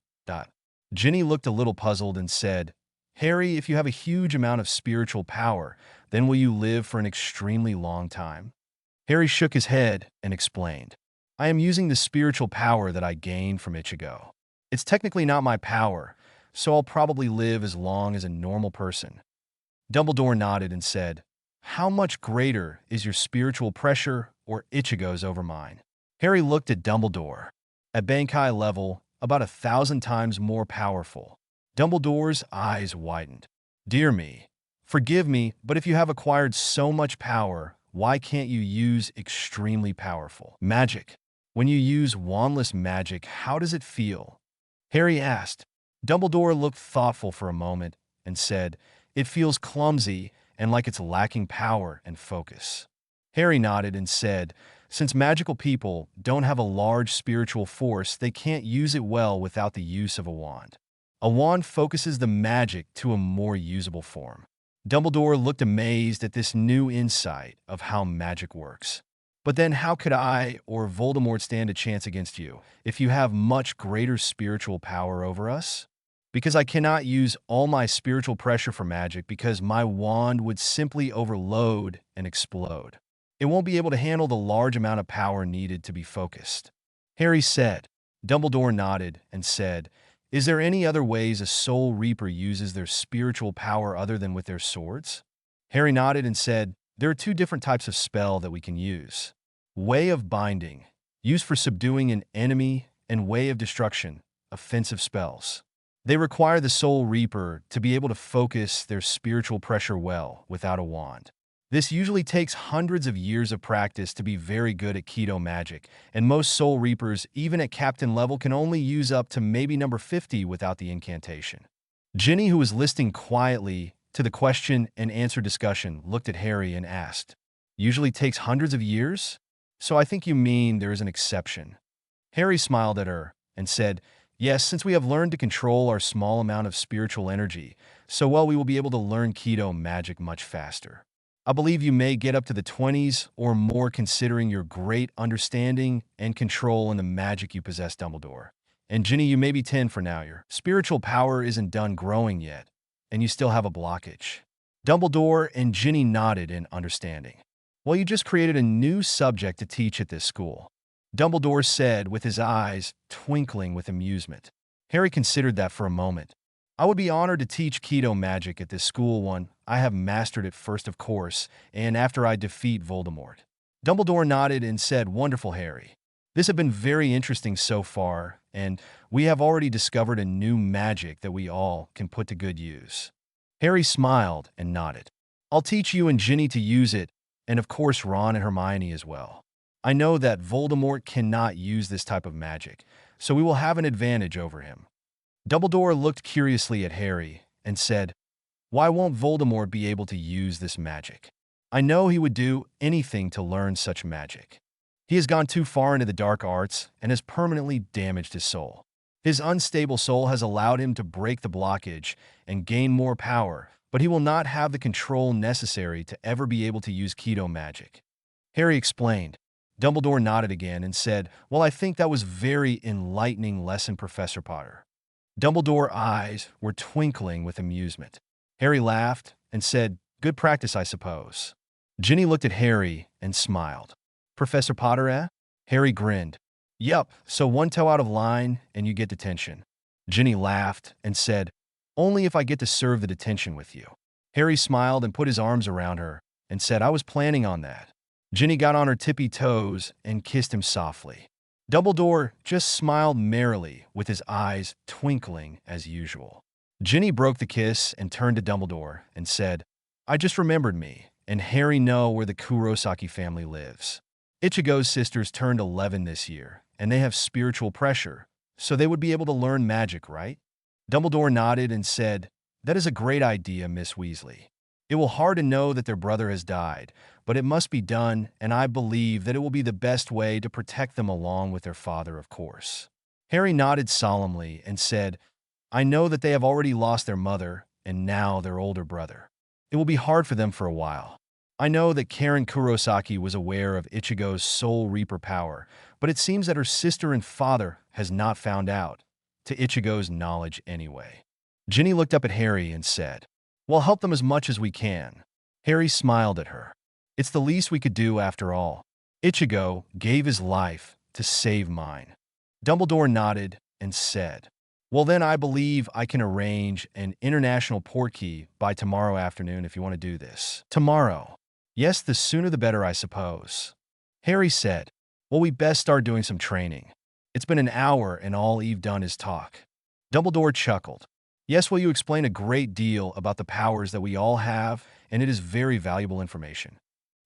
Ginny looked a little puzzled and said, "Harry, if you have a huge amount of spiritual power, then will you live for an extremely long time?" Harry shook his head and explained, "I am using the spiritual power that I gained from Ichigo. It's technically not my power, so I'll probably live as long as a normal person." Dumbledore nodded and said, "How much greater is your spiritual pressure or Ichigo's over mine?" Harry looked at Dumbledore. At Bankai level, about 1,000 times more powerful. Dumbledore's eyes widened. "Dear me, forgive me, but if you have acquired so much power, why can't you use extremely powerful magic? When you use wandless magic, how does it feel?" Harry asked. Dumbledore looked thoughtful for a moment and said, "It feels clumsy and like it's lacking power and focus." Harry nodded and said, "Since magical people don't have a large spiritual force, they can't use it well without the use of a wand. A wand focuses the magic to a more usable form." Dumbledore looked amazed at this new insight of how magic works. "But then how could I or Voldemort stand a chance against you if you have much greater spiritual power over us? Because I cannot use all my spiritual pressure for magic because my wand would simply overload and explode. It won't be able to handle the large amount of power needed to be focused." Harry said. Dumbledore nodded and said, "Is there any other ways a Soul Reaper uses their spiritual power other than with their swords?" Harry nodded and said, "There are 2 different types of spell that we can use. Way of Binding, used for subduing an enemy, and Way of Destruction, offensive spells. They require the Soul Reaper to be able to focus their spiritual pressure well without a wand. This usually takes hundreds of years of practice to be very good at Keto magic, and most Soul Reapers, even at captain level, can only use up to maybe number 50 without the incantation." Ginny, who was listening quietly to the question and answer discussion, looked at Harry and asked, "Usually takes hundreds of years? So I think you mean there is an exception." Harry smiled at her and said, "Yes, since we have learned to control our small amount of spiritual energy, so well we will be able to learn Keto magic much faster. I believe you may get up to the 20s or more considering your great understanding and control in the magic you possess, Dumbledore. And Ginny, you may be 10 for now. Your spiritual power isn't done growing yet, and you still have a blockage." Dumbledore and Ginny nodded in understanding. "Well, you just created a new subject to teach at this school," Dumbledore said with his eyes twinkling with amusement. Harry considered that for a moment. "I would be honored to teach Keto magic at this school when I have mastered it first, of course, and after I defeat Voldemort." Dumbledore nodded and said, "Wonderful, Harry. This has been very interesting so far, and we have already discovered a new magic that we all can put to good use." Harry smiled and nodded. "I'll teach you and Ginny to use it, and of course Ron and Hermione as well. I know that Voldemort cannot use this type of magic, so we will have an advantage over him." Dumbledore looked curiously at Harry and said, "Why won't Voldemort be able to use this magic? I know he would do anything to learn such magic. He has gone too far into the dark arts and has permanently damaged his soul. His unstable soul has allowed him to break the blockage and gain more power, but he will not have the control necessary to ever be able to use Keto magic." Harry explained. Dumbledore nodded again and said, "Well, I think that was very enlightening lesson, Professor Potter." Dumbledore's eyes were twinkling with amusement. Harry laughed and said, "Good practice, I suppose." Ginny looked at Harry and smiled. "Professor Potter, eh?" Harry grinned. "Yup, so one toe out of line and you get detention." Ginny laughed and said, "Only if I get to serve the detention with you." Harry smiled and put his arms around her and said, "I was planning on that." Ginny got on her tippy toes and kissed him softly. Dumbledore just smiled merrily with his eyes twinkling as usual. Ginny broke the kiss and turned to Dumbledore and said, "I just remembered me, and Harry know where the Kurosaki family lives. Ichigo's sisters turned 11 this year, and they have spiritual pressure, so they would be able to learn magic, right?" Dumbledore nodded and said, "That is a great idea, Miss Weasley. It will hard to know that their brother has died, but it must be done, and I believe that it will be the best way to protect them along with their father, of course." Harry nodded solemnly and said, "I know that they have already lost their mother and now their older brother. It will be hard for them for a while. I know that Karen Kurosaki was aware of Ichigo's Soul Reaper power, but it seems that her sister and father has not found out, to Ichigo's knowledge anyway." Ginny looked up at Harry and said, "We'll help them as much as we can." Harry smiled at her. "It's the least we could do after all. Ichigo gave his life to save mine." Dumbledore nodded and said, "Well then I believe I can arrange an international portkey by tomorrow afternoon if you want to do this." "Tomorrow?" "Yes, the sooner the better, I suppose." Harry said, "Well, we best start doing some training. It's been an hour and all Eve done is talk." Dumbledore chuckled. "Yes, well, you explain a great deal about the powers that we all have, and it is very valuable information."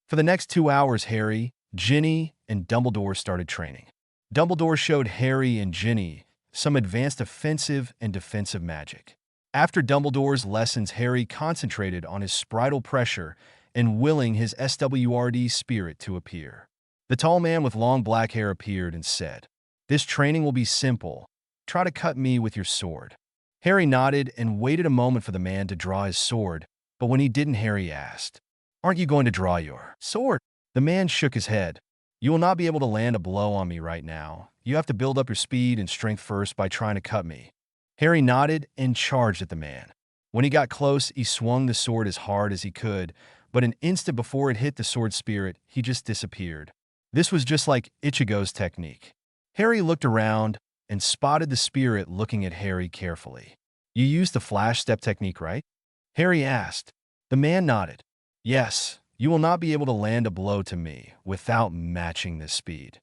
For the next 2 hours, Harry, Ginny, and Dumbledore started training. Dumbledore showed Harry and Ginny some advanced offensive and defensive magic. After Dumbledore's lessons, Harry concentrated on his sprital pressure and willing his SWRD spirit to appear. The tall man with long black hair appeared and said, "This training will be simple. Try to cut me with your sword." Harry nodded and waited a moment for the man to draw his sword, but when he didn't, Harry asked, "Aren't you going to draw your sword?" The man shook his head. "You will not be able to land a blow on me right now. You have to build up your speed and strength first by trying to cut me." Harry nodded and charged at the man. When he got close, he swung the sword as hard as he could, but an instant before it hit the sword spirit, he just disappeared. This was just like Ichigo's technique. Harry looked around and spotted the spirit looking at Harry carefully. "You used the flash step technique, right?" Harry asked. The man nodded. "Yes, you will not be able to land a blow to me without matching this speed."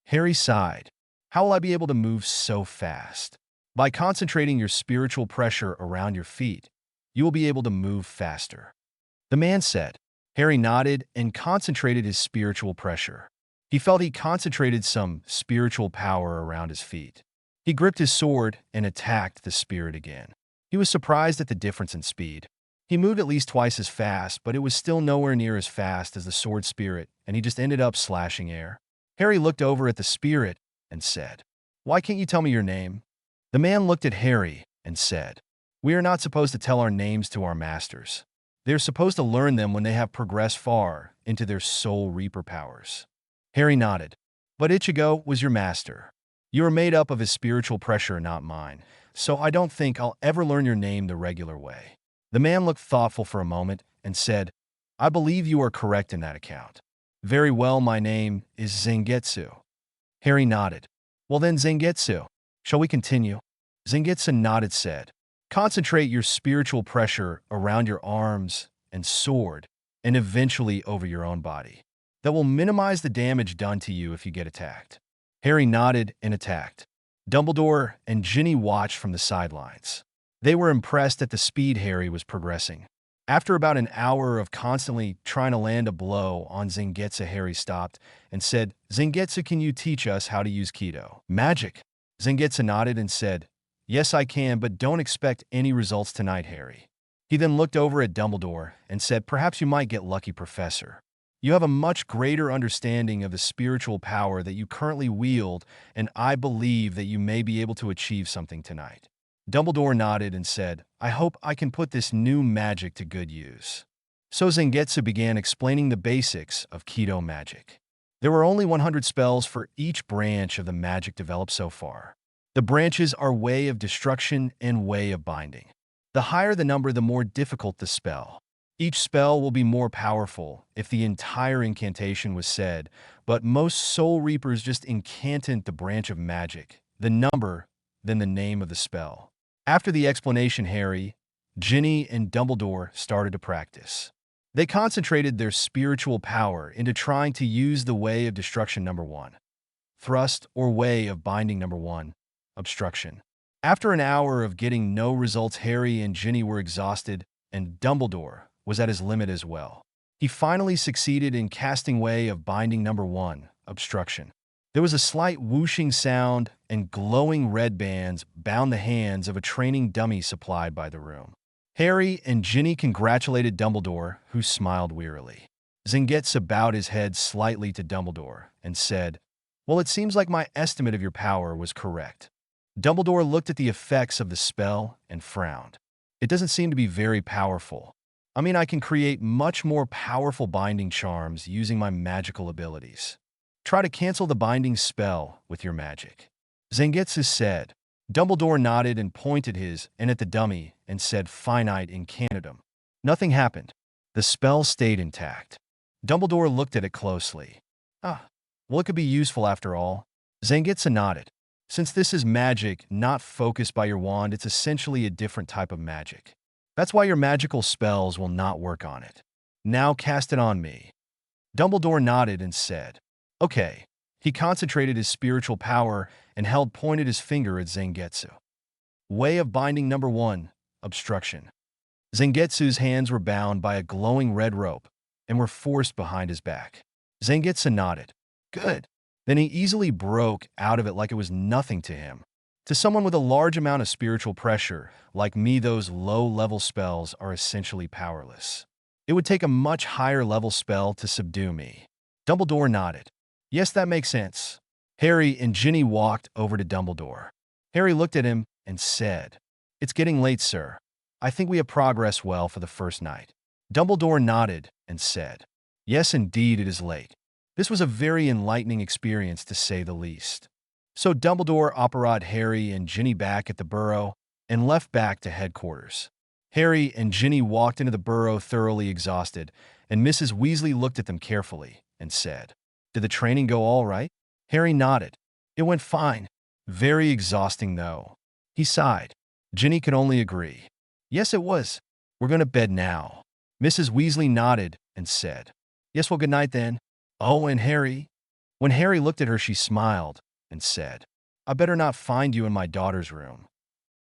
Harry sighed. "How will I be able to move so fast?" "By concentrating your spiritual pressure around your feet, you will be able to move faster," the man said. Harry nodded and concentrated his spiritual pressure. He felt he concentrated some spiritual power around his feet. He gripped his sword and attacked the spirit again. He was surprised at the difference in speed. He moved at least twice as fast, but it was still nowhere near as fast as the sword spirit, and he just ended up slashing air. Harry looked over at the spirit and said, "Why can't you tell me your name?" The man looked at Harry and said, "We are not supposed to tell our names to our masters. They are supposed to learn them when they have progressed far into their Soul Reaper powers." Harry nodded. "But Ichigo was your master. You are made up of his spiritual pressure, not mine, so I don't think I'll ever learn your name the regular way." The man looked thoughtful for a moment and said, "I believe you are correct in that account." "Very well, my name is Zangetsu." Harry nodded. "Well then, Zangetsu, shall we continue?" Zangetsu nodded said, "Concentrate your spiritual pressure around your arms and sword, and eventually over your own body. That will minimize the damage done to you if you get attacked." Harry nodded and attacked. Dumbledore and Ginny watched from the sidelines. They were impressed at the speed Harry was progressing. After about an hour of constantly trying to land a blow on Zangetsu, Harry stopped and said, "Zangetsu, can you teach us how to use Kido magic?" Zangetsu nodded and said, "Yes, I can, but don't expect any results tonight, Harry." He then looked over at Dumbledore and said, "Perhaps you might get lucky, Professor. You have a much greater understanding of the spiritual power that you currently wield, and I believe that you may be able to achieve something tonight." Dumbledore nodded and said, "I hope I can put this new magic to good use." So Zangetsu began explaining the basics of Kido magic. There were only 100 spells for each branch of the magic developed so far. The branches are Way of Destruction and Way of Binding. The higher the number, the more difficult the spell. Each spell will be more powerful if the entire incantation was said, but most Soul Reapers just incantate the branch of magic. The number than the name of the spell. After the explanation, Harry, Ginny, and Dumbledore started to practice. They concentrated their spiritual power into trying to use the Way of Destruction number 1. Thrust or Way of Binding number 1. Obstruction. After an hour of getting no results, Harry and Ginny were exhausted, and Dumbledore was at his limit as well. He finally succeeded in casting Way of Binding number 1. Obstruction. There was a slight whooshing sound, and glowing red bands bound the hands of a training dummy supplied by the room. Harry and Ginny congratulated Dumbledore, who smiled wearily. Zangetsu bowed his head slightly to Dumbledore and said, "Well, it seems like my estimate of your power was correct." Dumbledore looked at the effects of the spell and frowned. "It doesn't seem to be very powerful. I mean, I can create much more powerful binding charms using my magical abilities. Try to cancel the binding spell with your magic," Zangetsu said. Dumbledore nodded and pointed his and at the dummy and said finite incantum. Nothing happened. The spell stayed intact. Dumbledore looked at it closely. Well, it could be useful after all." Zangetsu nodded. "Since this is magic not focused by your wand, it's essentially a different type of magic. That's why your magical spells will not work on it. Now cast it on me." Dumbledore nodded and said, "Okay." He concentrated his spiritual power and pointed his finger at Zangetsu. Way of Binding number 1. Obstruction. Zangetsu's hands were bound by a glowing red rope and were forced behind his back. Zangetsu nodded. "Good." Then he easily broke out of it like it was nothing to him. To someone with a large amount of spiritual pressure, like me, those low-level spells are essentially powerless. It would take a much higher-level spell to subdue me. Dumbledore nodded. "Yes, that makes sense." Harry and Ginny walked over to Dumbledore. Harry looked at him and said, "It's getting late, sir. I think we have progressed well for the first night." Dumbledore nodded and said, "Yes, indeed, it is late." This was a very enlightening experience, to say the least. So Dumbledore operated Harry and Ginny back at the Burrow and left back to headquarters. Harry and Ginny walked into the Burrow thoroughly exhausted, and Mrs. Weasley looked at them carefully and said, "Did the training go all right?" Harry nodded. "It went fine. Very exhausting, though." He sighed. Ginny could only agree. "Yes, it was. We're going to bed now." Mrs. Weasley nodded and said, "Yes, well, good night then." "Oh, and Harry?" When Harry looked at her, she smiled and said, "I better not find you in my daughter's room."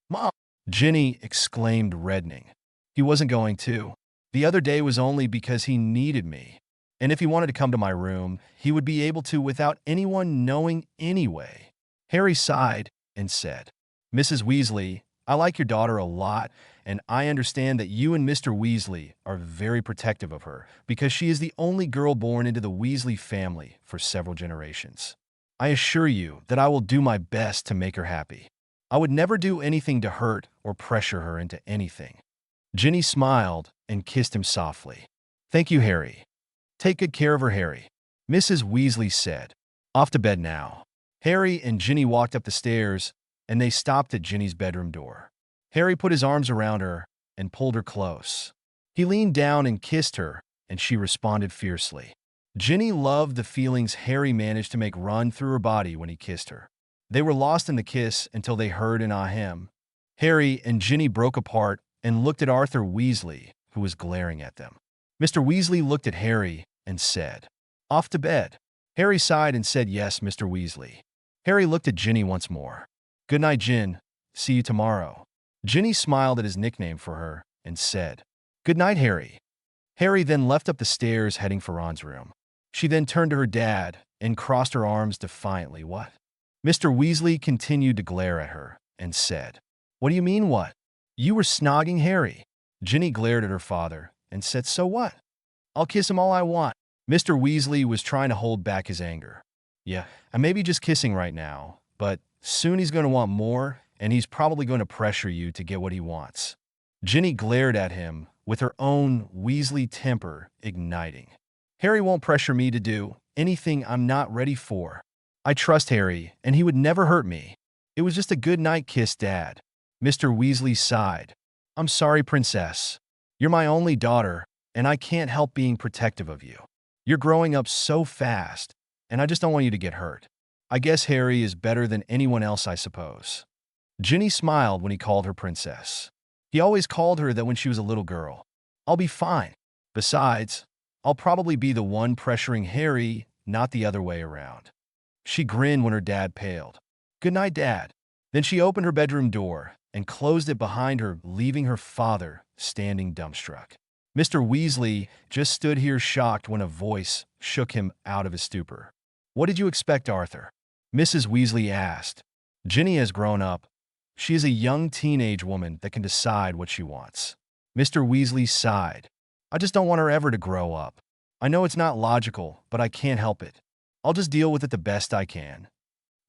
"Mom!" Ginny exclaimed, reddening. "He wasn't going to. The other day was only because he needed me. And if he wanted to come to my room, he would be able to without anyone knowing anyway." Harry sighed and said, "Mrs. Weasley, I like your daughter a lot, and I understand that you and Mr. Weasley are very protective of her because she is the only girl born into the Weasley family for several generations. I assure you that I will do my best to make her happy. I would never do anything to hurt or pressure her into anything." Ginny smiled and kissed him softly. "Thank you, Harry. Take good care of her, Harry," Mrs. Weasley said. "Off to bed now." Harry and Ginny walked up the stairs, and they stopped at Ginny's bedroom door. Harry put his arms around her and pulled her close. He leaned down and kissed her, and she responded fiercely. Ginny loved the feelings Harry managed to make run through her body when he kissed her. They were lost in the kiss until they heard an ahem. Harry and Ginny broke apart and looked at Arthur Weasley, who was glaring at them. Mr. Weasley looked at Harry and said, "Off to bed." Harry sighed and said, "Yes, Mr. Weasley." Harry looked at Ginny once more. "Good night, Gin. See you tomorrow." Ginny smiled at his nickname for her and said, "Good night, Harry." Harry then left up the stairs heading for Ron's room. She then turned to her dad and crossed her arms defiantly. "What?" Mr. Weasley continued to glare at her and said, "What do you mean, what? You were snogging Harry." Ginny glared at her father and said, "So what? I'll kiss him all I want." Mr. Weasley was trying to hold back his anger. "Yeah, I may be just kissing right now, but soon he's going to want more, and he's probably going to pressure you to get what he wants." Ginny glared at him with her own Weasley temper igniting. "Harry won't pressure me to do anything I'm not ready for. I trust Harry, and he would never hurt me. It was just a good night kiss, Dad." Mr. Weasley sighed. "I'm sorry, Princess. You're my only daughter, and I can't help being protective of you. You're growing up so fast, and I just don't want you to get hurt. I guess Harry is better than anyone else, I suppose." Ginny smiled when he called her princess. He always called her that when she was a little girl. I'll be fine. Besides, I'll probably be the one pressuring Harry, not the other way around. She grinned when her dad paled. Good night, Dad. Then she opened her bedroom door and closed it behind her, leaving her father standing dumbstruck. Mr. Weasley just stood here shocked when a voice shook him out of his stupor. What did you expect, Arthur? Mrs. Weasley asked. Ginny has grown up. She is a young teenage woman that can decide what she wants. Mr. Weasley sighed. I just don't want her ever to grow up. I know it's not logical, but I can't help it. I'll just deal with it the best I can.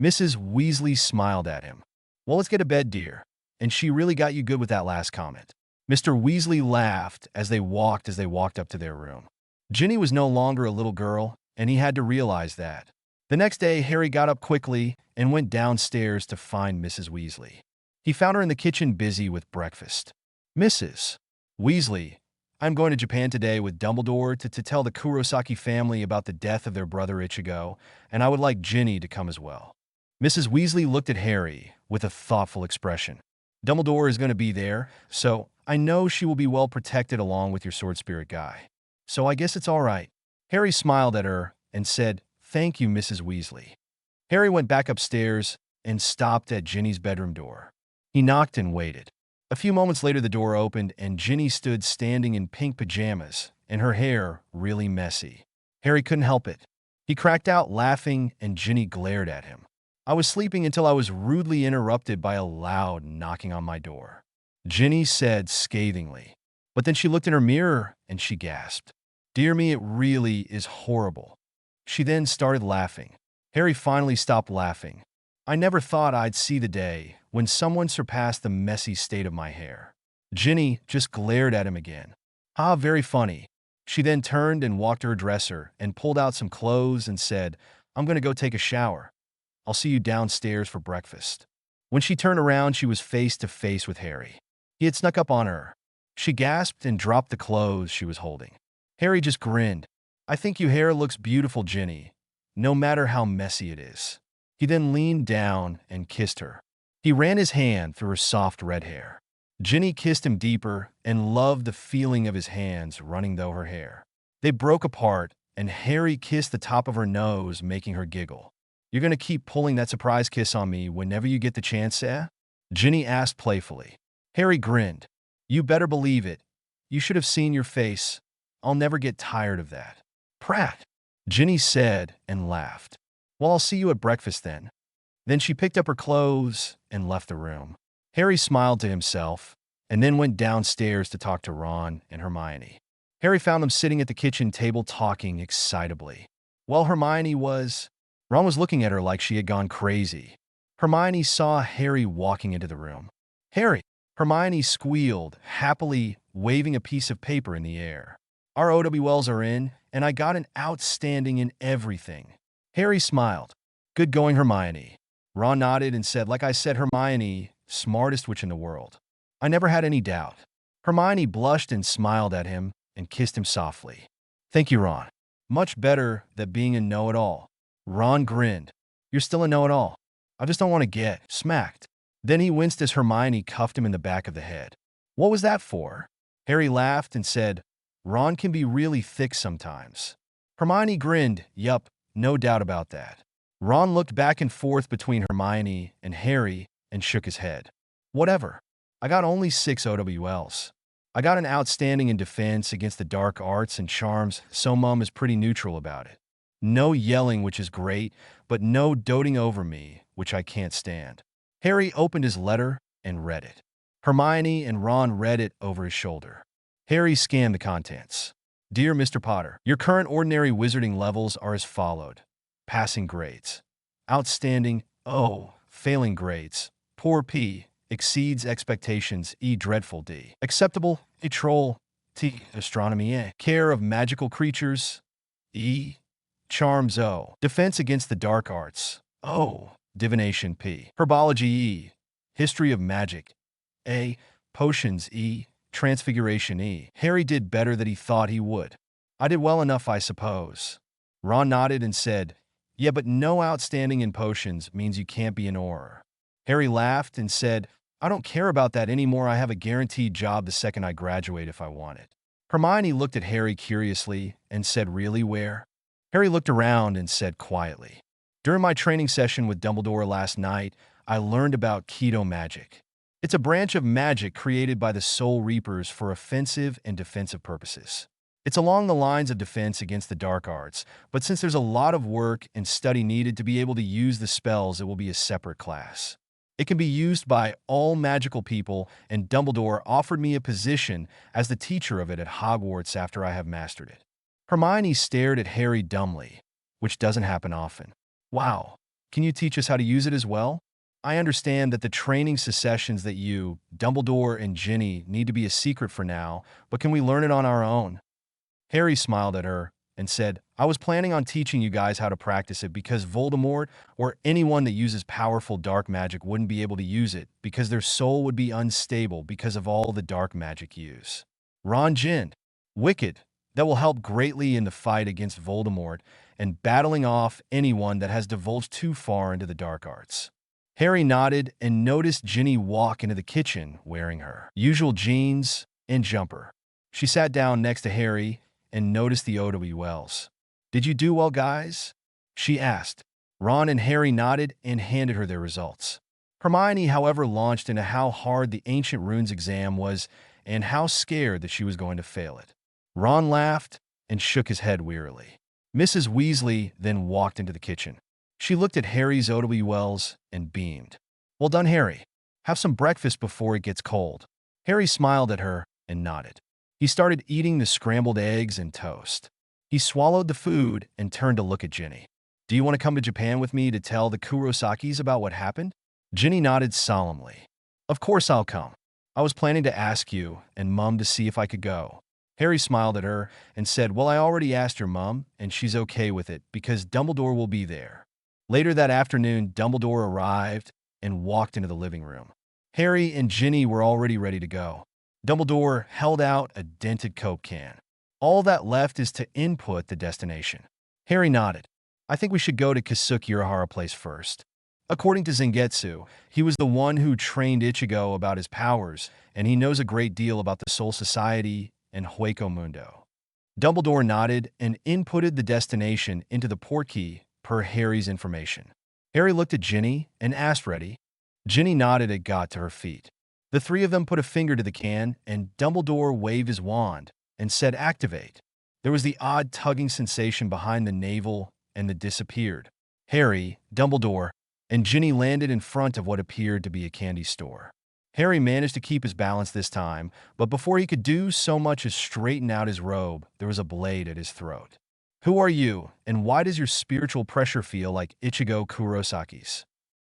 Mrs. Weasley smiled at him. Well, let's get to bed, dear. And she really got you good with that last comment. Mr. Weasley laughed as they walked up to their room. Ginny was no longer a little girl, and he had to realize that. The next day, Harry got up quickly and went downstairs to find Mrs. Weasley. He found her in the kitchen busy with breakfast. Mrs. Weasley, I'm going to Japan today with Dumbledore to tell the Kurosaki family about the death of their brother Ichigo, and I would like Ginny to come as well. Mrs. Weasley looked at Harry with a thoughtful expression. Dumbledore is going to be there, so I know she will be well protected along with your sword spirit guy. So I guess it's all right. Harry smiled at her and said, Thank you, Mrs. Weasley. Harry went back upstairs and stopped at Ginny's bedroom door. He knocked and waited. A few moments later, the door opened and Ginny stood standing in pink pajamas and her hair really messy. Harry couldn't help it. He cracked out laughing and Ginny glared at him. I was sleeping until I was rudely interrupted by a loud knocking on my door, Ginny said scathingly. But then she looked in her mirror and she gasped. Dear me, it really is horrible. She then started laughing. Harry finally stopped laughing. I never thought I'd see the day when someone surpassed the messy state of my hair. Ginny just glared at him again. Ah, very funny. She then turned and walked to her dresser and pulled out some clothes and said, I'm going to go take a shower. I'll see you downstairs for breakfast. When she turned around, she was face to face with Harry. He had snuck up on her. She gasped and dropped the clothes she was holding. Harry just grinned. I think your hair looks beautiful, Ginny, no matter how messy it is. He then leaned down and kissed her. He ran his hand through her soft red hair. Ginny kissed him deeper and loved the feeling of his hands running through her hair. They broke apart, and Harry kissed the top of her nose, making her giggle. You're going to keep pulling that surprise kiss on me whenever you get the chance, eh? Ginny asked playfully. Harry grinned. You better believe it. You should have seen your face. I'll never get tired of that. Prat, Ginny said and laughed. Well, I'll see you at breakfast then. Then she picked up her clothes and left the room. Harry smiled to himself and then went downstairs to talk to Ron and Hermione. Harry found them sitting at the kitchen table talking excitably. Ron was looking at her like she had gone crazy. Hermione saw Harry walking into the room. Harry, Hermione squealed, happily waving a piece of paper in the air. Our OWLs are in, and I got an outstanding in everything. Harry smiled. Good going, Hermione. Ron nodded and said, like I said, Hermione, smartest witch in the world. I never had any doubt. Hermione blushed and smiled at him and kissed him softly. Thank you, Ron. Much better than being a know-it-all. Ron grinned. You're still a know-it-all. I just don't want to get smacked. Then he winced as Hermione cuffed him in the back of the head. What was that for? Harry laughed and said, Ron can be really thick sometimes. Hermione grinned. Yup, no doubt about that. Ron looked back and forth between Hermione and Harry and shook his head. Whatever. I got only 6 OWLs. I got an outstanding in defense against the dark arts and charms, so Mum is pretty neutral about it. No yelling, which is great, but no doting over me, which I can't stand. Harry opened his letter and read it. Hermione and Ron read it over his shoulder. Harry scanned the contents. Dear Mr. Potter, your current ordinary wizarding levels are as followed. Passing grades. Outstanding, O. Failing grades. Poor P. Exceeds expectations, E. Dreadful, D. Acceptable, A. Troll, T. Astronomy, A. Care of magical creatures, E. Charms, O. Defense against the dark arts, O. Divination, P. Herbology, E. History of magic, A. Potions, E. Transfiguration, E. Harry did better than he thought he would. I did well enough, I suppose. Ron nodded and said, yeah, but no outstanding in potions means you can't be an auror. Harry laughed and said, I don't care about that anymore. I have a guaranteed job the second I graduate if I want it. Hermione looked at Harry curiously and said, Really, where? Harry looked around and said quietly, During my training session with Dumbledore last night, I learned about Keto magic. It's a branch of magic created by the Soul Reapers for offensive and defensive purposes. It's along the lines of defense against the dark arts, but since there's a lot of work and study needed to be able to use the spells, it will be a separate class. It can be used by all magical people, and Dumbledore offered me a position as the teacher of it at Hogwarts after I have mastered it. Hermione stared at Harry dumbly, which doesn't happen often. Wow, can you teach us how to use it as well? I understand that the training sessions that you, Dumbledore, and Ginny need to be a secret for now, but can we learn it on our own? Harry smiled at her and said, I was planning on teaching you guys how to practice it because Voldemort or anyone that uses powerful dark magic wouldn't be able to use it because their soul would be unstable because of all the dark magic use. Ron Jin, wicked, that will help greatly in the fight against Voldemort and battling off anyone that has divulged too far into the dark arts. Harry nodded and noticed Ginny walk into the kitchen wearing her usual jeans and jumper. She sat down next to Harry and noticed the OWLs. Did you do well, guys? She asked. Ron and Harry nodded and handed her their results. Hermione, however, launched into how hard the Ancient Runes exam was and how scared that she was going to fail it. Ron laughed and shook his head wearily. Mrs. Weasley then walked into the kitchen. She looked at Harry's OWLs and beamed. Well done, Harry. Have some breakfast before it gets cold. Harry smiled at her and nodded. He started eating the scrambled eggs and toast. He swallowed the food and turned to look at Ginny. Do you want to come to Japan with me to tell the Kurosakis about what happened? Ginny nodded solemnly. Of course I'll come. I was planning to ask you and Mum to see if I could go. Harry smiled at her and said, Well, I already asked your mum, and she's okay with it because Dumbledore will be there. Later that afternoon, Dumbledore arrived and walked into the living room. Harry and Ginny were already ready to go. Dumbledore held out a dented Coke can. All that left is to input the destination. Harry nodded. I think we should go to Kasuke Urahara Place first. According to Zangetsu, he was the one who trained Ichigo about his powers, and he knows a great deal about the Soul Society and Hueco Mundo. Dumbledore nodded and inputted the destination into the portkey per Harry's information. Harry looked at Ginny and asked ready. Ginny nodded and got to her feet. The three of them put a finger to the can, and Dumbledore waved his wand and said activate. There was the odd tugging sensation behind the navel, and it disappeared. Harry, Dumbledore, and Ginny landed in front of what appeared to be a candy store. Harry managed to keep his balance this time, but before he could do so much as straighten out his robe, there was a blade at his throat. Who are you, and why does your spiritual pressure feel like Ichigo Kurosakis?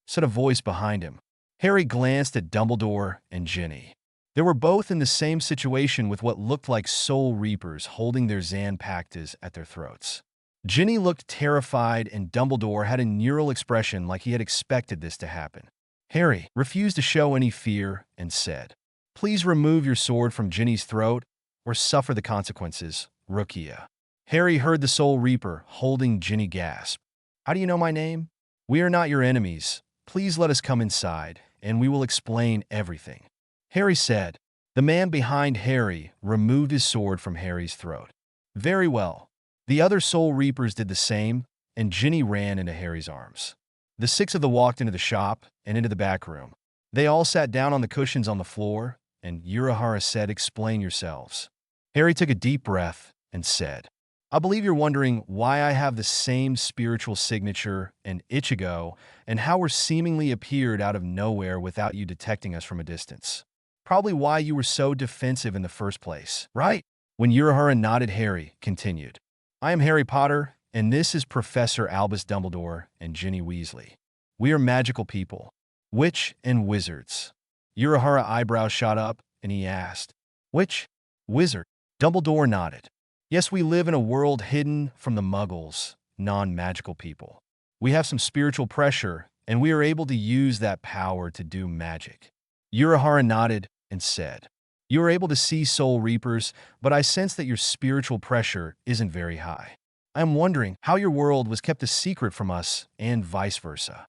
Said a voice behind him. Harry glanced at Dumbledore and Ginny. They were both in the same situation with what looked like Soul Reapers holding their Zanpactas at their throats. Ginny looked terrified, and Dumbledore had a neural expression like he had expected this to happen. Harry refused to show any fear and said, Please remove your sword from Ginny's throat or suffer the consequences, Rukia. Harry heard the Soul Reaper holding Ginny gasp. How do you know my name? We are not your enemies. Please let us come inside, and we will explain everything. Harry said. The man behind Harry removed his sword from Harry's throat. Very well. The other Soul Reapers did the same, and Ginny ran into Harry's arms. The six of them walked into the shop and into the back room. They all sat down on the cushions on the floor, and Urahara said, Explain yourselves. Harry took a deep breath and said, I believe you're wondering why I have the same spiritual signature and Ichigo and how we're seemingly appeared out of nowhere without you detecting us from a distance. Probably why you were so defensive in the first place, right? When Urahara nodded, Harry continued, I am Harry Potter, and this is Professor Albus Dumbledore and Ginny Weasley. We are magical people, witch and wizards. Urahara's eyebrows shot up, and he asked, Witch? Wizard? Dumbledore nodded. Yes, we live in a world hidden from the muggles, non-magical people. We have some spiritual pressure, and we are able to use that power to do magic. Urahara nodded and said, You are able to see Soul Reapers, but I sense that your spiritual pressure isn't very high. I am wondering how your world was kept a secret from us and vice versa.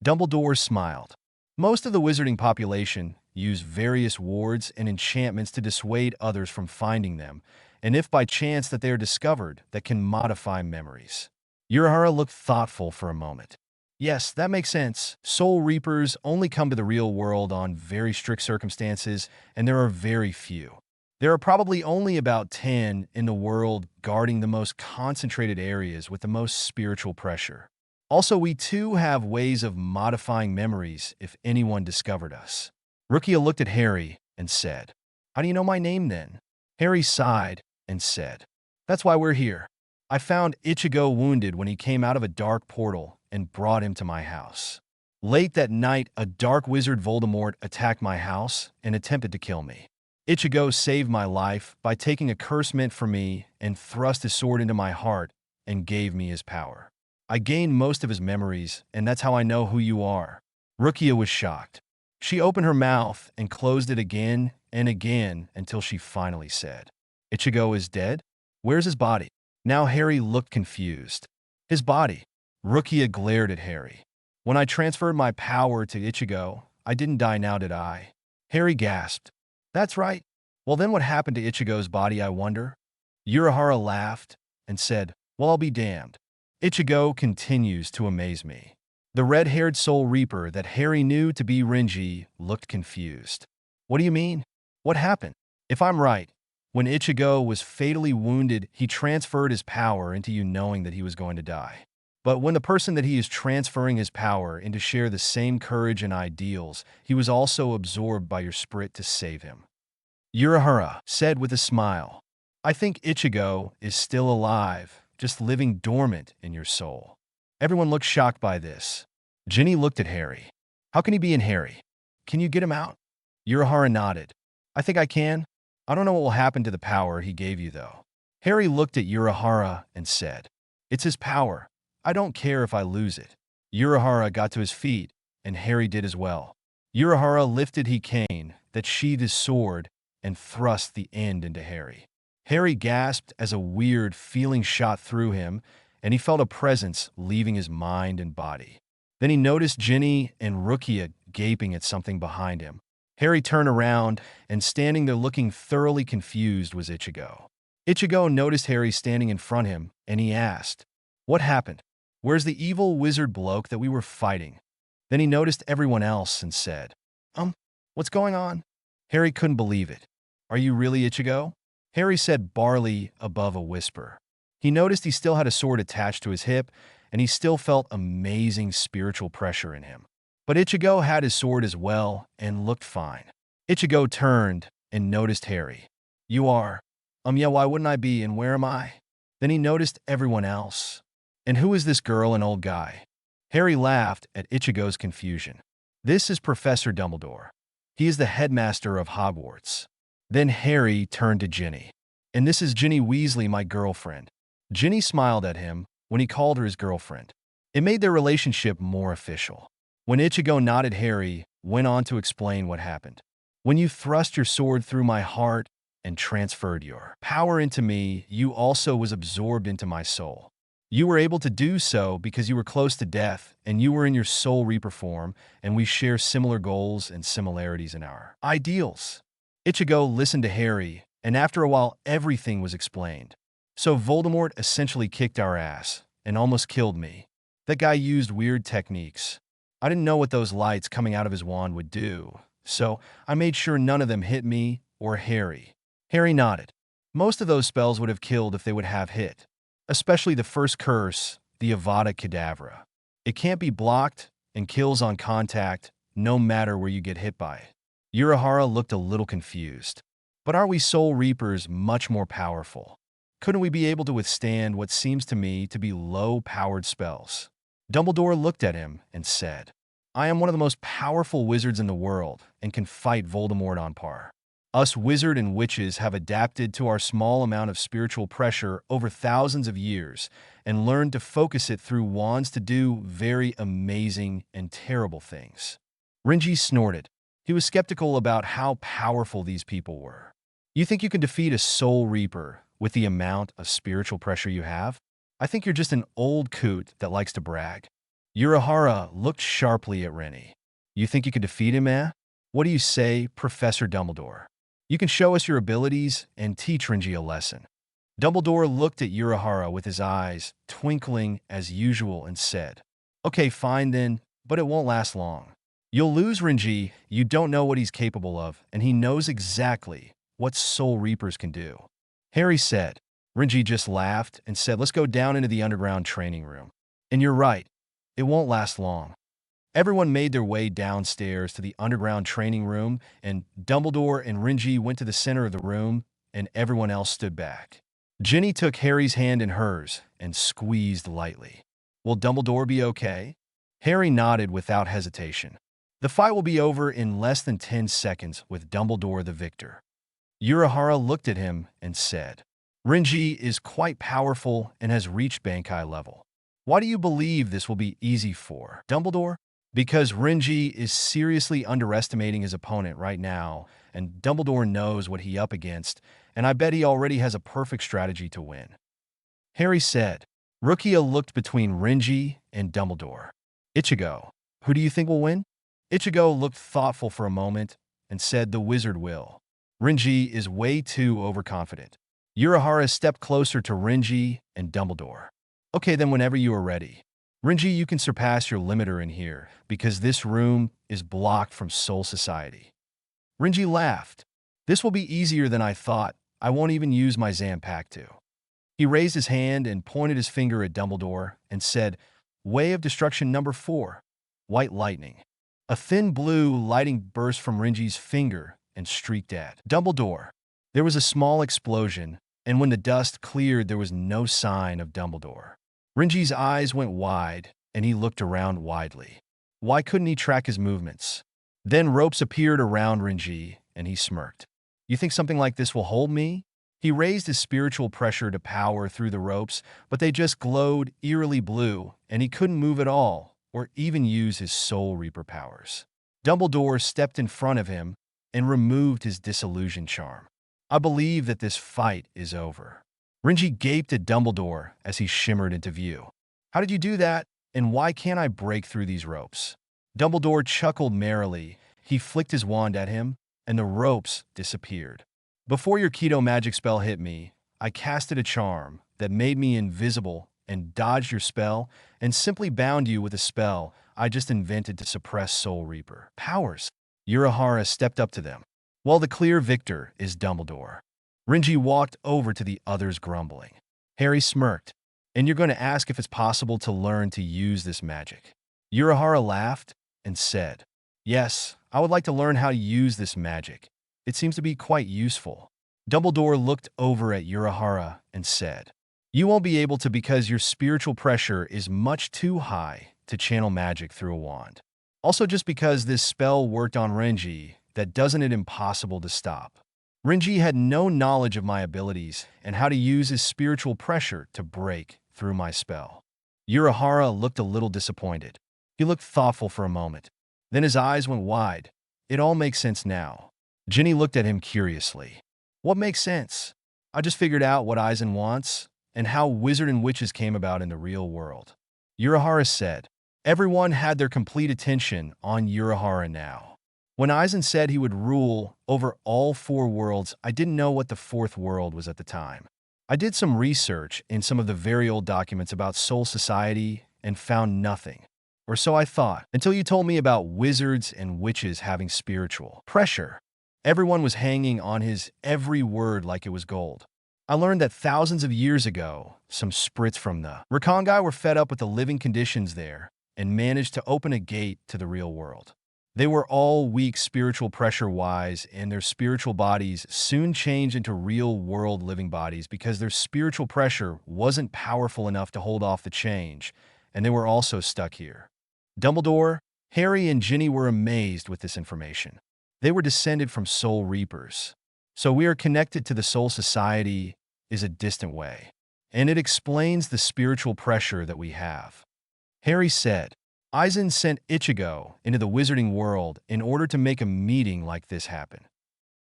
Dumbledore smiled. Most of the wizarding population use various wards and enchantments to dissuade others from finding them, and if by chance that they are discovered, that can modify memories. Urahara looked thoughtful for a moment. Yes, that makes sense. Soul Reapers only come to the real world on very strict circumstances, and there are very few. There are probably only about 10 in the world guarding the most concentrated areas with the most spiritual pressure. Also, we too have ways of modifying memories if anyone discovered us. Rukia looked at Harry and said, "How do you know my name then?" Harry sighed and said, "That's why we're here. I found Ichigo wounded when he came out of a dark portal and brought him to my house. Late that night, a dark wizard Voldemort attacked my house and attempted to kill me. Ichigo saved my life by taking a curse meant for me and thrust his sword into my heart and gave me his power. I gained most of his memories, and that's how I know who you are." Rukia was shocked. She opened her mouth and closed it again and again until she finally said, "Ichigo is dead? Where's his body?" Now Harry looked confused. His body? Rukia glared at Harry. "When I transferred my power to Ichigo, I didn't die now, did I?" Harry gasped. "That's right. Well, then what happened to Ichigo's body, I wonder?" Urahara laughed and said, "Well, I'll be damned. Ichigo continues to amaze me." The red-haired Soul Reaper that Harry knew to be Renji looked confused. "What do you mean? What happened?" "If I'm right, when Ichigo was fatally wounded, he transferred his power into you knowing that he was going to die. But when the person that he is transferring his power into share the same courage and ideals, he was also absorbed by your spirit to save him." Urahara said with a smile, "I think Ichigo is still alive, just living dormant in your soul." Everyone looked shocked by this. Ginny looked at Harry. "How can he be in Harry? Can you get him out?" Urahara nodded. "I think I can. I don't know what will happen to the power he gave you, though." Harry looked at Urahara and said, "It's his power. I don't care if I lose it." Urahara got to his feet, and Harry did as well. Urahara lifted his cane that sheathed his sword and thrust the end into Harry. Harry gasped as a weird feeling shot through him, and he felt a presence leaving his mind and body. Then he noticed Ginny and Rukia gaping at something behind him. Harry turned around, and standing there looking thoroughly confused was Ichigo. Ichigo noticed Harry standing in front of him, and he asked, "What happened? Where's the evil wizard bloke that we were fighting?" Then he noticed everyone else and said, What's going on?" Harry couldn't believe it. "Are you really Ichigo?" Harry said barley above a whisper. He noticed he still had a sword attached to his hip, and he still felt amazing spiritual pressure in him. But Ichigo had his sword as well and looked fine. Ichigo turned and noticed Harry. "You are? Yeah, why wouldn't I be, and where am I?" Then he noticed everyone else. "And who is this girl and old guy?" Harry laughed at Ichigo's confusion. "This is Professor Dumbledore. He is the headmaster of Hogwarts." Then Harry turned to Ginny. "And this is Ginny Weasley, my girlfriend." Ginny smiled at him when he called her his girlfriend. It made their relationship more official. When Ichigo nodded, Harry went on to explain what happened. "When you thrust your sword through my heart and transferred your power into me, you also was absorbed into my soul. You were able to do so because you were close to death, and you were in your Soul Reaper form, and we share similar goals and similarities in our ideals." Ichigo listened to Harry, and after a while everything was explained. "So Voldemort essentially kicked our ass and almost killed me. That guy used weird techniques. I didn't know what those lights coming out of his wand would do, so I made sure none of them hit me or Harry." Harry nodded. "Most of those spells would have killed if they would have hit. Especially the first curse, the Avada Kedavra. It can't be blocked and kills on contact, no matter where you get hit by it." Urahara looked a little confused. "But are we Soul Reapers much more powerful? Couldn't we be able to withstand what seems to me to be low-powered spells?" Dumbledore looked at him and said, "I am one of the most powerful wizards in the world and can fight Voldemort on par. Us wizard and witches have adapted to our small amount of spiritual pressure over thousands of years and learned to focus it through wands to do very amazing and terrible things." Renji snorted. He was skeptical about how powerful these people were. "You think you can defeat a Soul Reaper with the amount of spiritual pressure you have? I think you're just an old coot that likes to brag." Urahara looked sharply at Rennie. You think you could defeat him, eh? What do you say, Professor Dumbledore? You can show us your abilities and teach Renji a lesson. Dumbledore looked at Urahara with his eyes twinkling as usual and said, Okay, fine then, but it won't last long. You'll lose Renji, you don't know what he's capable of, and he knows exactly what Soul Reapers can do. Harry said. Renji just laughed and said, Let's go down into the underground training room. And you're right, it won't last long. Everyone made their way downstairs to the underground training room, and Dumbledore and Renji went to the center of the room, and everyone else stood back. Ginny took Harry's hand in hers and squeezed lightly. Will Dumbledore be okay? Harry nodded without hesitation. The fight will be over in less than 10 seconds with Dumbledore the victor. Urahara looked at him and said, Renji is quite powerful and has reached Bankai level. Why do you believe this will be easy for Dumbledore? Because Renji is seriously underestimating his opponent right now, and Dumbledore knows what he's up against, and I bet he already has a perfect strategy to win. Harry said. Rukia looked between Renji and Dumbledore. Ichigo, who do you think will win? Ichigo looked thoughtful for a moment and said the wizard will. Renji is way too overconfident. Urahara stepped closer to Renji and Dumbledore. Okay, then whenever you are ready. Renji, you can surpass your limiter in here, because this room is blocked from Soul Society. Renji laughed. This will be easier than I thought. I won't even use my Zampack to. He raised his hand and pointed his finger at Dumbledore and said, Way of Destruction number 4, White Lightning. A thin blue lighting burst from Renji's finger and streaked at Dumbledore. There was a small explosion, and when the dust cleared, there was no sign of Dumbledore. Renji's eyes went wide, and he looked around widely. Why couldn't he track his movements? Then ropes appeared around Renji, and he smirked. You think something like this will hold me? He raised his spiritual pressure to power through the ropes, but they just glowed eerily blue, and he couldn't move at all, or even use his Soul Reaper powers. Dumbledore stepped in front of him and removed his disillusion charm. I believe that this fight is over. Renji gaped at Dumbledore as he shimmered into view. How did you do that, and why can't I break through these ropes? Dumbledore chuckled merrily. He flicked his wand at him, and the ropes disappeared. Before your Keto magic spell hit me, I casted a charm that made me invisible and dodged your spell and simply bound you with a spell I just invented to suppress Soul Reaper powers. Urahara stepped up to them. Well, the clear victor is Dumbledore. Renji walked over to the others grumbling. Harry smirked. And you're going to ask if it's possible to learn to use this magic. Urahara laughed and said, Yes, I would like to learn how to use this magic. It seems to be quite useful. Dumbledore looked over at Urahara and said, You won't be able to because your spiritual pressure is much too high to channel magic through a wand. Also, just because this spell worked on Renji, that doesn't it impossible to stop. Renji had no knowledge of my abilities and how to use his spiritual pressure to break through my spell. Urahara looked a little disappointed. He looked thoughtful for a moment. Then his eyes went wide. It all makes sense now. Ginny looked at him curiously. What makes sense? I just figured out what Aizen wants and how wizard and witches came about in the real world. Urahara said. Everyone had their complete attention on Urahara now. When Aizen said he would rule over all 4 worlds, I didn't know what the 4th world was at the time. I did some research in some of the very old documents about Soul Society and found nothing. Or so I thought, until you told me about wizards and witches having spiritual pressure. Everyone was hanging on his every word like it was gold. I learned that thousands of years ago, some sprits from the Rakongai were fed up with the living conditions there and managed to open a gate to the real world. They were all weak spiritual pressure-wise, and their spiritual bodies soon changed into real-world living bodies because their spiritual pressure wasn't powerful enough to hold off the change, and they were also stuck here. Dumbledore, Harry, and Ginny were amazed with this information. They were descended from Soul Reapers. So we are connected to the Soul Society is a distant way, and it explains the spiritual pressure that we have. Harry said, Aizen sent Ichigo into the wizarding world in order to make a meeting like this happen.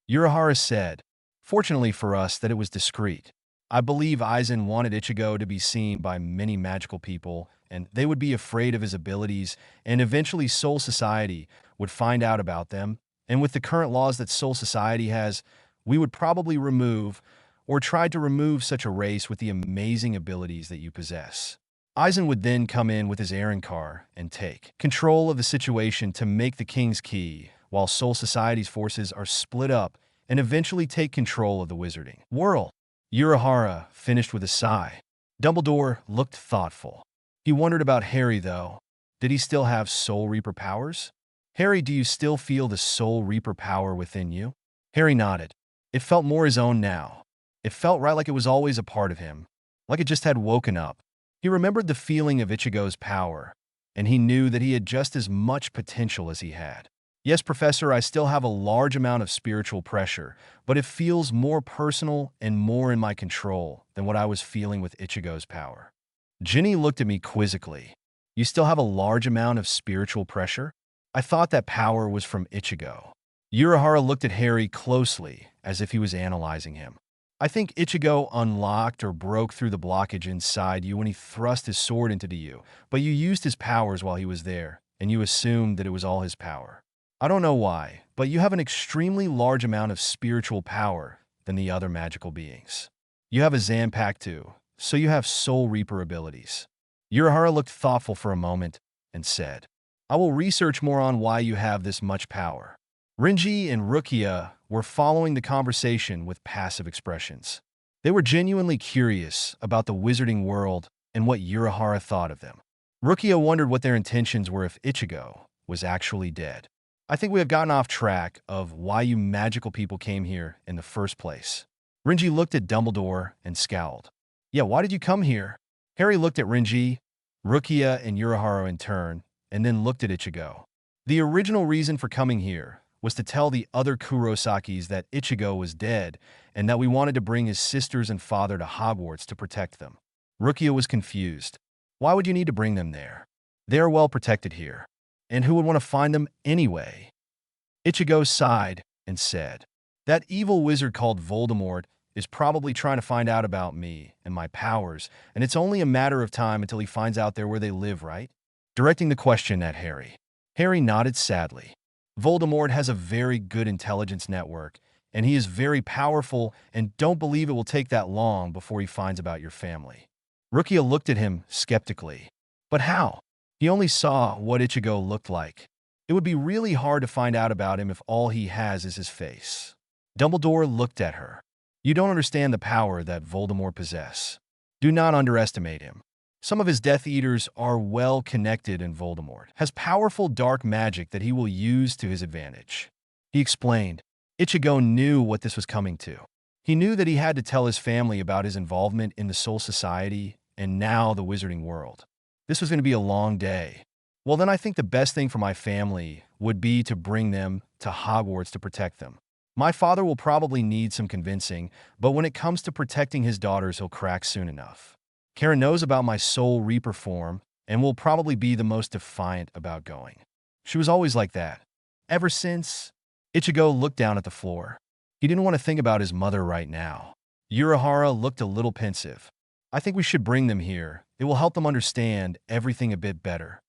Urahara said, Fortunately for us that it was discreet. I believe Aizen wanted Ichigo to be seen by many magical people, and they would be afraid of his abilities, and eventually Soul Society would find out about them, and with the current laws that Soul Society has, we would probably remove or try to remove such a race with the amazing abilities that you possess. Eisen would then come in with his errand car and take control of the situation to make the King's Key, while Soul Society's forces are split up and eventually take control of the wizarding world. Urahara finished with a sigh. Dumbledore looked thoughtful. He wondered about Harry, though. Did he still have Soul Reaper powers? Harry, do you still feel the Soul Reaper power within you? Harry nodded. It felt more his own now. It felt right, like it was always a part of him, like it just had woken up. He remembered the feeling of Ichigo's power, and he knew that he had just as much potential as he had. Yes, Professor, I still have a large amount of spiritual pressure, but it feels more personal and more in my control than what I was feeling with Ichigo's power. Ginny looked at me quizzically. You still have a large amount of spiritual pressure? I thought that power was from Ichigo. Urahara looked at Harry closely, as if he was analyzing him. I think Ichigo unlocked or broke through the blockage inside you when he thrust his sword into you, but you used his powers while he was there, and you assumed that it was all his power. I don't know why, but you have an extremely large amount of spiritual power than the other magical beings. You have a Zanpack too, so you have Soul Reaper abilities. Urahara looked thoughtful for a moment and said, I will research more on why you have this much power. Renji and Rukia were following the conversation with passive expressions. They were genuinely curious about the wizarding world and what Urahara thought of them. Rukia wondered what their intentions were if Ichigo was actually dead. I think we have gotten off track of why you magical people came here in the first place. Renji looked at Dumbledore and scowled. Yeah, why did you come here? Harry looked at Renji, Rukia, and Urahara in turn, and then looked at Ichigo. The original reason for coming here was to tell the other Kurosakis that Ichigo was dead and that we wanted to bring his sisters and father to Hogwarts to protect them. Rukia was confused. Why would you need to bring them there? They are well protected here. And who would want to find them anyway? Ichigo sighed and said, That evil wizard called Voldemort is probably trying to find out about me and my powers, and it's only a matter of time until he finds out there where they live, right? Directing the question at Harry. Harry nodded sadly. Voldemort has a very good intelligence network, and he is very powerful, and don't believe it will take that long before he finds about your family. Rukia looked at him skeptically. But how? He only saw what Ichigo looked like. It would be really hard to find out about him if all he has is his face. Dumbledore looked at her. You don't understand the power that Voldemort possesses. Do not underestimate him. Some of his Death Eaters are well connected, and Voldemort has powerful dark magic that he will use to his advantage. He explained. Ichigo knew what this was coming to. He knew that he had to tell his family about his involvement in the Soul Society and now the wizarding world. This was going to be a long day. Well, then I think the best thing for my family would be to bring them to Hogwarts to protect them. My father will probably need some convincing, but when it comes to protecting his daughters, he'll crack soon enough. Karen knows about my Soul Reaper form and will probably be the most defiant about going. She was always like that. Ever since. Ichigo looked down at the floor. He didn't want to think about his mother right now. Urahara looked a little pensive. I think we should bring them here. It will help them understand everything a bit better.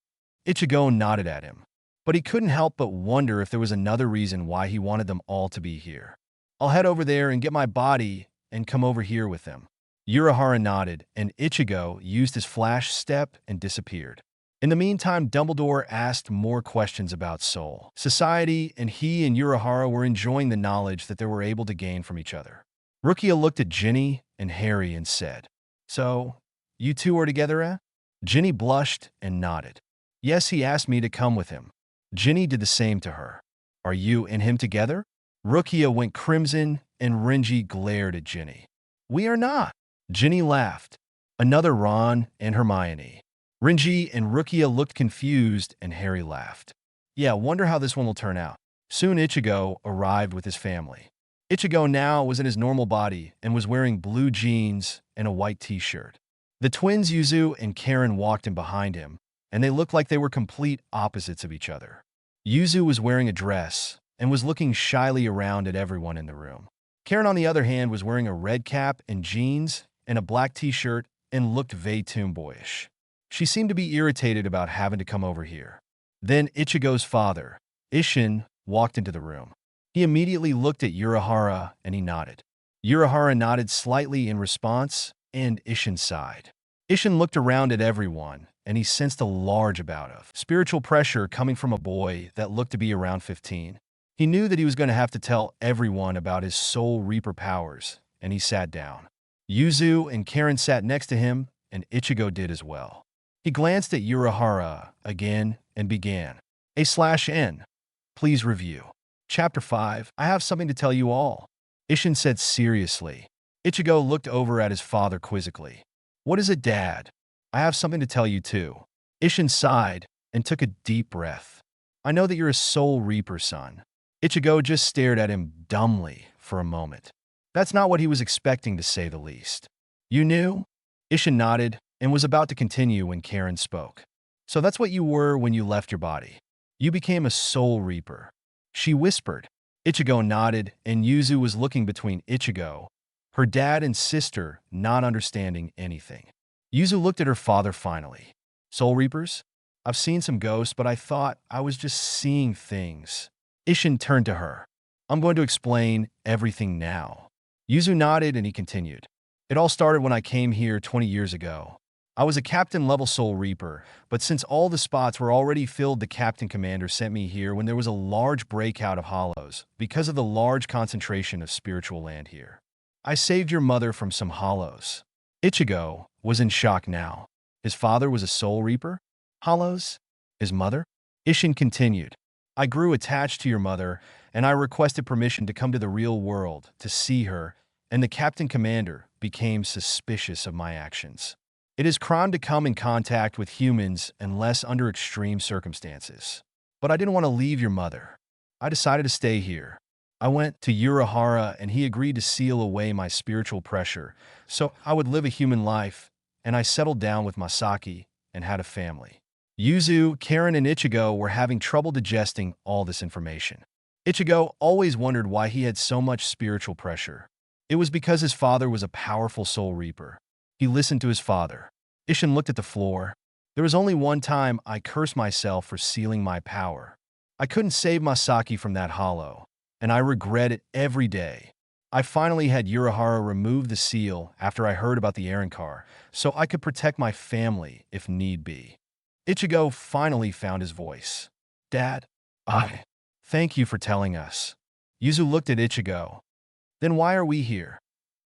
Ichigo nodded at him. But he couldn't help but wonder if there was another reason why he wanted them all to be here. I'll head over there and get my body and come over here with them. Urahara nodded, and Ichigo used his flash step and disappeared. In the meantime, Dumbledore asked more questions about Soul Society, and he and Urahara were enjoying the knowledge that they were able to gain from each other. Rukia looked at Ginny and Harry and said, So, you two are together, eh? Ginny blushed and nodded. Yes, he asked me to come with him. Ginny did the same to her. Are you and him together? Rukia went crimson, and Renji glared at Ginny. We are not. Ginny laughed. Another Ron and Hermione. Renji and Rukia looked confused, and Harry laughed. Yeah, wonder how this one will turn out. Soon Ichigo arrived with his family. Ichigo now was in his normal body and was wearing blue jeans and a white t-shirt. The twins Yuzu and Karen walked in behind him, and they looked like they were complete opposites of each other. Yuzu was wearing a dress and was looking shyly around at everyone in the room. Karen, on the other hand, was wearing a red cap and jeans and a black t-shirt and looked very tomboyish. She seemed to be irritated about having to come over here. Then Ichigo's father, Ishin walked into the room. He immediately looked at Urahara and he nodded. Urahara nodded slightly in response, and Ishin sighed. Ishin looked around at everyone, and he sensed a large bout of spiritual pressure coming from a boy that looked to be around 15. He knew that he was going to have to tell everyone about his Soul Reaper powers, and he sat down. Yuzu and Karen sat next to him, and Ichigo did as well. He glanced at Urahara again and began. A/N. Please review. Chapter 5. I have something to tell you all. Ishin said seriously. Ichigo looked over at his father quizzically. What is it, Dad? I have something to tell you too. Ishin sighed and took a deep breath. I know that you're a Soul Reaper, son. Ichigo just stared at him dumbly for a moment. That's not what he was expecting, to say the least. You knew? Ishin nodded and was about to continue when Karen spoke. So that's what you were when you left your body. You became a Soul Reaper. She whispered. Ichigo nodded, and Yuzu was looking between Ichigo, her dad and sister, not understanding anything. Yuzu looked at her father finally. Soul Reapers? I've seen some ghosts, but I thought I was just seeing things. Ishin turned to her. I'm going to explain everything now. Yuzu nodded and he continued. It all started when I came here 20 years ago. I was a captain-level Soul Reaper, but since all the spots were already filled, the captain commander sent me here when there was a large breakout of hollows because of the large concentration of spiritual land here. I saved your mother from some hollows. Ichigo was in shock now. His father was a Soul Reaper? Hollows? His mother? Ishin continued. I grew attached to your mother, and I requested permission to come to the real world to see her, and the captain commander became suspicious of my actions. It is crime to come in contact with humans unless under extreme circumstances. But I didn't want to leave your mother. I decided to stay here. I went to Urahara and he agreed to seal away my spiritual pressure so I would live a human life, and I settled down with Masaki and had a family. Yuzu, Karen, and Ichigo were having trouble digesting all this information. Ichigo always wondered why he had so much spiritual pressure. It was because his father was a powerful Soul Reaper. He listened to his father. Ishin looked at the floor. There was only one time I cursed myself for sealing my power. I couldn't save Masaki from that hollow, and I regret it every day. I finally had Urahara remove the seal after I heard about the errand car, so I could protect my family if need be. Ichigo finally found his voice. Dad, thank you for telling us. Yuzu looked at Ichigo. Then why are we here?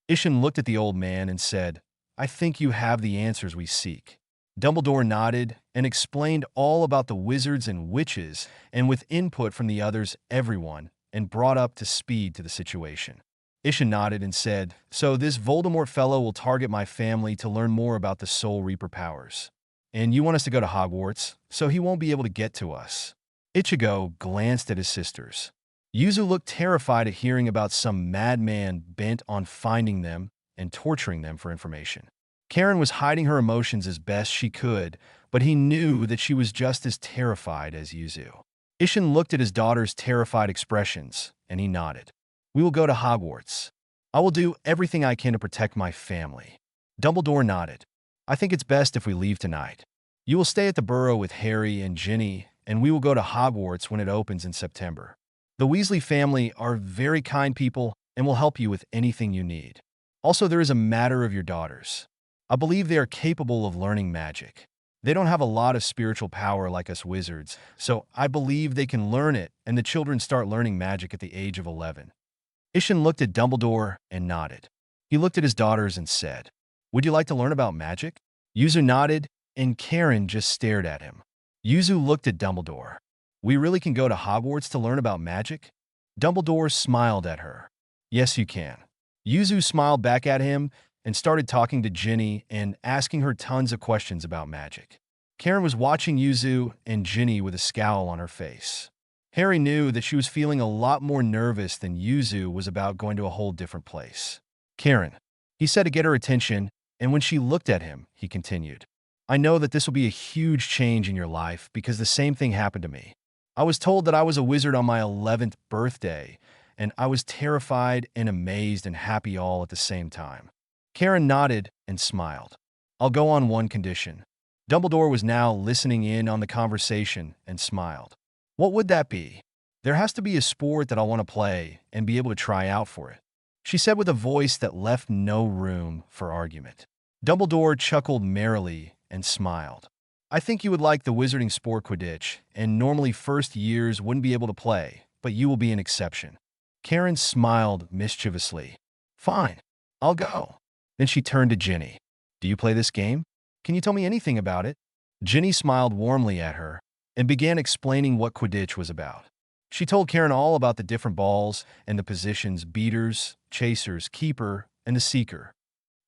Ishin looked at the old man and said, I think you have the answers we seek. Dumbledore nodded and explained all about the wizards and witches, and with input from the others, everyone, and brought up to speed to the situation. Ishin nodded and said, so this Voldemort fellow will target my family to learn more about the Soul Reaper powers. And you want us to go to Hogwarts, so he won't be able to get to us. Ichigo glanced at his sisters. Yuzu looked terrified at hearing about some madman bent on finding them and torturing them for information. Karen was hiding her emotions as best she could, but he knew that she was just as terrified as Yuzu. Ishin looked at his daughter's terrified expressions, and he nodded. We will go to Hogwarts. I will do everything I can to protect my family. Dumbledore nodded. I think it's best if we leave tonight. You will stay at the Burrow with Harry and Ginny, and we will go to Hogwarts when it opens in September. The Weasley family are very kind people and will help you with anything you need. Also, there is a matter of your daughters. I believe they are capable of learning magic. They don't have a lot of spiritual power like us wizards, so I believe they can learn it, and the children start learning magic at the age of 11. Ishin looked at Dumbledore and nodded. He looked at his daughters and said, Would you like to learn about magic? Yuzu nodded, and Karen just stared at him. Yuzu looked at Dumbledore. We really can go to Hogwarts to learn about magic? Dumbledore smiled at her. Yes, you can. Yuzu smiled back at him and started talking to Ginny and asking her tons of questions about magic. Karen was watching Yuzu and Ginny with a scowl on her face. Harry knew that she was feeling a lot more nervous than Yuzu was about going to a whole different place. Karen, he said to get her attention, and when she looked at him, he continued. I know that this will be a huge change in your life because the same thing happened to me. I was told that I was a wizard on my 11th birthday, and I was terrified and amazed and happy all at the same time. Karen nodded and smiled. I'll go on one condition. Dumbledore was now listening in on the conversation and smiled. What would that be? There has to be a sport that I'll want to play and be able to try out for it, she said with a voice that left no room for argument. Dumbledore chuckled merrily and smiled. I think you would like the wizarding sport Quidditch, and normally first years wouldn't be able to play, but you will be an exception. Karen smiled mischievously. Fine, I'll go. Then she turned to Ginny. Do you play this game? Can you tell me anything about it? Ginny smiled warmly at her and began explaining what Quidditch was about. She told Karen all about the different balls and the positions beaters, chasers, keeper, and the seeker.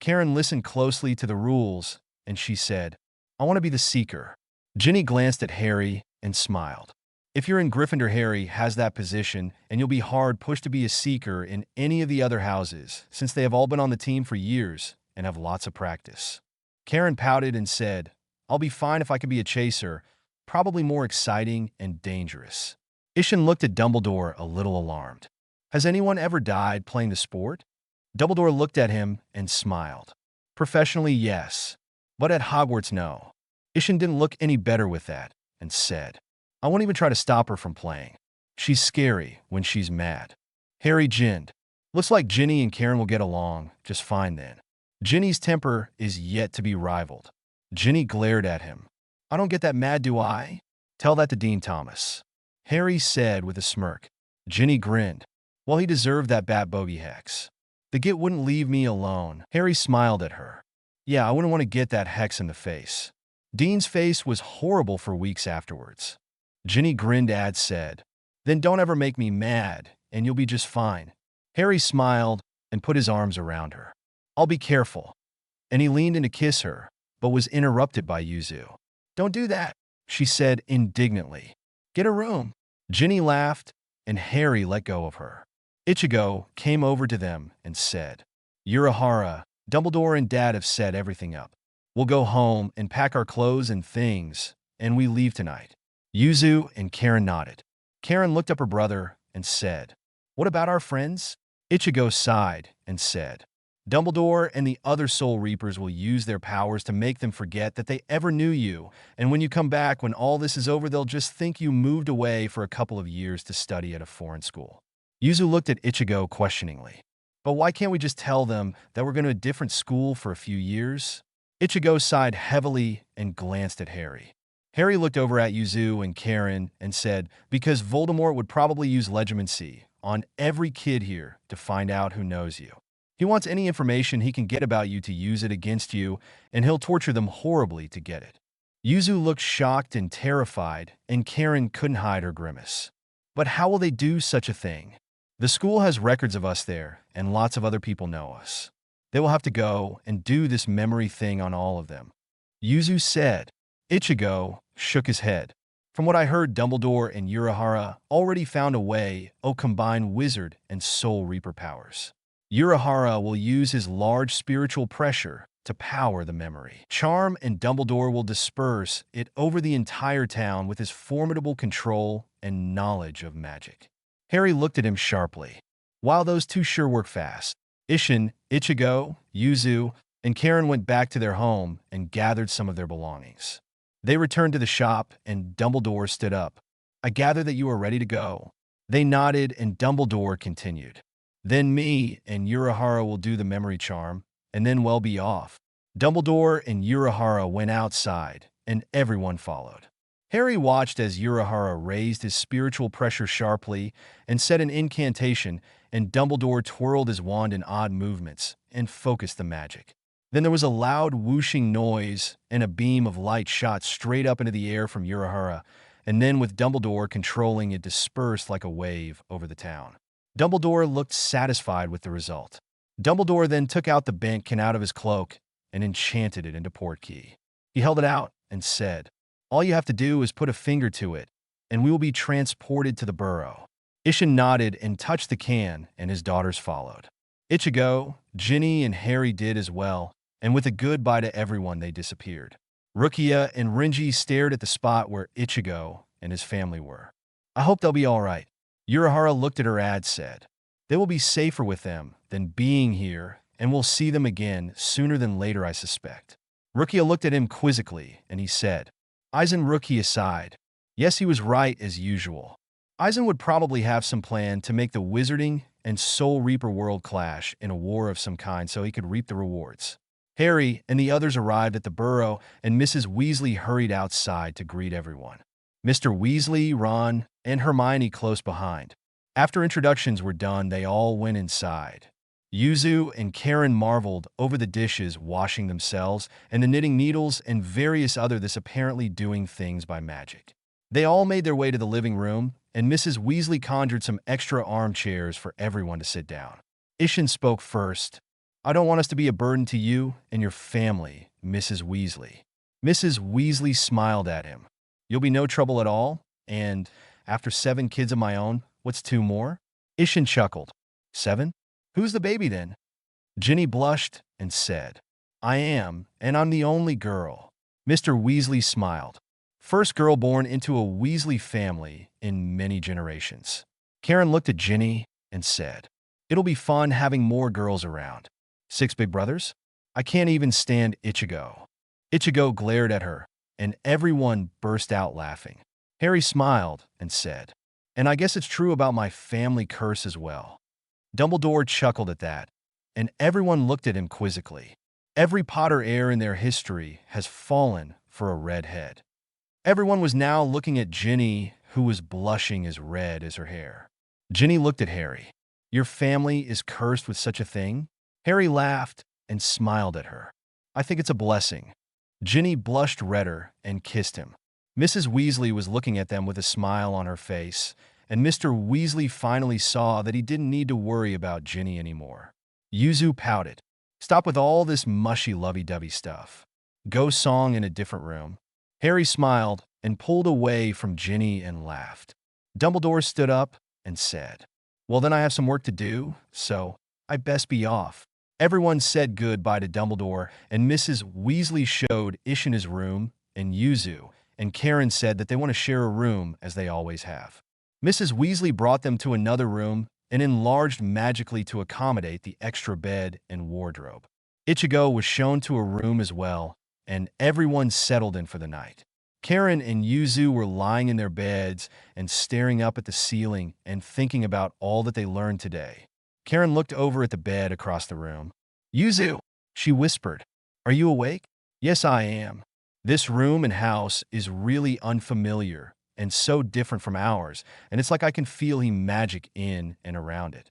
Karen listened closely to the rules, and she said, I want to be the seeker. Ginny glanced at Harry and smiled. If you're in Gryffindor, Harry has that position, and you'll be hard pushed to be a seeker in any of the other houses, since they have all been on the team for years and have lots of practice. Karen pouted and said, I'll be fine if I could be a chaser, probably more exciting and dangerous. Ishan looked at Dumbledore a little alarmed. Has anyone ever died playing the sport? Dumbledore looked at him and smiled. Professionally, yes. But at Hogwarts, no. Ishan didn't look any better with that and said, I won't even try to stop her from playing. She's scary when she's mad. Harry ginned. Looks like Ginny and Karen will get along just fine then. Ginny's temper is yet to be rivaled. Ginny glared at him. I don't get that mad, do I? Tell that to Dean Thomas. Harry said with a smirk. Ginny grinned. Well, he deserved that bat bogey hex. The git wouldn't leave me alone. Harry smiled at her. Yeah, I wouldn't want to get that hex in the face. Dean's face was horrible for weeks afterwards. Ginny grinned and said, Then don't ever make me mad, and you'll be just fine. Harry smiled and put his arms around her. I'll be careful. And he leaned in to kiss her, but was interrupted by Yuzu. Don't do that, she said indignantly. Get a room. Ginny laughed, and Harry let go of her. Ichigo came over to them and said, Urahara, Dumbledore and Dad have set everything up. We'll go home and pack our clothes and things, and we leave tonight. Yuzu and Karen nodded. Karen looked up her brother and said, What about our friends? Ichigo sighed and said, Dumbledore and the other Soul Reapers will use their powers to make them forget that they ever knew you, and when you come back, when all this is over, they'll just think you moved away for a couple of years to study at a foreign school. Yuzu looked at Ichigo questioningly. But why can't we just tell them that we're going to a different school for a few years? Ichigo sighed heavily and glanced at Harry. Harry looked over at Yuzu and Karen and said, Because Voldemort would probably use legitimacy on every kid here to find out who knows you. He wants any information he can get about you to use it against you, and he'll torture them horribly to get it. Yuzu looked shocked and terrified, and Karen couldn't hide her grimace. But how will they do such a thing? The school has records of us there, and lots of other people know us. They will have to go and do this memory thing on all of them. Yuzu said. Ichigo shook his head. From what I heard, Dumbledore and Urahara already found a way to combine wizard and soul reaper powers. Urahara will use his large spiritual pressure to power the memory charm, and Dumbledore will disperse it over the entire town with his formidable control and knowledge of magic. Harry looked at him sharply. Wow, those two sure work fast. Ishan, Ichigo, Yuzu, and Karen went back to their home and gathered some of their belongings. They returned to the shop, and Dumbledore stood up. I gather that you are ready to go. They nodded, and Dumbledore continued. Then me and Urahara will do the memory charm, and then we'll be off. Dumbledore and Urahara went outside, and everyone followed. Harry watched as Urahara raised his spiritual pressure sharply and said an incantation, and Dumbledore twirled his wand in odd movements and focused the magic. Then there was a loud whooshing noise, and a beam of light shot straight up into the air from Urahara, and then with Dumbledore controlling it dispersed like a wave over the town. Dumbledore looked satisfied with the result. Dumbledore then took out the bent can out of his cloak and enchanted it into Portkey. He held it out and said, All you have to do is put a finger to it, and we will be transported to the Burrow. Ishan nodded and touched the can, and his daughters followed. Ichigo, Ginny, and Harry did as well, and with a goodbye to everyone, they disappeared. Rukia and Renji stared at the spot where Ichigo and his family were. I hope they'll be all right. Urahara looked at her and said, They will be safer with them than being here, and we'll see them again sooner than later, I suspect. Rukia looked at him quizzically, and he said, Aizen Rukia sighed. Yes, he was right as usual. Eisen would probably have some plan to make the Wizarding and Soul Reaper world clash in a war of some kind so he could reap the rewards. Harry and the others arrived at the Burrow, and Mrs. Weasley hurried outside to greet everyone. Mr. Weasley, Ron, and Hermione close behind. After introductions were done, they all went inside. Yuzu and Karen marveled over the dishes washing themselves and the knitting needles and various other this apparently doing things by magic. They all made their way to the living room, and Mrs. Weasley conjured some extra armchairs for everyone to sit down. Ishan spoke first. "I don't want us to be a burden to you and your family, Mrs. Weasley." Mrs. Weasley smiled at him. "You'll be no trouble at all, and after 7 kids of my own, what's 2 more?" Ishan chuckled. "7? Who's the baby then?" Ginny blushed and said, "I am, and I'm the only girl." Mr. Weasley smiled. "First girl born into a Weasley family in many generations." Karen looked at Ginny and said, "It'll be fun having more girls around." 6 big brothers? I can't even stand Ichigo." Ichigo glared at her, and everyone burst out laughing. Harry smiled and said, "And I guess it's true about my family curse as well." Dumbledore chuckled at that, and everyone looked at him quizzically. Every Potter heir in their history has fallen for a redhead. Everyone was now looking at Ginny, who was blushing as red as her hair. Ginny looked at Harry. "Your family is cursed with such a thing?" Harry laughed and smiled at her. "I think it's a blessing." Ginny blushed redder and kissed him. Mrs. Weasley was looking at them with a smile on her face, and Mr. Weasley finally saw that he didn't need to worry about Ginny anymore. Yuzu pouted. "Stop with all this mushy lovey-dovey stuff. Go song in a different room." Harry smiled and pulled away from Ginny and laughed. Dumbledore stood up and said, "Well, then I have some work to do, so I best be off." Everyone said goodbye to Dumbledore, and Mrs. Weasley showed Ishan his room, and Yuzu and Karen said that they want to share a room as they always have. Mrs. Weasley brought them to another room and enlarged magically to accommodate the extra bed and wardrobe. Ichigo was shown to a room as well, and everyone settled in for the night. Karen and Yuzu were lying in their beds and staring up at the ceiling and thinking about all that they learned today. Karen looked over at the bed across the room. "Yuzu," she whispered, "are you awake?" "Yes, I am. This room and house is really unfamiliar and so different from ours, and it's like I can feel magic in and around it."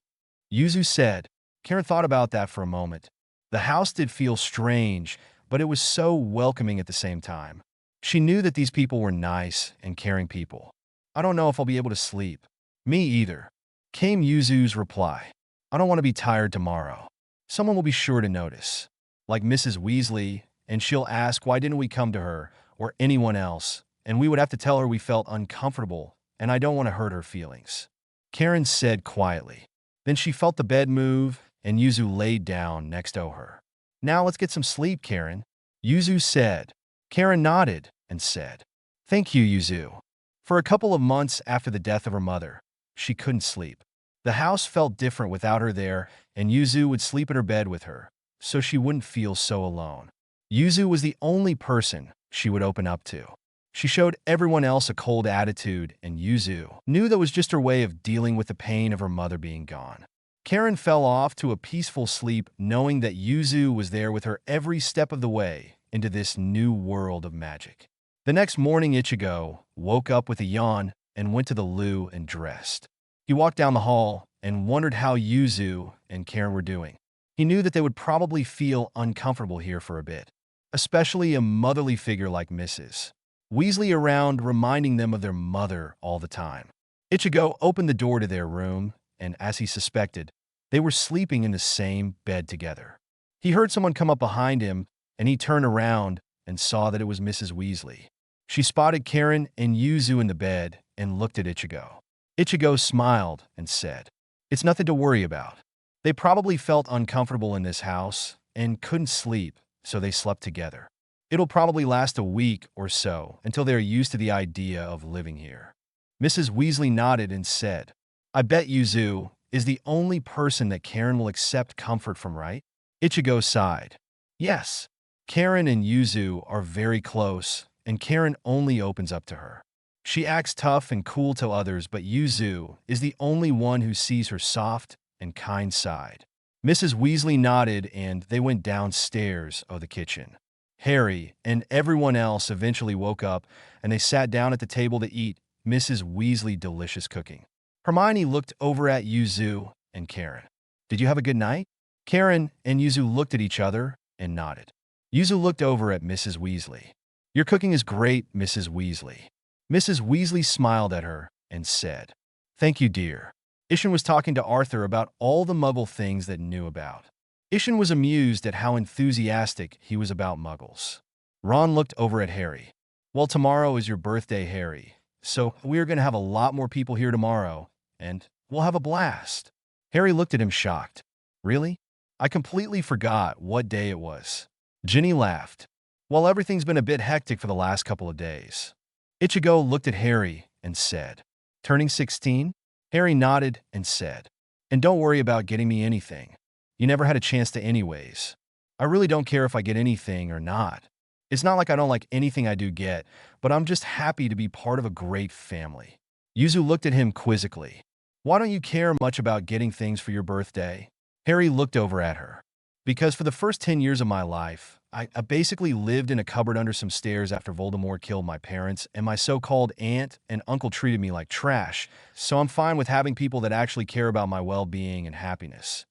Yuzu said. Karen thought about that for a moment. The house did feel strange, but it was so welcoming at the same time. She knew that these people were nice and caring people. "I don't know if I'll be able to sleep." "Me either," came Yuzu's reply. "I don't want to be tired tomorrow. Someone will be sure to notice, like Mrs. Weasley, and she'll ask why didn't we come to her or anyone else, and we would have to tell her we felt uncomfortable, and I don't want to hurt her feelings." Karen said quietly. Then she felt the bed move, and Yuzu laid down next to her. "Now let's get some sleep, Karen," Yuzu said. Karen nodded and said, "Thank you, Yuzu." For a couple of months after the death of her mother, she couldn't sleep. The house felt different without her there, and Yuzu would sleep in her bed with her, so she wouldn't feel so alone. Yuzu was the only person she would open up to. She showed everyone else a cold attitude, and Yuzu knew that was just her way of dealing with the pain of her mother being gone. Karen fell off to a peaceful sleep knowing that Yuzu was there with her every step of the way into this new world of magic. The next morning, Ichigo woke up with a yawn and went to the loo and dressed. He walked down the hall and wondered how Yuzu and Karen were doing. He knew that they would probably feel uncomfortable here for a bit, especially a motherly figure like Mrs. Weasley around reminding them of their mother all the time. Ichigo opened the door to their room, and as he suspected, they were sleeping in the same bed together. He heard someone come up behind him, and he turned around and saw that it was Mrs. Weasley. She spotted Karen and Yuzu in the bed and looked at Ichigo. Ichigo smiled and said, "It's nothing to worry about. They probably felt uncomfortable in this house and couldn't sleep, so they slept together. It'll probably last a week or so until they're used to the idea of living here." Mrs. Weasley nodded and said, "I bet Yuzu is the only person that Karen will accept comfort from, right?" Ichigo sighed. "Yes. Karen and Yuzu are very close, and Karen only opens up to her. She acts tough and cool to others, but Yuzu is the only one who sees her soft and kind side. Mrs. Weasley nodded and they went downstairs of the kitchen. Harry and everyone else eventually woke up and they sat down at the table to eat Mrs. Weasley's delicious cooking. Hermione looked over at Yuzu and Karen. Did you have a good night? Karen and Yuzu looked at each other and nodded. Yuzu looked over at Mrs. Weasley. Your cooking is great, Mrs. Weasley. Mrs. Weasley smiled at her and said, Thank you, dear. Ishan was talking to Arthur about all the Muggle things that knew about. Ishan was amused at how enthusiastic he was about Muggles. Ron looked over at Harry. Well, tomorrow is your birthday, Harry, so we are going to have a lot more people here tomorrow, and we'll have a blast. Harry looked at him shocked. Really? I completely forgot what day it was. Ginny laughed. Well, everything's been a bit hectic for the last couple of days. Ichigo looked at Harry and said, Turning 16? Harry nodded and said, And don't worry about getting me anything. You never had a chance to anyways. I really don't care if I get anything or not. It's not like I don't like anything I do get, but I'm just happy to be part of a great family. Yuzu looked at him quizzically. Why don't you care much about getting things for your birthday? Harry looked over at her. Because for the first 10 years of my life, I basically lived in a cupboard under some stairs after Voldemort killed my parents, and my so-called aunt and uncle treated me like trash, so I'm fine with having people that actually care about my well-being and happiness.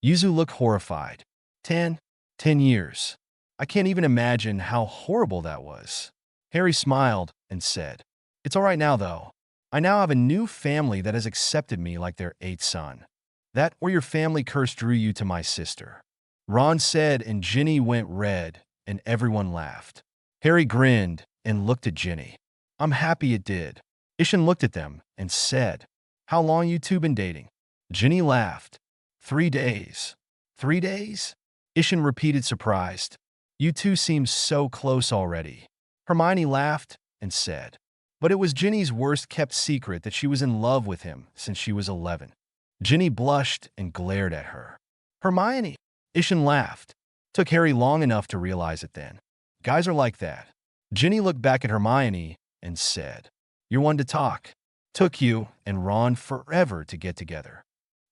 Yuzu looked horrified. 10 years. I can't even imagine how horrible that was. Harry smiled and said, It's all right now, though. I now have a new family that has accepted me like their 8th son. That or your family curse drew you to my sister. Ron said, and Ginny went red, and everyone laughed. Harry grinned and looked at Ginny. I'm happy it did. Ishan looked at them and said, How long you two been dating? Ginny laughed. 3 days. 3 days? Ishan repeated surprised. You two seem so close already. Hermione laughed and said, But it was Ginny's worst-kept secret that she was in love with him since she was 11. Ginny blushed and glared at her. Hermione! Ishan laughed. Took Harry long enough to realize it then. Guys are like that. Ginny looked back at Hermione and said, You're one to talk. Took you and Ron forever to get together.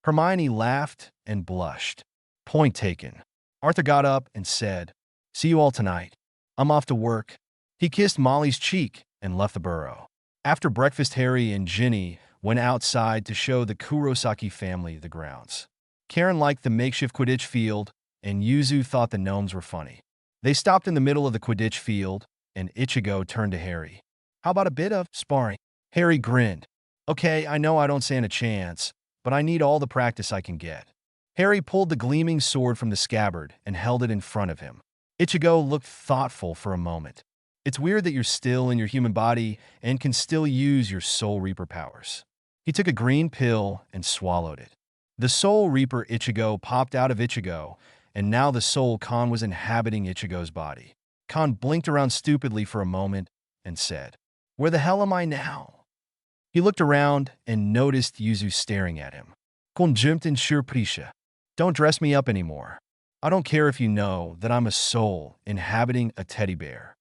Hermione laughed and blushed. Point taken. Arthur got up and said, See you all tonight. I'm off to work. He kissed Molly's cheek and left the burrow. After breakfast, Harry and Ginny went outside to show the Kurosaki family the grounds. Karen liked the makeshift Quidditch field, and Yuzu thought the gnomes were funny. They stopped in the middle of the Quidditch field, and Ichigo turned to Harry. How about a bit of sparring? Harry grinned. Okay, I know I don't stand a chance, but I need all the practice I can get. Harry pulled the gleaming sword from the scabbard and held it in front of him. Ichigo looked thoughtful for a moment. It's weird that you're still in your human body and can still use your Soul Reaper powers. He took a green pill and swallowed it. The Soul Reaper Ichigo popped out of Ichigo, and now the Soul Khan was inhabiting Ichigo's body. Khan blinked around stupidly for a moment and said, Where the hell am I now? He looked around and noticed Yuzu staring at him. Conjunct in surprise. Don't dress me up anymore. I don't care if you know that I'm a soul inhabiting a teddy bear.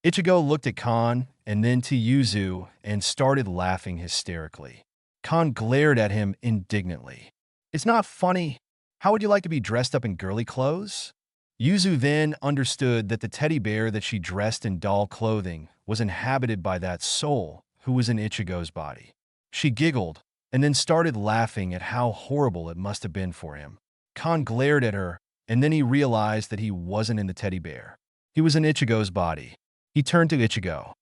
Ichigo looked at Khan and then to Yuzu and started laughing hysterically. Khan glared at him indignantly. It's not funny. How would you like to be dressed up in girly clothes? Yuzu then understood that the teddy bear that she dressed in doll clothing was inhabited by that soul who was in Ichigo's body. She giggled and then started laughing at how horrible it must have been for him. Khan glared at her, and then he realized that he wasn't in the teddy bear. He was in Ichigo's body. He turned to Ichigo.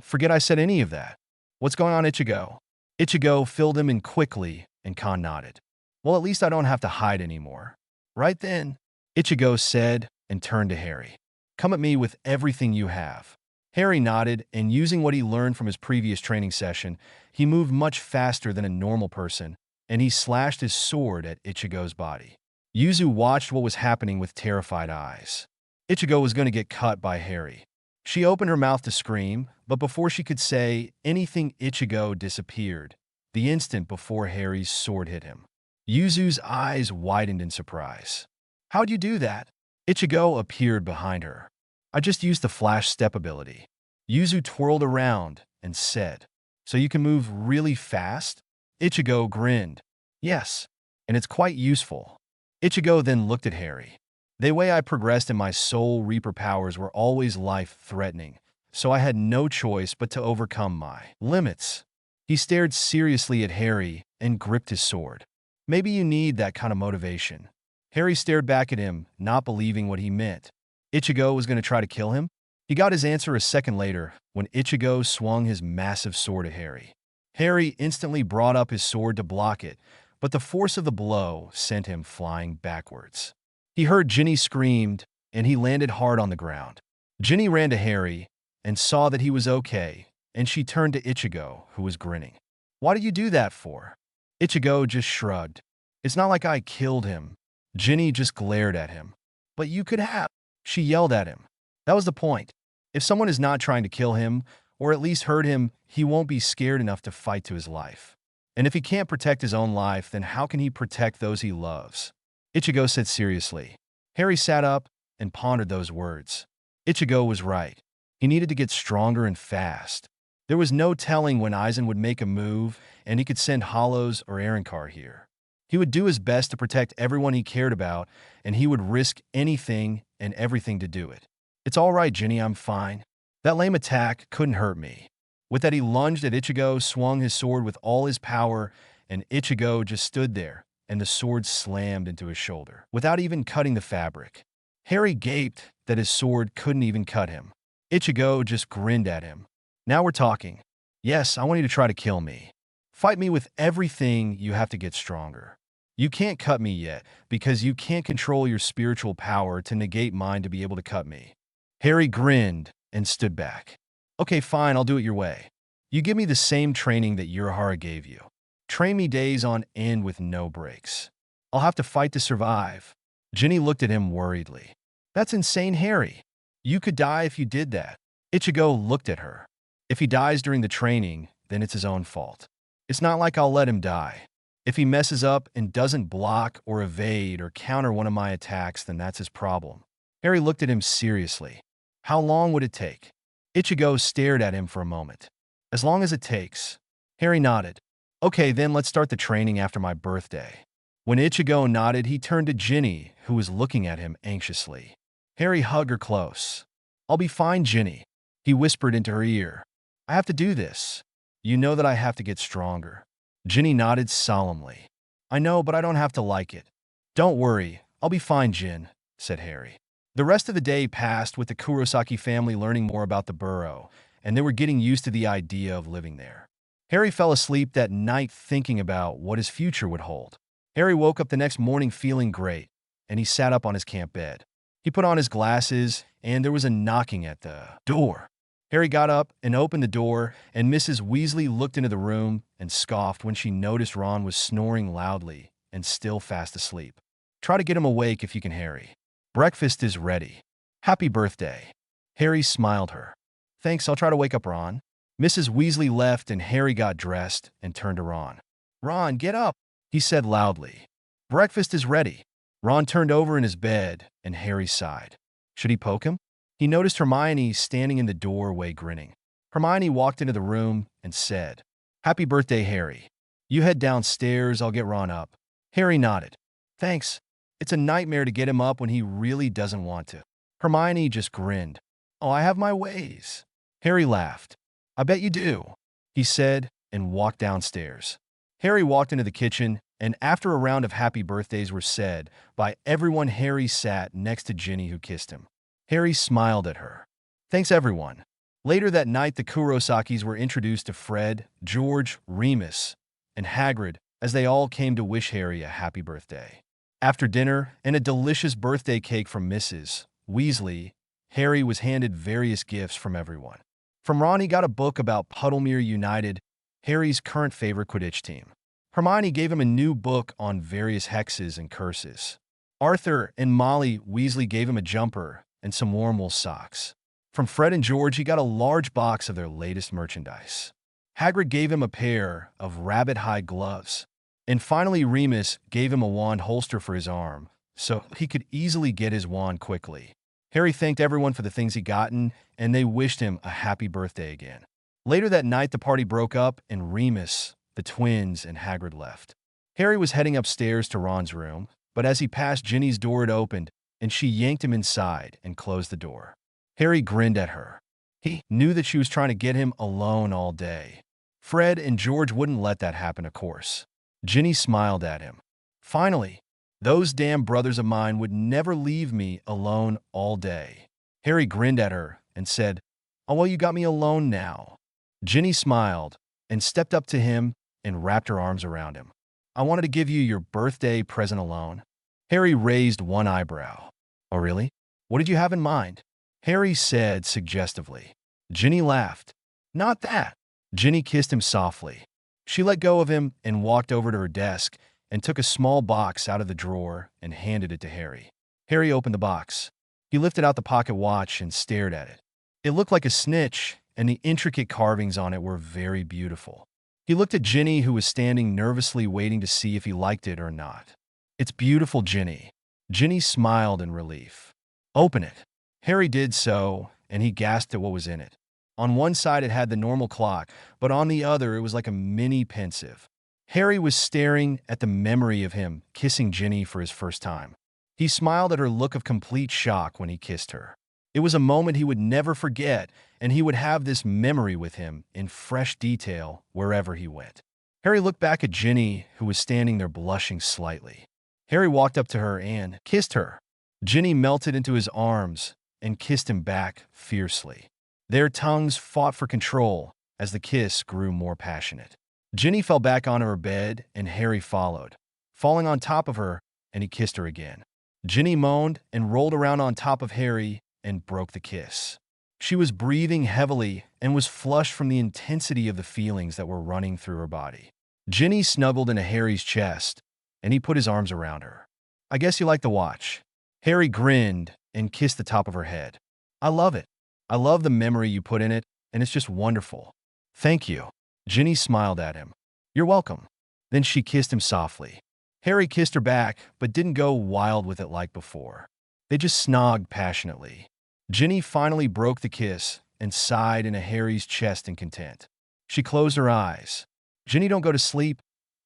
Forget I said any of that. What's going on, Ichigo? Ichigo filled him in quickly, and Khan nodded. Well, at least I don't have to hide anymore. Right then, Ichigo said and turned to Harry. Come at me with everything you have. Harry nodded, and using what he learned from his previous training session, he moved much faster than a normal person, and he slashed his sword at Ichigo's body. Yuzu watched what was happening with terrified eyes. Ichigo was going to get cut by Harry. She opened her mouth to scream, but before she could say anything, Ichigo disappeared, the instant before Harry's sword hit him. Yuzu's eyes widened in surprise. How'd you do that? Ichigo appeared behind her. I just used the flash step ability. Yuzu twirled around and said, So you can move really fast? Ichigo grinned. Yes, and it's quite useful. Ichigo then looked at Harry. The way I progressed in my Soul Reaper powers were always life-threatening, so I had no choice but to overcome my limits. He stared seriously at Harry and gripped his sword. Maybe you need that kind of motivation. Harry stared back at him, not believing what he meant. Ichigo was going to try to kill him? He got his answer a second later when Ichigo swung his massive sword at Harry. Harry instantly brought up his sword to block it, but the force of the blow sent him flying backwards. He heard Ginny screamed, and he landed hard on the ground. Ginny ran to Harry and saw that he was okay, and she turned to Ichigo, who was grinning. Why did you do that for? Ichigo just shrugged. It's not like I killed him. Ginny just glared at him. But you could have. She yelled at him. That was the point. If someone is not trying to kill him, or at least hurt him, he won't be scared enough to fight to his life. And if he can't protect his own life, then how can he protect those he loves? Ichigo said seriously. Harry sat up and pondered those words. Ichigo was right. He needed to get stronger and fast. There was no telling when Aizen would make a move, and he could send Hollows or Arrancar here. He would do his best to protect everyone he cared about, and he would risk anything and everything to do it. It's all right, Ginny, I'm fine. That lame attack couldn't hurt me. With that, he lunged at Ichigo, swung his sword with all his power, and Ichigo just stood there, and the sword slammed into his shoulder, without even cutting the fabric. Harry gaped that his sword couldn't even cut him. Ichigo just grinned at him. Now we're talking. Yes, I want you to try to kill me. Fight me with everything, you have to get stronger. You can't cut me yet, because you can't control your spiritual power to negate mine to be able to cut me. Harry grinned and stood back. Okay, fine, I'll do it your way. You give me the same training that Urahara gave you. Train me days on end with no breaks. I'll have to fight to survive. Ginny looked at him worriedly. That's insane, Harry. You could die if you did that. Ichigo looked at her. If he dies during the training, then it's his own fault. It's not like I'll let him die. If he messes up and doesn't block or evade or counter one of my attacks, then that's his problem. Harry looked at him seriously. How long would it take? Ichigo stared at him for a moment. As long as it takes. Harry nodded. Okay, then let's start the training after my birthday. When Ichigo nodded, he turned to Ginny, who was looking at him anxiously. Harry hugged her close. I'll be fine, Ginny. He whispered into her ear. I have to do this. You know that I have to get stronger. Ginny nodded solemnly. I know, but I don't have to like it. Don't worry, I'll be fine, Jin, said Harry. The rest of the day passed with the Kurosaki family learning more about the Burrow, and they were getting used to the idea of living there. Harry fell asleep that night thinking about what his future would hold. Harry woke up the next morning feeling great, and he sat up on his camp bed. He put on his glasses, and there was a knocking at the door. Harry got up and opened the door, and Mrs. Weasley looked into the room and scoffed when she noticed Ron was snoring loudly and still fast asleep. Try to get him awake if you can, Harry. Breakfast is ready. Happy birthday. Harry smiled her. Thanks, I'll try to wake up Ron. Mrs. Weasley left and Harry got dressed and turned to Ron. Ron, get up, he said loudly. Breakfast is ready. Ron turned over in his bed and Harry sighed. Should he poke him? He noticed Hermione standing in the doorway grinning. Hermione walked into the room and said, Happy birthday, Harry. You head downstairs, I'll get Ron up. Harry nodded. Thanks. It's a nightmare to get him up when he really doesn't want to. Hermione just grinned. Oh, I have my ways. Harry laughed. I bet you do, he said and walked downstairs. Harry walked into the kitchen, and after a round of happy birthdays were said by everyone, Harry sat next to Ginny, who kissed him. Harry smiled at her. Thanks, everyone. Later that night, the Kurosakis were introduced to Fred, George, Remus, and Hagrid as they all came to wish Harry a happy birthday. After dinner and a delicious birthday cake from Mrs. Weasley, Harry was handed various gifts from everyone. From Ron, he got a book about Puddlemere United, Harry's current favorite Quidditch team. Hermione gave him a new book on various hexes and curses. Arthur and Molly Weasley gave him a jumper and some warm wool socks. From Fred and George, he got a large box of their latest merchandise. Hagrid gave him a pair of rabbit-hide gloves. And finally, Remus gave him a wand holster for his arm, so he could easily get his wand quickly. Harry thanked everyone for the things he'd gotten, and they wished him a happy birthday again. Later that night, the party broke up and Remus, the twins, and Hagrid left. Harry was heading upstairs to Ron's room, but as he passed Ginny's door, it opened, and she yanked him inside and closed the door. Harry grinned at her. He knew that she was trying to get him alone all day. Fred and George wouldn't let that happen, of course. Ginny smiled at him. Finally, those damn brothers of mine would never leave me alone all day. Harry grinned at her and said, "Oh, well, you got me alone now." Ginny smiled and stepped up to him and wrapped her arms around him. "I wanted to give you your birthday present alone." Harry raised one eyebrow. "Oh, really? What did you have in mind?" Harry said suggestively. Ginny laughed. "Not that." Ginny kissed him softly. She let go of him and walked over to her desk and took a small box out of the drawer and handed it to Harry. Harry opened the box. He lifted out the pocket watch and stared at it. It looked like a snitch, and the intricate carvings on it were very beautiful. He looked at Ginny, who was standing nervously waiting to see if he liked it or not. "It's beautiful, Ginny." Ginny smiled in relief. "Open it." Harry did so, and he gasped at what was in it. On one side it had the normal clock, but on the other it was like a mini pensive. Harry was staring at the memory of him kissing Ginny for his first time. He smiled at her look of complete shock when he kissed her. It was a moment he would never forget, and he would have this memory with him in fresh detail wherever he went. Harry looked back at Ginny, who was standing there blushing slightly. Harry walked up to her and kissed her. Ginny melted into his arms and kissed him back fiercely. Their tongues fought for control as the kiss grew more passionate. Ginny fell back onto her bed, and Harry followed, falling on top of her, and he kissed her again. Ginny moaned and rolled around on top of Harry and broke the kiss. She was breathing heavily and was flushed from the intensity of the feelings that were running through her body. Ginny snuggled into Harry's chest, and he put his arms around her. "I guess you like the watch." Harry grinned and kissed the top of her head. "I love it. I love the memory you put in it, and it's just wonderful." "Thank you." Ginny smiled at him. "You're welcome." Then she kissed him softly. Harry kissed her back, but didn't go wild with it like before. They just snogged passionately. Ginny finally broke the kiss and sighed into Harry's chest in content. She closed her eyes. "Ginny, don't go to sleep.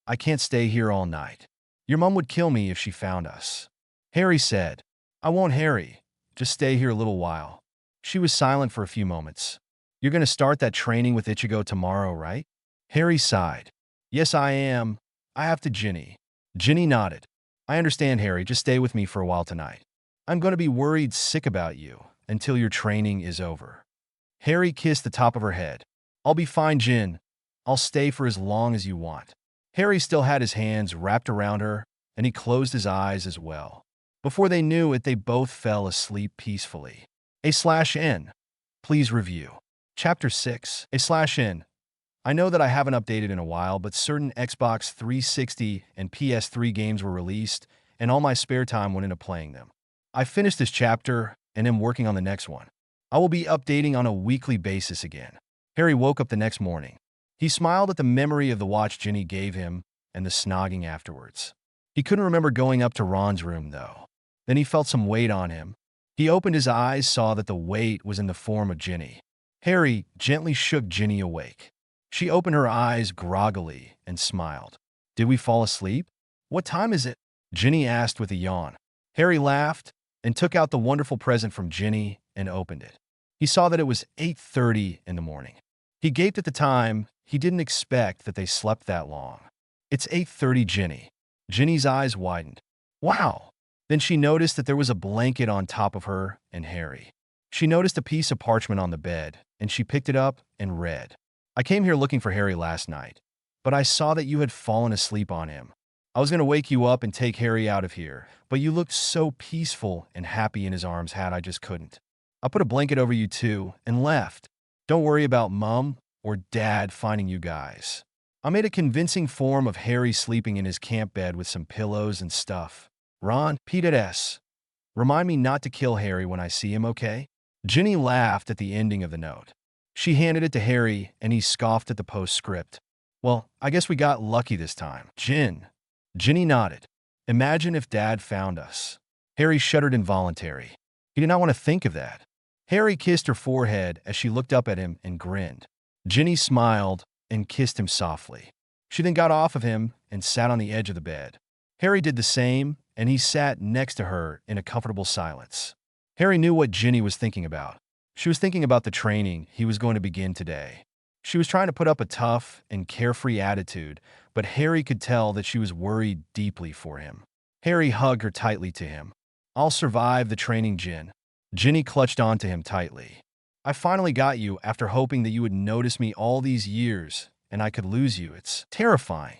I can't stay here all night. Your mom would kill me if she found us." Harry said, "I won't, Harry. Just stay here a little while." She was silent for a few moments. "You're going to start that training with Ichigo tomorrow, right?" Harry sighed. "Yes, I am. I have to, Ginny." Ginny nodded. "I understand, Harry. Just stay with me for a while tonight. I'm going to be worried sick about you until your training is over." Harry kissed the top of her head. "I'll be fine, Jin. I'll stay for as long as you want." Harry still had his hands wrapped around her, and he closed his eyes as well. Before they knew it, they both fell asleep peacefully. /N. Please review. Chapter 6. /N. I know that I haven't updated in a while, but certain Xbox 360 and PS3 games were released, and all my spare time went into playing them. I finished this chapter and am working on the next one. I will be updating on a weekly basis again. Harry woke up the next morning. He smiled at the memory of the watch Ginny gave him and the snogging afterwards. He couldn't remember going up to Ron's room, though. Then he felt some weight on him. He opened his eyes, saw that the weight was in the form of Ginny. Harry gently shook Ginny awake. She opened her eyes groggily and smiled. "Did we fall asleep? What time is it?" Ginny asked with a yawn. Harry laughed and took out the wonderful present from Ginny and opened it. He saw that it was 8:30 in the morning. He gaped at the time. He didn't expect that they slept that long. "It's 8:30, Ginny." Ginny's eyes widened. "Wow." Then she noticed that there was a blanket on top of her and Harry. She noticed a piece of parchment on the bed, and she picked it up and read. "I came here looking for Harry last night, but I saw that you had fallen asleep on him. I was going to wake you up and take Harry out of here, but you looked so peaceful and happy in his arms, I just couldn't. I put a blanket over you too and left. Don't worry about Mom or Dad finding you guys. I made a convincing form of Harry sleeping in his camp bed with some pillows and stuff. Ron, P.S. Remind me not to kill Harry when I see him, okay?" Ginny laughed at the ending of the note. She handed it to Harry, and he scoffed at the postscript. "Well, I guess we got lucky this time, Jin." Ginny nodded. "Imagine if Dad found us." Harry shuddered involuntarily. He did not want to think of that. Harry kissed her forehead as she looked up at him and grinned. Ginny smiled and kissed him softly. She then got off of him and sat on the edge of the bed. Harry did the same, and he sat next to her in a comfortable silence. Harry knew what Ginny was thinking about. She was thinking about the training he was going to begin today. She was trying to put up a tough and carefree attitude, but Harry could tell that she was worried deeply for him. Harry hugged her tightly to him. "I'll survive the training, Gin." Ginny clutched onto him tightly. "I finally got you after hoping that you would notice me all these years and I could lose you. It's terrifying."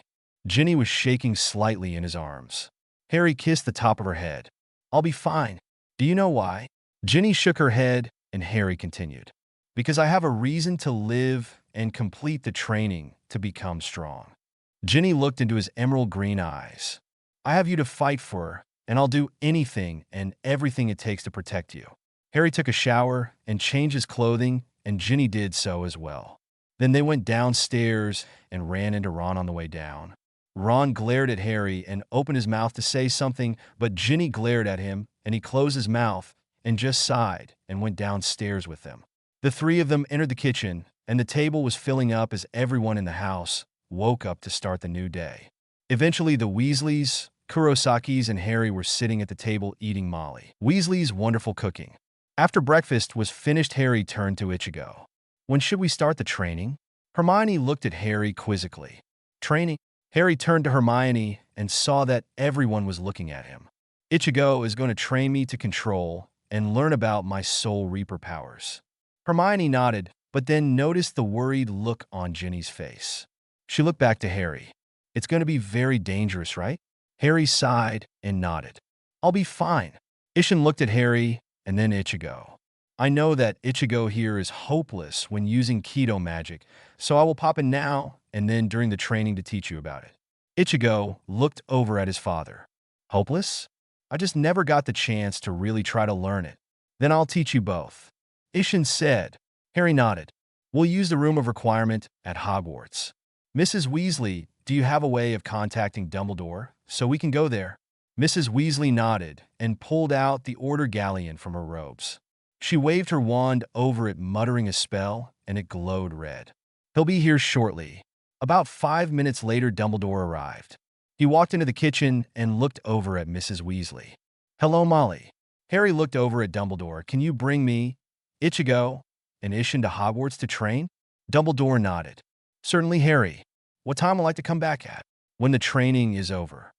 Ginny was shaking slightly in his arms. Harry kissed the top of her head. "I'll be fine. Do you know why?" Ginny shook her head and Harry continued. "Because I have a reason to live and complete the training to become strong." Ginny looked into his emerald green eyes. "I have you to fight for, and I'll do anything and everything it takes to protect you." Harry took a shower and changed his clothing, and Ginny did so as well. Then they went downstairs and ran into Ron on the way down. Ron glared at Harry and opened his mouth to say something, but Ginny glared at him, and he closed his mouth and just sighed and went downstairs with them. The three of them entered the kitchen, and the table was filling up as everyone in the house woke up to start the new day. Eventually, the Weasleys, Kurosakis, and Harry were sitting at the table eating Molly Weasley's wonderful cooking. After breakfast was finished, Harry turned to Ichigo. "When should we start the training?" Hermione looked at Harry quizzically. "Training?" Harry turned to Hermione and saw that everyone was looking at him. "Ichigo is going to train me to control and learn about my Soul Reaper powers." Hermione nodded, but then noticed the worried look on Ginny's face. She looked back to Harry. "It's going to be very dangerous, right?" Harry sighed and nodded. "I'll be fine." Ishin looked at Harry and then Ichigo. "I know that Ichigo here is hopeless when using keto magic, so I will pop in now and then during the training to teach you about it." Ichigo looked over at his father. "Hopeless? I just never got the chance to really try to learn it. Then I'll teach you both." Ishin said. Harry nodded. "We'll use the room of requirement at Hogwarts. Mrs. Weasley, do you have a way of contacting Dumbledore so we can go there?" Mrs. Weasley nodded and pulled out the Order Galleon from her robes. She waved her wand over it, muttering a spell, and it glowed red. "He'll be here shortly." About 5 minutes later, Dumbledore arrived. He walked into the kitchen and looked over at Mrs. Weasley. "Hello, Molly." Harry looked over at Dumbledore. "Can you bring me, Ichigo, and Ishin to Hogwarts to train?" Dumbledore nodded. "Certainly, Harry. What time will I like to come back at?" "When the training is over,"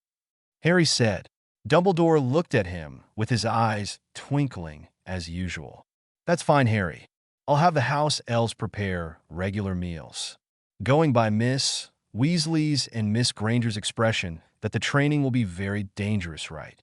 Harry said. Dumbledore looked at him with his eyes twinkling as usual. "That's fine, Harry. I'll have the house elves prepare regular meals." Going by Miss Weasley's and Miss Granger's expression that the training will be very dangerous, right?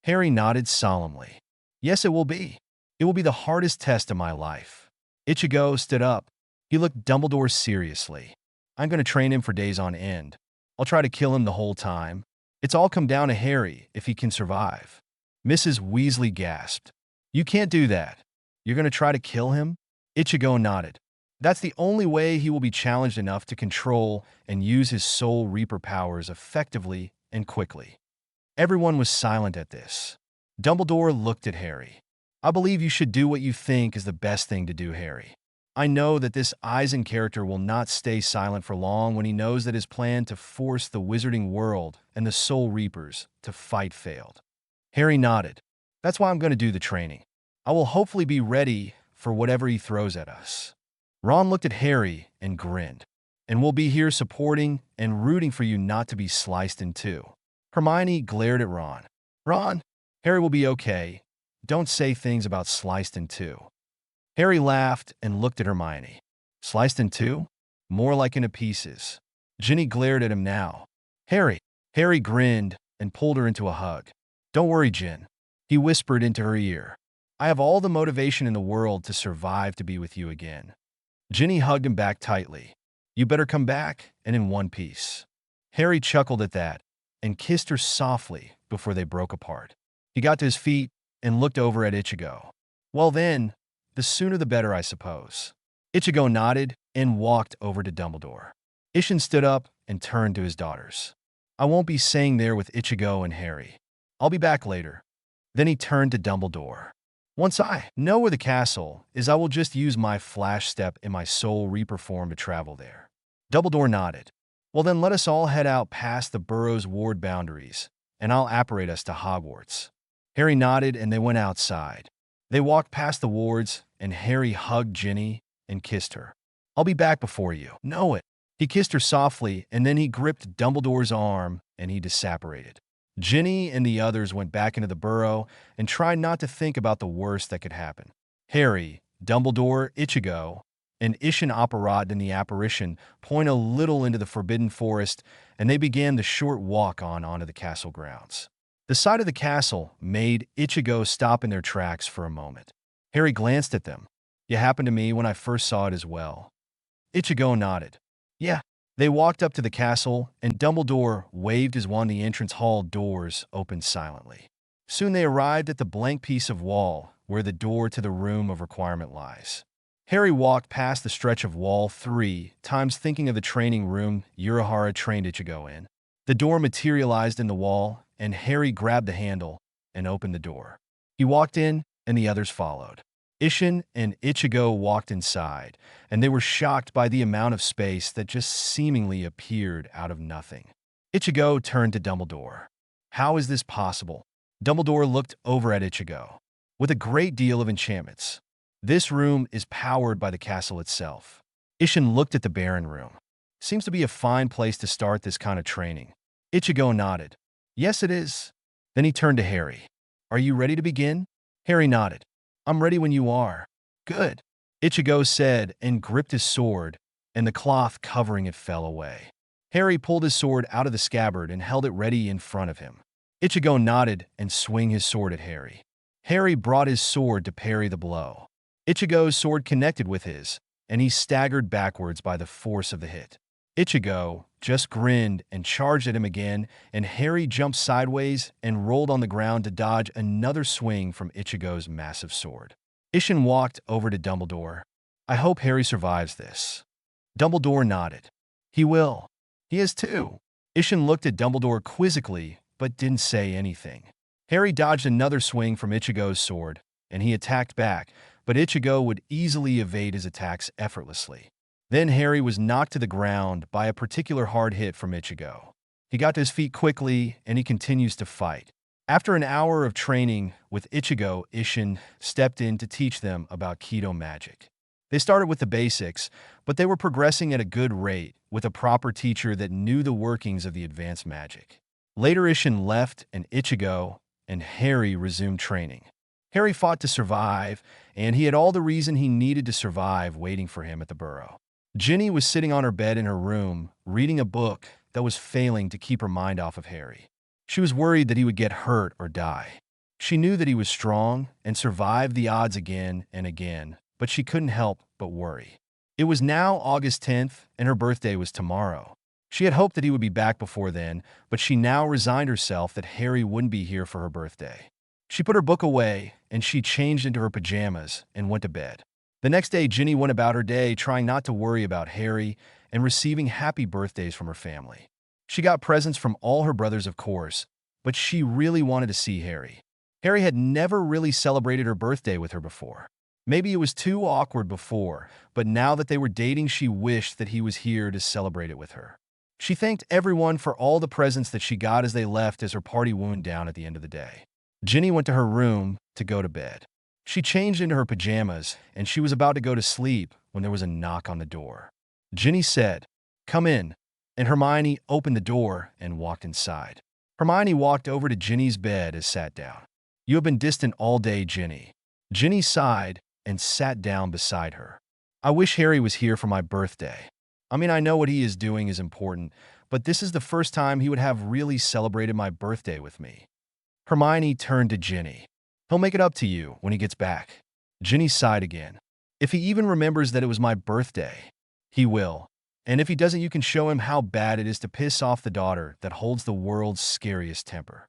Harry nodded solemnly. "Yes, it will be. It will be the hardest test of my life." Ichigo stood up. He looked Dumbledore seriously. "I'm going to train him for days on end. I'll try to kill him the whole time. It's all come down to Harry if he can survive." Mrs. Weasley gasped. "You can't do that. You're going to try to kill him?" Ichigo nodded. "That's the only way he will be challenged enough to control and use his Soul Reaper powers effectively and quickly." Everyone was silent at this. Dumbledore looked at Harry. "I believe you should do what you think is the best thing to do, Harry. I know that this Eisen character will not stay silent for long when he knows that his plan to force the wizarding world and the Soul Reapers to fight failed." Harry nodded. "That's why I'm going to do the training. I will hopefully be ready for whatever he throws at us." Ron looked at Harry and grinned. "And we'll be here supporting and rooting for you not to be sliced in two." Hermione glared at Ron. "Ron, Harry will be okay. Don't say things about sliced in two." Harry laughed and looked at Hermione. "Sliced in two? More like into pieces." Ginny glared at him now. Harry grinned and pulled her into a hug. "Don't worry, Gin," he whispered into her ear. "I have all the motivation in the world to survive to be with you again." Ginny hugged him back tightly. "You better come back and in one piece." Harry chuckled at that and kissed her softly before they broke apart. He got to his feet and looked over at Ichigo. "Well then, the sooner the better, I suppose." Ichigo nodded and walked over to Dumbledore. Ishin stood up and turned to his daughters. "I won't be staying there with Ichigo and Harry. I'll be back later." Then he turned to Dumbledore. Once I know where the castle is, I will just use my flash step in my soul reaper form to travel there. Dumbledore nodded. Well, then let us all head out past the Burrow's ward boundaries, and I'll apparate us to Hogwarts. Harry nodded, and they went outside. They walked past the wards, and Harry hugged Ginny and kissed her. I'll be back before you know it. He kissed her softly, and then he gripped Dumbledore's arm, and he disapparated. Ginny and the others went back into the burrow and tried not to think about the worst that could happen. Harry, Dumbledore, Ichigo, and Ishin Apparat and the apparition point a little into the Forbidden Forest, and they began the short walk onto the castle grounds. The sight of the castle made Ichigo stop in their tracks for a moment. Harry glanced at them. It happened to me when I first saw it as well. Ichigo nodded. Yeah. They walked up to the castle, and Dumbledore waved his wand. The entrance hall doors opened silently. Soon they arrived at the blank piece of wall where the door to the room of requirement lies. Harry walked past the stretch of wall 3 times, thinking of the training room Urahara trained Ichigo in. The door materialized in the wall, and Harry grabbed the handle and opened the door. He walked in, and the others followed. Ishin and Ichigo walked inside, and they were shocked by the amount of space that just seemingly appeared out of nothing. Ichigo turned to Dumbledore. How is this possible? Dumbledore looked over at Ichigo. With a great deal of enchantments. This room is powered by the castle itself. Ishin looked at the Baron room. Seems to be a fine place to start this kind of training. Ichigo nodded. Yes, it is. Then he turned to Harry. Are you ready to begin? Harry nodded. I'm ready when you are. Good. Ichigo said and gripped his sword, and the cloth covering it fell away. Harry pulled his sword out of the scabbard and held it ready in front of him. Ichigo nodded and swung his sword at Harry. Harry brought his sword to parry the blow. Ichigo's sword connected with his, and he staggered backwards by the force of the hit. Ichigo just grinned and charged at him again, and Harry jumped sideways and rolled on the ground to dodge another swing from Ichigo's massive sword. Ishin walked over to Dumbledore. I hope Harry survives this. Dumbledore nodded. He will. He has too. Ishin looked at Dumbledore quizzically, but didn't say anything. Harry dodged another swing from Ichigo's sword, and he attacked back, but Ichigo would easily evade his attacks effortlessly. Then Harry was knocked to the ground by a particular hard hit from Ichigo. He got to his feet quickly, and he continues to fight. After an hour of training with Ichigo, Ishin stepped in to teach them about Keto magic. They started with the basics, but they were progressing at a good rate with a proper teacher that knew the workings of the advanced magic. Later, Ishin left, and Ichigo and Harry resumed training. Harry fought to survive, and he had all the reason he needed to survive waiting for him at the burrow. Ginny was sitting on her bed in her room, reading a book that was failing to keep her mind off of Harry. She was worried that he would get hurt or die. She knew that he was strong and survived the odds again and again, but she couldn't help but worry. It was now August 10th, and her birthday was tomorrow. She had hoped that he would be back before then, but she now resigned herself that Harry wouldn't be here for her birthday. She put her book away, and she changed into her pajamas and went to bed. The next day, Ginny went about her day trying not to worry about Harry and receiving happy birthdays from her family. She got presents from all her brothers, of course, but she really wanted to see Harry. Harry had never really celebrated her birthday with her before. Maybe it was too awkward before, but now that they were dating, she wished that he was here to celebrate it with her. She thanked everyone for all the presents that she got as they left as her party wound down at the end of the day. Ginny went to her room to go to bed. She changed into her pajamas, and she was about to go to sleep when there was a knock on the door. Ginny said, "Come in," and Hermione opened the door and walked inside. Hermione walked over to Ginny's bed and sat down. "You have been distant all day, Ginny." Ginny sighed and sat down beside her. "I wish Harry was here for my birthday. I mean, I know what he is doing is important, but this is the first time he would have really celebrated my birthday with me." Hermione turned to Ginny. "He'll make it up to you when he gets back." Ginny sighed again. "If he even remembers that it was my birthday, he will. And if he doesn't, you can show him how bad it is to piss off the daughter that holds the world's scariest temper."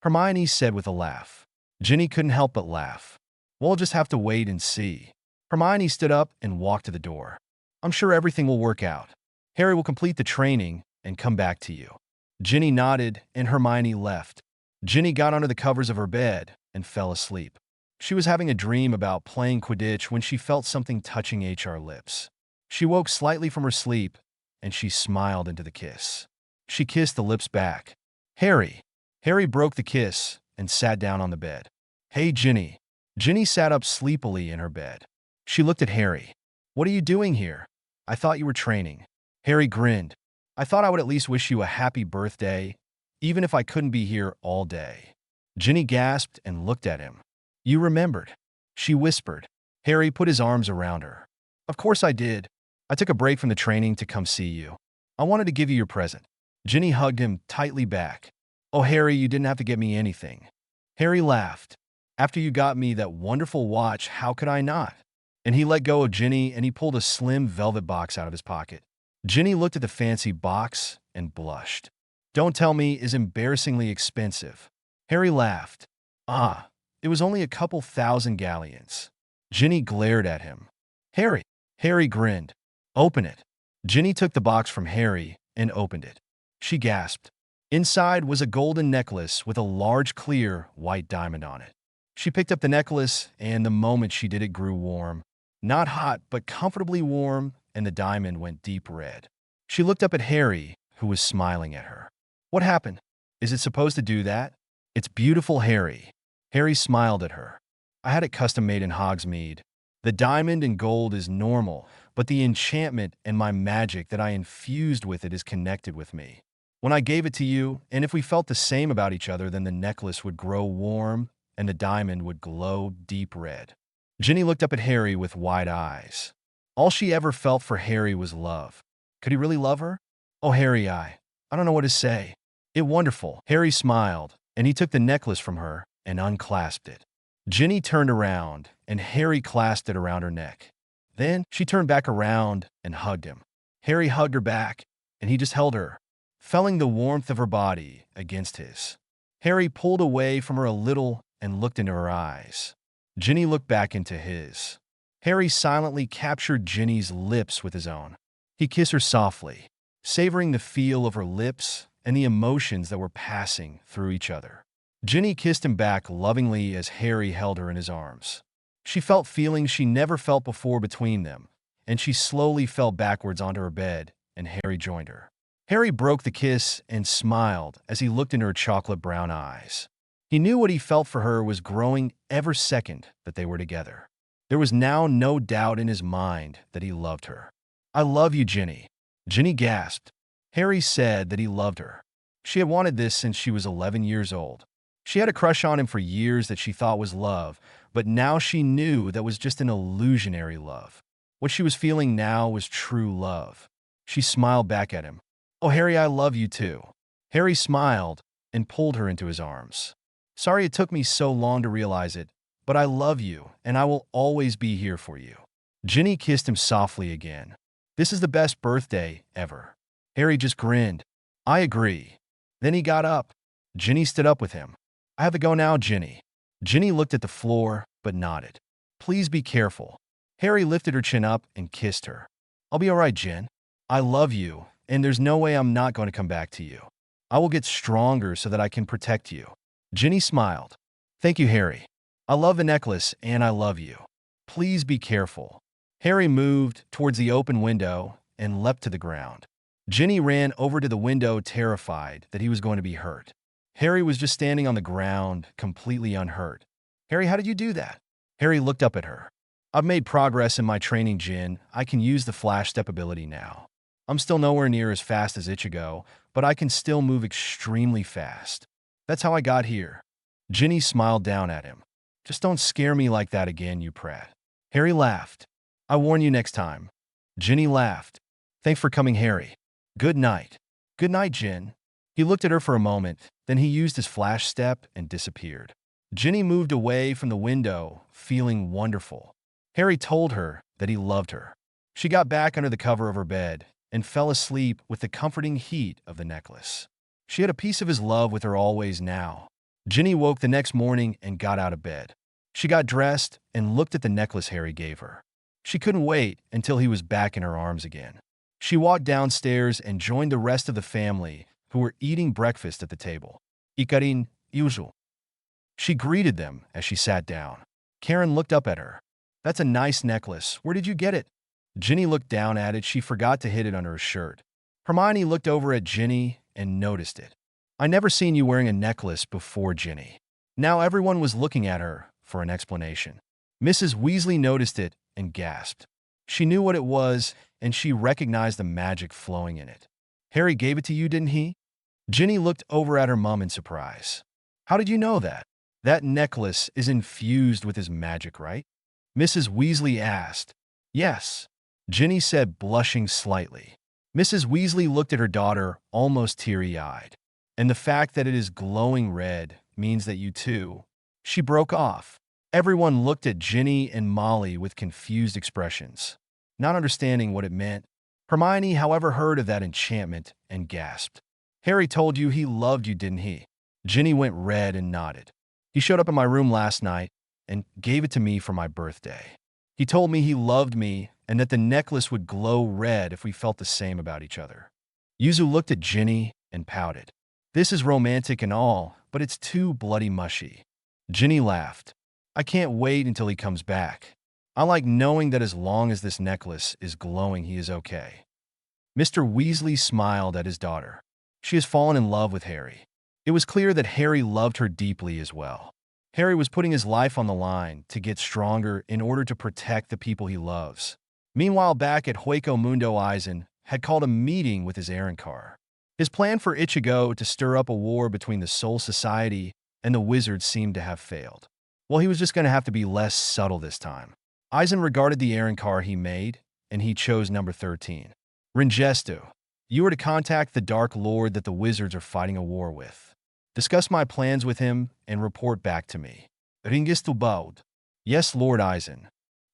Hermione said with a laugh. Ginny couldn't help but laugh. "We'll just have to wait and see." Hermione stood up and walked to the door. "I'm sure everything will work out. Harry will complete the training and come back to you." Ginny nodded, and Hermione left. Ginny got under the covers of her bed and fell asleep. She was having a dream about playing Quidditch when she felt something touching her lips. She woke slightly from her sleep, and she smiled into the kiss. She kissed the lips back. Harry. Harry broke the kiss and sat down on the bed. Hey, Ginny. Ginny sat up sleepily in her bed. She looked at Harry. What are you doing here? I thought you were training. Harry grinned. I thought I would at least wish you a happy birthday, even if I couldn't be here all day. Ginny gasped and looked at him. You remembered, she whispered. Harry put his arms around her. Of course I did. I took a break from the training to come see you. I wanted to give you your present. Ginny hugged him tightly back. Oh, Harry, you didn't have to get me anything. Harry laughed. After you got me that wonderful watch, how could I not? And he let go of Ginny and he pulled a slim velvet box out of his pocket. Ginny looked at the fancy box and blushed. Don't tell me it's embarrassingly expensive. Harry laughed. Ah, it was only a couple thousand galleons. Ginny glared at him. Harry. Harry grinned. Open it. Ginny took the box from Harry and opened it. She gasped. Inside was a golden necklace with a large clear white diamond on it. She picked up the necklace, and the moment she did, it grew warm. Not hot, but comfortably warm, and the diamond went deep red. She looked up at Harry, who was smiling at her. What happened? Is it supposed to do that? It's beautiful, Harry. Harry smiled at her. I had it custom made in Hogsmeade. The diamond and gold is normal, but the enchantment and my magic that I infused with it is connected with me. When I gave it to you, and if we felt the same about each other, then the necklace would grow warm and the diamond would glow deep red. Ginny looked up at Harry with wide eyes. All she ever felt for Harry was love. Could he really love her? Oh, Harry, I don't know what to say. It wonderful. Harry smiled, and he took the necklace from her and unclasped it. Ginny turned around, and Harry clasped it around her neck. Then she turned back around and hugged him. Harry hugged her back, and he just held her, feeling the warmth of her body against his. Harry pulled away from her a little and looked into her eyes. Ginny looked back into his. Harry silently captured Ginny's lips with his own. He kissed her softly, savoring the feel of her lips and the emotions that were passing through each other. Ginny kissed him back lovingly as Harry held her in his arms. She felt feelings she never felt before between them, and she slowly fell backwards onto her bed, and Harry joined her. Harry broke the kiss and smiled as he looked into her chocolate-brown eyes. He knew what he felt for her was growing every second that they were together. There was now no doubt in his mind that he loved her. I love you, Ginny. Ginny gasped. Harry said that he loved her. She had wanted this since she was 11 years old. She had a crush on him for years that she thought was love, but now she knew that was just an illusionary love. What she was feeling now was true love. She smiled back at him. Oh, Harry, I love you too. Harry smiled and pulled her into his arms. Sorry it took me so long to realize it, but I love you, and I will always be here for you. Ginny kissed him softly again. This is the best birthday ever. Harry just grinned. I agree. Then he got up. Ginny stood up with him. I have to go now, Ginny. Ginny looked at the floor, but nodded. Please be careful. Harry lifted her chin up and kissed her. I'll be all right, Gin. I love you, and there's no way I'm not going to come back to you. I will get stronger so that I can protect you. Ginny smiled. Thank you, Harry. I love the necklace, and I love you. Please be careful. Harry moved towards the open window and leapt to the ground. Ginny ran over to the window, terrified that he was going to be hurt. Harry was just standing on the ground, completely unhurt. Harry, how did you do that? Harry looked up at her. I've made progress in my training, Gin. I can use the flash step ability now. I'm still nowhere near as fast as Ichigo, but I can still move extremely fast. That's how I got here. Ginny smiled down at him. Just don't scare me like that again, you prat. Harry laughed. I warn you next time. Ginny laughed. Thanks for coming, Harry. Good night. Good night, Gin. He looked at her for a moment, then he used his flash step and disappeared. Ginny moved away from the window, feeling wonderful. Harry told her that he loved her. She got back under the cover of her bed and fell asleep with the comforting heat of the necklace. She had a piece of his love with her always now. Ginny woke the next morning and got out of bed. She got dressed and looked at the necklace Harry gave her. She couldn't wait until he was back in her arms again. She walked downstairs and joined the rest of the family who were eating breakfast at the table. Ikarin, usual. She greeted them as she sat down. Karen looked up at her. That's a nice necklace. Where did you get it? Ginny looked down at it. She forgot to hid it under her shirt. Hermione looked over at Ginny and noticed it. I never seen you wearing a necklace before, Ginny. Now everyone was looking at her for an explanation. Mrs. Weasley noticed it and gasped. She knew what it was, and she recognized the magic flowing in it. Harry gave it to you, didn't he? Ginny looked over at her mom in surprise. How did you know that? That necklace is infused with his magic, right? Mrs. Weasley asked. Yes, Ginny said, blushing slightly. Mrs. Weasley looked at her daughter, almost teary-eyed. And the fact that it is glowing red means that you too. She broke off. Everyone looked at Ginny and Molly with confused expressions, not understanding what it meant. Hermione, however, heard of that enchantment and gasped. Harry told you he loved you, didn't he? Ginny went red and nodded. He showed up in my room last night and gave it to me for my birthday. He told me he loved me and that the necklace would glow red if we felt the same about each other. Yuzu looked at Ginny and pouted. This is romantic and all, but it's too bloody mushy. Ginny laughed. I can't wait until he comes back. I like knowing that as long as this necklace is glowing, he is okay. Mr. Weasley smiled at his daughter. She has fallen in love with Harry. It was clear that Harry loved her deeply as well. Harry was putting his life on the line to get stronger in order to protect the people he loves. Meanwhile, back at Hueco Mundo, Eisen had called a meeting with his errand car. His plan for Ichigo to stir up a war between the Soul Society and the Wizards seemed to have failed. Well, he was just going to have to be less subtle this time. Eisen regarded the errand car he made, and he chose number 13. Ringestu, you are to contact the Dark Lord that the Wizards are fighting a war with. Discuss my plans with him and report back to me. Ringestu bowed. Yes, Lord Eisen.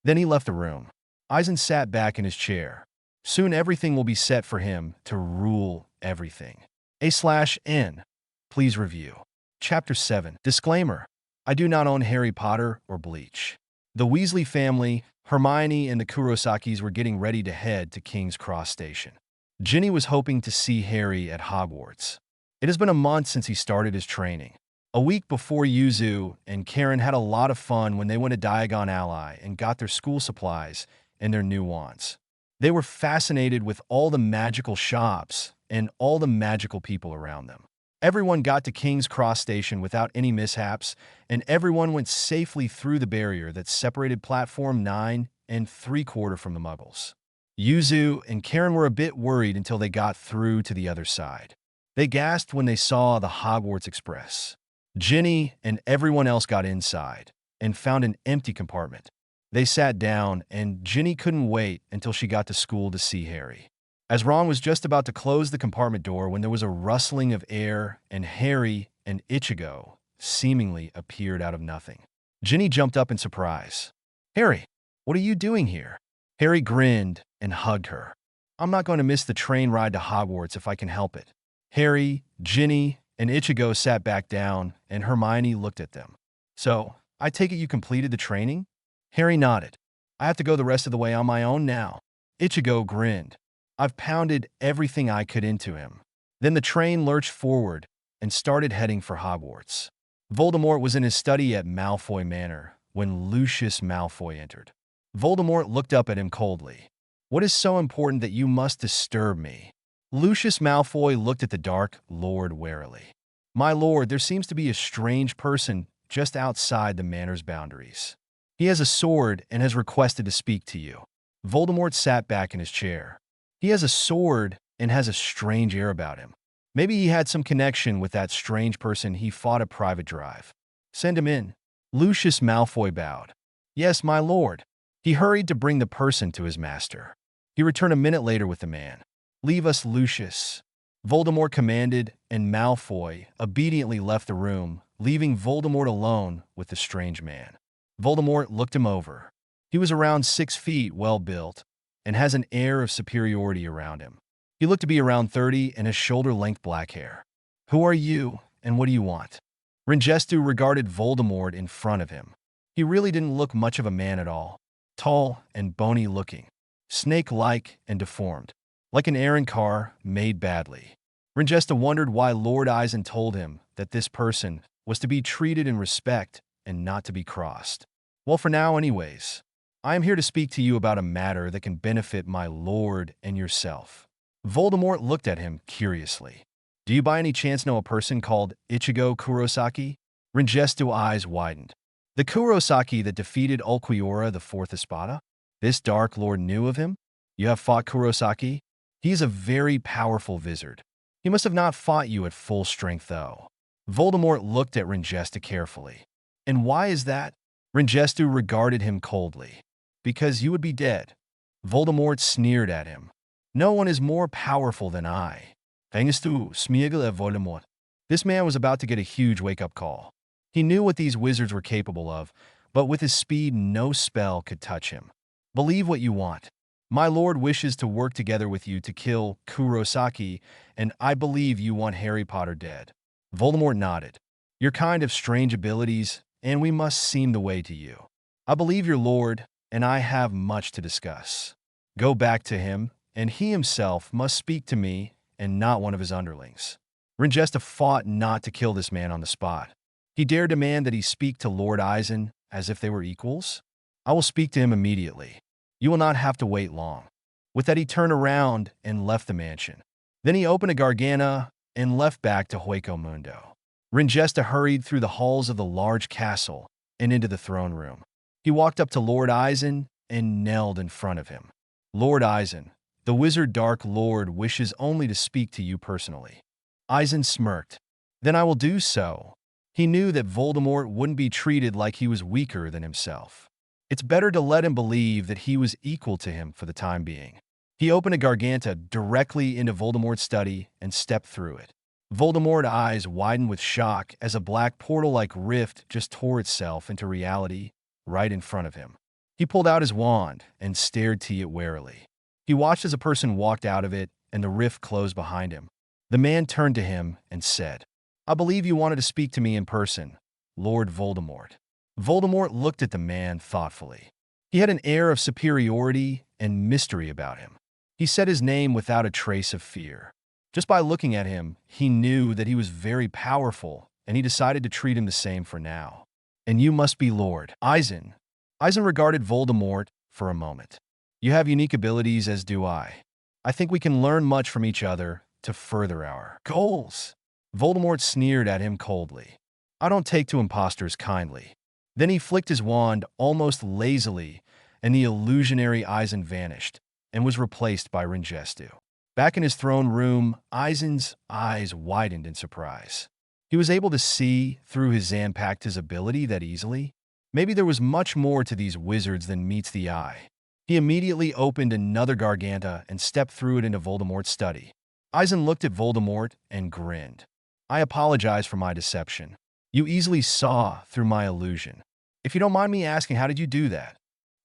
Then he left the room. Eisen sat back in his chair. Soon everything will be set for him to rule everything. A/N. Please review. Chapter 7. Disclaimer. I do not own Harry Potter or Bleach. The Weasley family, Hermione, and the Kurosakis were getting ready to head to King's Cross Station. Ginny was hoping to see Harry at Hogwarts. It has been a month since he started his training. A week before, Yuzu and Karen had a lot of fun when they went to Diagon Alley and got their school supplies and their new wands. They were fascinated with all the magical shops and all the magical people around them. Everyone got to King's Cross Station without any mishaps, and everyone went safely through the barrier that separated Platform 9 and 3/4 from the Muggles. Yuzu and Karen were a bit worried until they got through to the other side. They gasped when they saw the Hogwarts Express. Ginny and everyone else got inside and found an empty compartment. They sat down, and Ginny couldn't wait until she got to school to see Harry. As Ron was just about to close the compartment door when there was a rustling of air and Harry and Ichigo seemingly appeared out of nothing. Ginny jumped up in surprise. Harry, what are you doing here? Harry grinned and hugged her. I'm not going to miss the train ride to Hogwarts if I can help it. Harry, Ginny, and Ichigo sat back down, and Hermione looked at them. So, I take it you completed the training? Harry nodded. I have to go the rest of the way on my own now. Ichigo grinned. I've pounded everything I could into him. Then the train lurched forward and started heading for Hogwarts. Voldemort was in his study at Malfoy Manor when Lucius Malfoy entered. Voldemort looked up at him coldly. What is so important that you must disturb me? Lucius Malfoy looked at the Dark Lord warily. My lord, there seems to be a strange person just outside the manor's boundaries. He has a sword and has requested to speak to you. Voldemort sat back in his chair. He has a sword and has a strange air about him. Maybe he had some connection with that strange person he fought at Private Drive. Send him in. Lucius Malfoy bowed. Yes, my lord. He hurried to bring the person to his master. He returned a minute later with the man. Leave us, Lucius. Voldemort commanded, and Malfoy obediently left the room, leaving Voldemort alone with the strange man. Voldemort looked him over. He was around 6 feet, well-built, and has an air of superiority around him. He looked to be around 30 and has shoulder-length black hair. Who are you, and what do you want? Ringestu regarded Voldemort in front of him. He really didn't look much of a man at all. Tall and bony-looking, snake-like and deformed, like an errand car made badly. Ringestu wondered why Lord Eisen told him that this person was to be treated in respect and not to be crossed. Well, for now anyways. I am here to speak to you about a matter that can benefit my lord and yourself. Voldemort looked at him curiously. Do you by any chance know a person called Ichigo Kurosaki? Ringestu's eyes widened. The Kurosaki that defeated Ulquiorra the Fourth Espada? This Dark Lord knew of him? You have fought Kurosaki? He is a very powerful wizard. He must have not fought you at full strength, though. Voldemort looked at Ringestu carefully. And why is that? Ringestu regarded him coldly. Because you would be dead. Voldemort sneered at him. No one is more powerful than I. Fengistu, Smeagol Voldemort. This man was about to get a huge wake-up call. He knew what these wizards were capable of, but with his speed, no spell could touch him. Believe what you want. My lord wishes to work together with you to kill Kurosaki, and I believe you want Harry Potter dead. Voldemort nodded. Your kind of strange abilities, and we must seem the way to you. I believe your lord, and I have much to discuss. Go back to him, and he himself must speak to me, and not one of his underlings. Ringestu fought not to kill this man on the spot. He dared demand that he speak to Lord Eisen as if they were equals. I will speak to him immediately. You will not have to wait long. With that, he turned around and left the mansion. Then he opened a garganta and left back to Hueco Mundo. Ringestu hurried through the halls of the large castle and into the throne room. He walked up to Lord Eisen and knelt in front of him. Lord Eisen, the wizard Dark Lord wishes only to speak to you personally. Eisen smirked. Then I will do so. He knew that Voldemort wouldn't be treated like he was weaker than himself. It's better to let him believe that he was equal to him for the time being. He opened a garganta directly into Voldemort's study and stepped through it. Voldemort's eyes widened with shock as a black portal-like rift just tore itself into reality right in front of him. He pulled out his wand and stared to it warily. He watched as a person walked out of it and the rift closed behind him. The man turned to him and said, I believe you wanted to speak to me in person, Lord Voldemort. Voldemort looked at the man thoughtfully. He had an air of superiority and mystery about him. He said his name without a trace of fear. Just by looking at him, he knew that he was very powerful, and he decided to treat him the same for now. And you must be Lord Eisen. Eisen regarded Voldemort for a moment. You have unique abilities, as do I. I think we can learn much from each other to further our goals. Voldemort sneered at him coldly. I don't take to impostors kindly. Then he flicked his wand almost lazily, and the illusionary Eisen vanished and was replaced by Ringestu. Back in his throne room, Eisen's eyes widened in surprise. He was able to see through his Zanpakuto's ability that easily. Maybe there was much more to these wizards than meets the eye. He immediately opened another garganta and stepped through it into Voldemort's study. Eisen looked at Voldemort and grinned. I apologize for my deception. You easily saw through my illusion. If you don't mind me asking, how did you do that?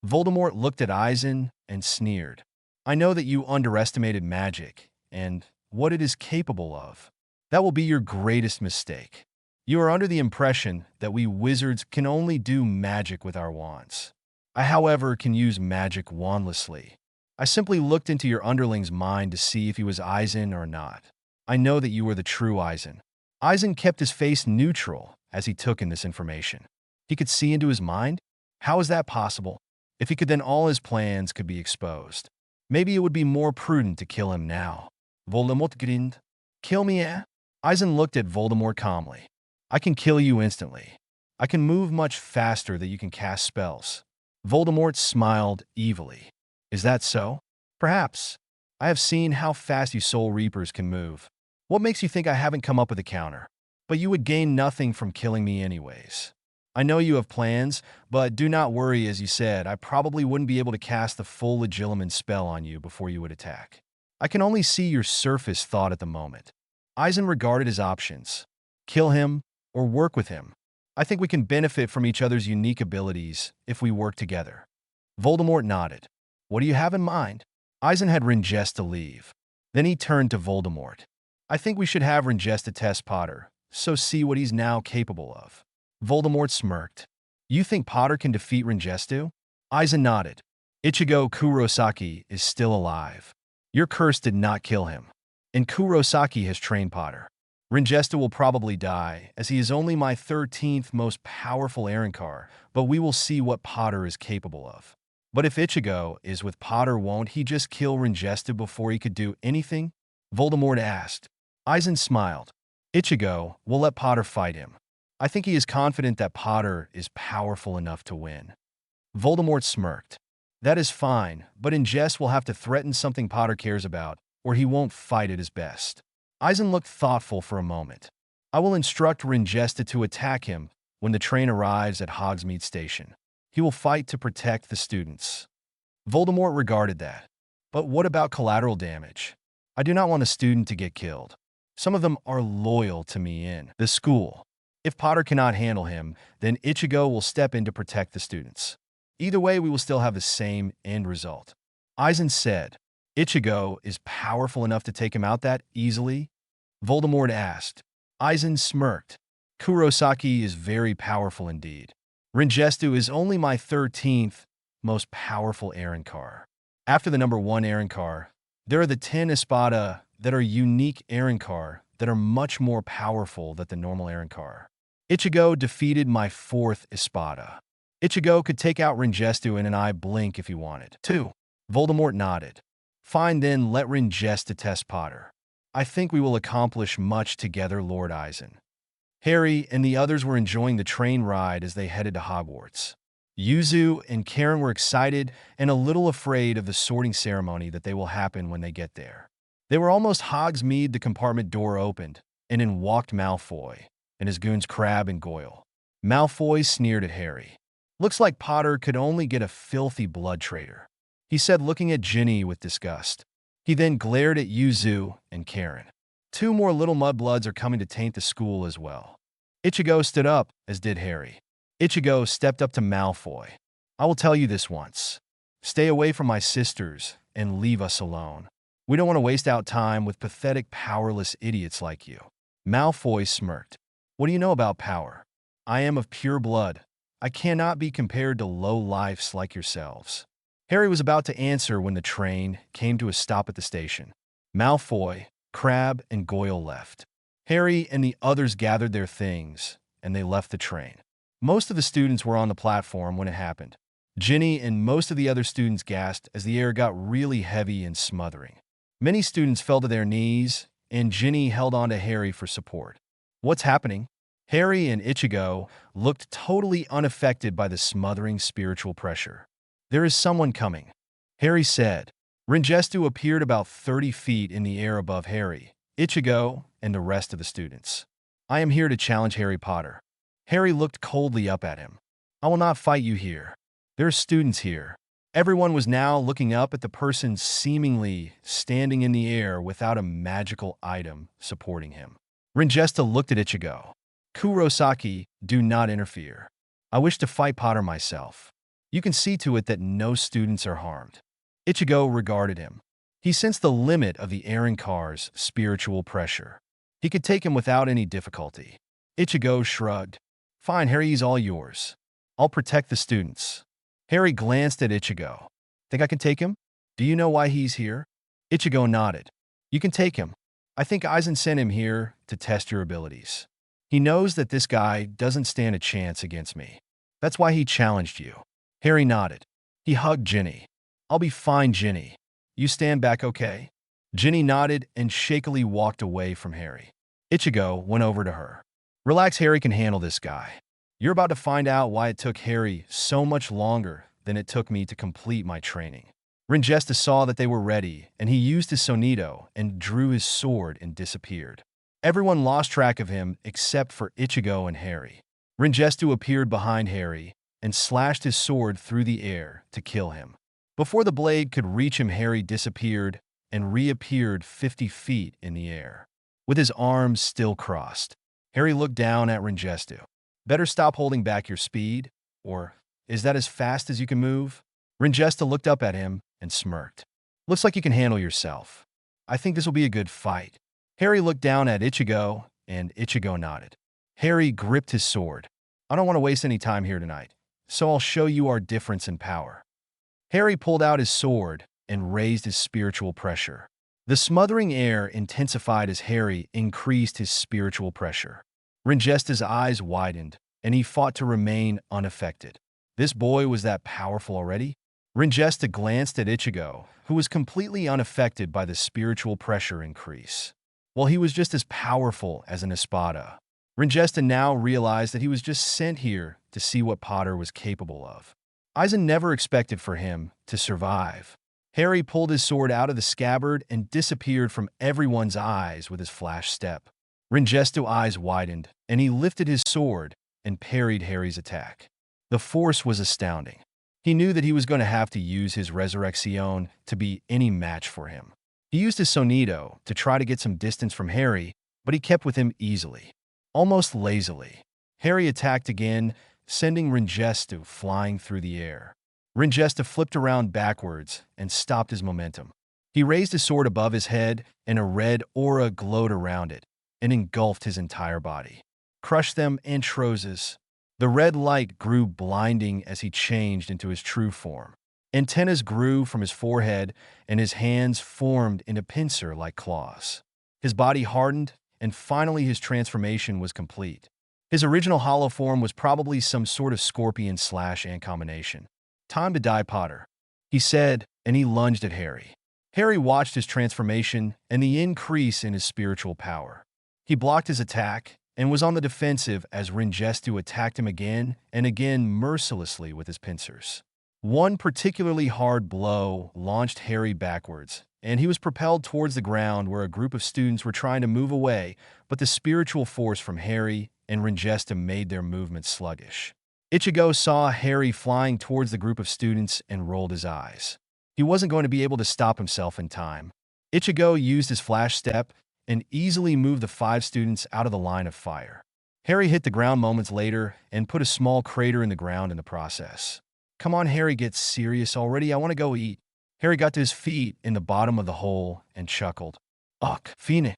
Voldemort looked at Eisen and sneered. I know that you underestimated magic and what it is capable of. That will be your greatest mistake. You are under the impression that we wizards can only do magic with our wands. I, however, can use magic wandlessly. I simply looked into your underling's mind to see if he was Eisen or not. I know that you are the true Eisen. Eisen kept his face neutral as he took in this information. He could see into his mind? How is that possible? If he could, then all his plans could be exposed. Maybe it would be more prudent to kill him now. Voldemort grinned. Kill me, eh? Eisen looked at Voldemort calmly. I can kill you instantly. I can move much faster than you can cast spells. Voldemort smiled evilly. Is that so? Perhaps. I have seen how fast you Soul Reapers can move. What makes you think I haven't come up with a counter? But you would gain nothing from killing me anyways. I know you have plans, but do not worry. As you said, I probably wouldn't be able to cast the full Legilimens spell on you before you would attack. I can only see your surface thought at the moment. Eisen regarded his options. Kill him or work with him. I think we can benefit from each other's unique abilities if we work together. Voldemort nodded. What do you have in mind? Eisen had Ringestu leave. Then he turned to Voldemort. I think we should have Ringestu test Potter, so see what he's now capable of. Voldemort smirked. You think Potter can defeat Ringestu? Eisen nodded. Ichigo Kurosaki is still alive. Your curse did not kill him. And Kurosaki has trained Potter. Ringesta will probably die, as he is only my 13th most powerful Arrancar, but we will see what Potter is capable of. But if Ichigo is with Potter, won't he just kill Ringesta before he could do anything? Voldemort asked. Aizen smiled. Ichigo will let Potter fight him. I think he is confident that Potter is powerful enough to win. Voldemort smirked. That is fine, but Ingest will have to threaten something Potter cares about, or he won't fight at his best. Aizen looked thoughtful for a moment. I will instruct Ringesta to attack him when the train arrives at Hogsmeade Station. He will fight to protect the students. Voldemort regarded that. But what about collateral damage? I do not want a student to get killed. Some of them are loyal to me in the school. If Potter cannot handle him, then Ichigo will step in to protect the students. Either way, we will still have the same end result. Aizen said, Ichigo is powerful enough to take him out that easily? Voldemort asked. Aizen smirked. Kurosaki is very powerful indeed. Ringestu is only my 13th most powerful Arrancar. After the number 1 Arrancar, there are the 10 Espada that are unique Arrancar that are much more powerful than the normal Arrancar. Ichigo defeated my 4th Espada. Ichigo could take out Ringestu in an eye blink if he wanted. 2. Voldemort nodded. Fine then, let Ringesta test Potter. I think we will accomplish much together, Lord Aizen. Harry and the others were enjoying the train ride as they headed to Hogwarts. Yuzu and Karen were excited and a little afraid of the sorting ceremony that they will happen when they get there. They were almost Hogsmeade. The compartment door opened, and in walked Malfoy and his goons Crabbe and Goyle. Malfoy sneered at Harry. Looks like Potter could only get a filthy blood traitor, he said, looking at Ginny with disgust. He then glared at Yuzu and Karen. 2 more little mudbloods are coming to taint the school as well. Ichigo stood up, as did Harry. Ichigo stepped up to Malfoy. I will tell you this once. Stay away from my sisters and leave us alone. We don't want to waste out time with pathetic, powerless idiots like you. Malfoy smirked. What do you know about power? I am of pure blood. I cannot be compared to low-lifes like yourselves. Harry was about to answer when the train came to a stop at the station. Malfoy, Crabbe, and Goyle left. Harry and the others gathered their things, and they left the train. Most of the students were on the platform when it happened. Ginny and most of the other students gasped as the air got really heavy and smothering. Many students fell to their knees, and Ginny held on to Harry for support. What's happening? Harry and Ichigo looked totally unaffected by the smothering spiritual pressure. There is someone coming, Harry said. Ringestu appeared about 30 feet in the air above Harry, Ichigo, and the rest of the students. I am here to challenge Harry Potter. Harry looked coldly up at him. I will not fight you here. There are students here. Everyone was now looking up at the person seemingly standing in the air without a magical item supporting him. Ringesta looked at Ichigo. Kurosaki, do not interfere. I wish to fight Potter myself. You can see to it that no students are harmed. Ichigo regarded him. He sensed the limit of the Arrancar's spiritual pressure. He could take him without any difficulty. Ichigo shrugged. Fine, Harry, he's all yours. I'll protect the students. Harry glanced at Ichigo. Think I can take him? Do you know why he's here? Ichigo nodded. You can take him. I think Aizen sent him here to test your abilities. He knows that this guy doesn't stand a chance against me. That's why he challenged you. Harry nodded. He hugged Ginny. I'll be fine, Ginny. You stand back, okay? Ginny nodded and shakily walked away from Harry. Ichigo went over to her. Relax, Harry can handle this guy. You're about to find out why it took Harry so much longer than it took me to complete my training. Ringesta saw that they were ready, and he used his sonito and drew his sword and disappeared. Everyone lost track of him except for Ichigo and Harry. Ringestu appeared behind Harry and slashed his sword through the air to kill him. Before the blade could reach him, Harry disappeared and reappeared 50 feet in the air, with his arms still crossed. Harry looked down at Ringestu. Better stop holding back your speed, or is that as fast as you can move? Ringesta looked up at him and smirked. Looks like you can handle yourself. I think this will be a good fight. Harry looked down at Ichigo, and Ichigo nodded. Harry gripped his sword. I don't want to waste any time here tonight, so I'll show you our difference in power. Harry pulled out his sword and raised his spiritual pressure. The smothering air intensified as Harry increased his spiritual pressure. Ringesta's eyes widened, and he fought to remain unaffected. This boy was that powerful already? Ringesta glanced at Ichigo, who was completely unaffected by the spiritual pressure increase. Well, he was just as powerful as an espada. Ringesta now realized that he was just sent here to see what Potter was capable of. Aizen never expected for him to survive. Harry pulled his sword out of the scabbard and disappeared from everyone's eyes with his flash step. Ringesta's eyes widened, and he lifted his sword and parried Harry's attack. The force was astounding. He knew that he was going to have to use his Resurrección to be any match for him. He used his Sonido to try to get some distance from Harry, but he kept with him easily, almost lazily. Harry attacked again, sending Ringesta flying through the air. Ringesta flipped around backwards and stopped his momentum. He raised his sword above his head, and a red aura glowed around it and engulfed his entire body. Crush them, Antroses. The red light grew blinding as he changed into his true form. Antennas grew from his forehead, and his hands formed into pincer-like claws. His body hardened, and finally his transformation was complete. His original hollow form was probably some sort of scorpion/ant combination. "Time to die, Potter," he said, and he lunged at Harry. Harry watched his transformation and the increase in his spiritual power. He blocked his attack and was on the defensive as Ringesta attacked him again and again mercilessly with his pincers. One particularly hard blow launched Harry backwards, and he was propelled towards the ground where a group of students were trying to move away, but the spiritual force from Harry and Ringesta made their movements sluggish. Ichigo saw Harry flying towards the group of students and rolled his eyes. He wasn't going to be able to stop himself in time. Ichigo used his flash step and easily moved the 5 students out of the line of fire. Harry hit the ground moments later and put a small crater in the ground in the process. "Come on, Harry, get serious already. I want to go eat." Harry got to his feet in the bottom of the hole and chuckled. "Ugh, Phoenix."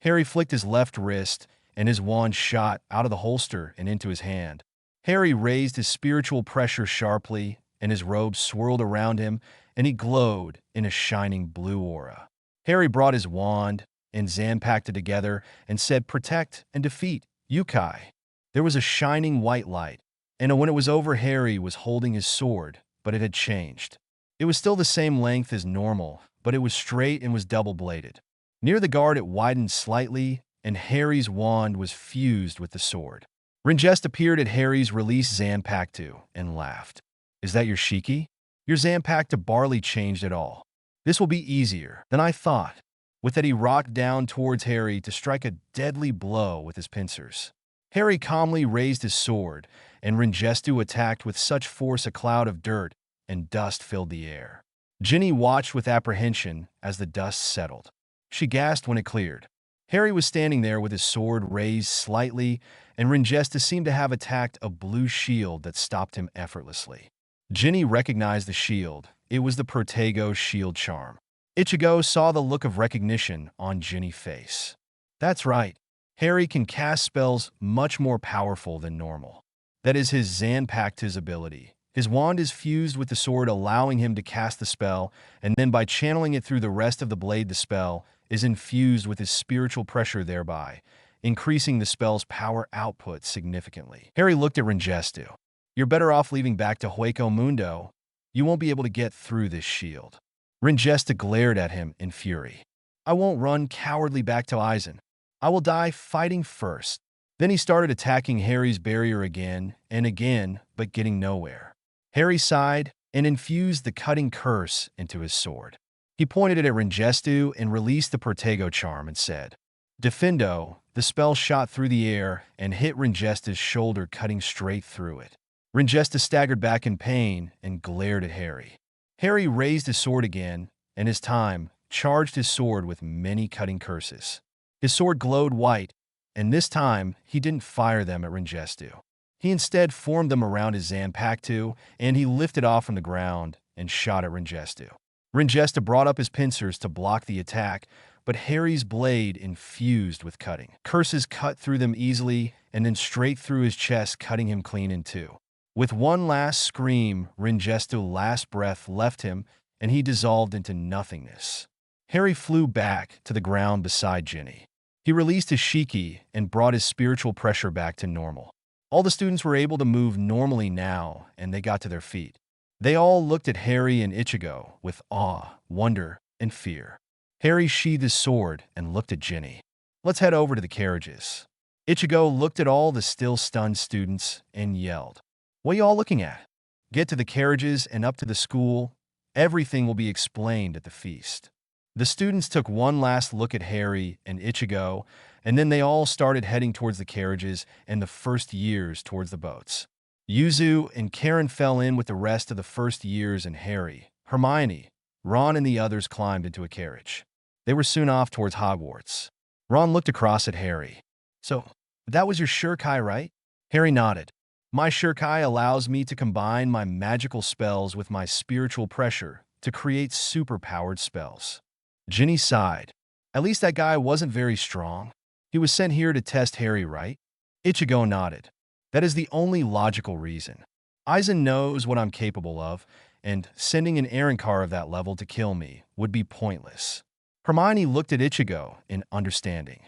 Harry flicked his left wrist, and his wand shot out of the holster and into his hand. Harry raised his spiritual pressure sharply, and his robe swirled around him, and he glowed in a shining blue aura. Harry brought his wand and Zanpacked it together and said, "Protect and defeat, Yukai." There was a shining white light, and when it was over, Harry was holding his sword, but it had changed. It was still the same length as normal, but it was straight and was double-bladed. Near the guard it widened slightly, and Harry's wand was fused with the sword. Ringesta appeared at Harry's release Zanpakuto and laughed. "Is that your Shiki? Your Zanpakuto barely changed at all. This will be easier than I thought." With that, he rocked down towards Harry to strike a deadly blow with his pincers. Harry calmly raised his sword, and Ringesta attacked with such force a cloud of dirt and dust filled the air. Ginny watched with apprehension as the dust settled. She gasped when it cleared. Harry was standing there with his sword raised slightly, and Ringesta seemed to have attacked a blue shield that stopped him effortlessly. Ginny recognized the shield. It was the Protego shield charm. Ichigo saw the look of recognition on Ginny's face. That's right. Harry can cast spells much more powerful than normal. That is his Zanpakuto's ability. His wand is fused with the sword, allowing him to cast the spell, and then by channeling it through the rest of the blade, the spell is infused with his spiritual pressure, thereby increasing the spell's power output significantly. Harry looked at Ringesta. "You're better off leaving back to Hueco Mundo. You won't be able to get through this shield." Ringesta glared at him in fury. "I won't run cowardly back to Aizen. I will die fighting first." Then he started attacking Harry's barrier again and again, but getting nowhere. Harry sighed and infused the cutting curse into his sword. He pointed it at Ringesta and released the Protego charm and said, "Defendo." The spell shot through the air and hit Ringesta's shoulder, cutting straight through it. Ringesta staggered back in pain and glared at Harry. Harry raised his sword again, and this time charged his sword with many cutting curses. His sword glowed white, and this time he didn't fire them at Ringesta. He instead formed them around his Zanpakuto, and he lifted off from the ground and shot at Ringesta. Ringesta brought up his pincers to block the attack, but Harry's blade infused with cutting. Curses cut through them easily, and then straight through his chest, cutting him clean in two. With one last scream, Ringesta's last breath left him, and he dissolved into nothingness. Harry flew back to the ground beside Ginny. He released his shiki and brought his spiritual pressure back to normal. All the students were able to move normally now, and they got to their feet. They all looked at Harry and Ichigo with awe, wonder, and fear. Harry sheathed his sword and looked at Ginny. "Let's head over to the carriages." Ichigo looked at all the still stunned students and yelled, "What are you all looking at? Get to the carriages and up to the school. Everything will be explained at the feast." The students took one last look at Harry and Ichigo, and then they all started heading towards the carriages and the first years towards the boats. Yuzu and Karen fell in with the rest of the first years, and Harry, Hermione, Ron, and the others climbed into a carriage. They were soon off towards Hogwarts. Ron looked across at Harry. "So, that was your Shurkai, right?" Harry nodded. "My Shurkai allows me to combine my magical spells with my spiritual pressure to create super-powered spells." Ginny sighed. "At least that guy wasn't very strong. He was sent here to test Harry, right?" Ichigo nodded. "That is the only logical reason. Aizen knows what I'm capable of, and sending an errand car of that level to kill me would be pointless." Hermione looked at Ichigo in understanding.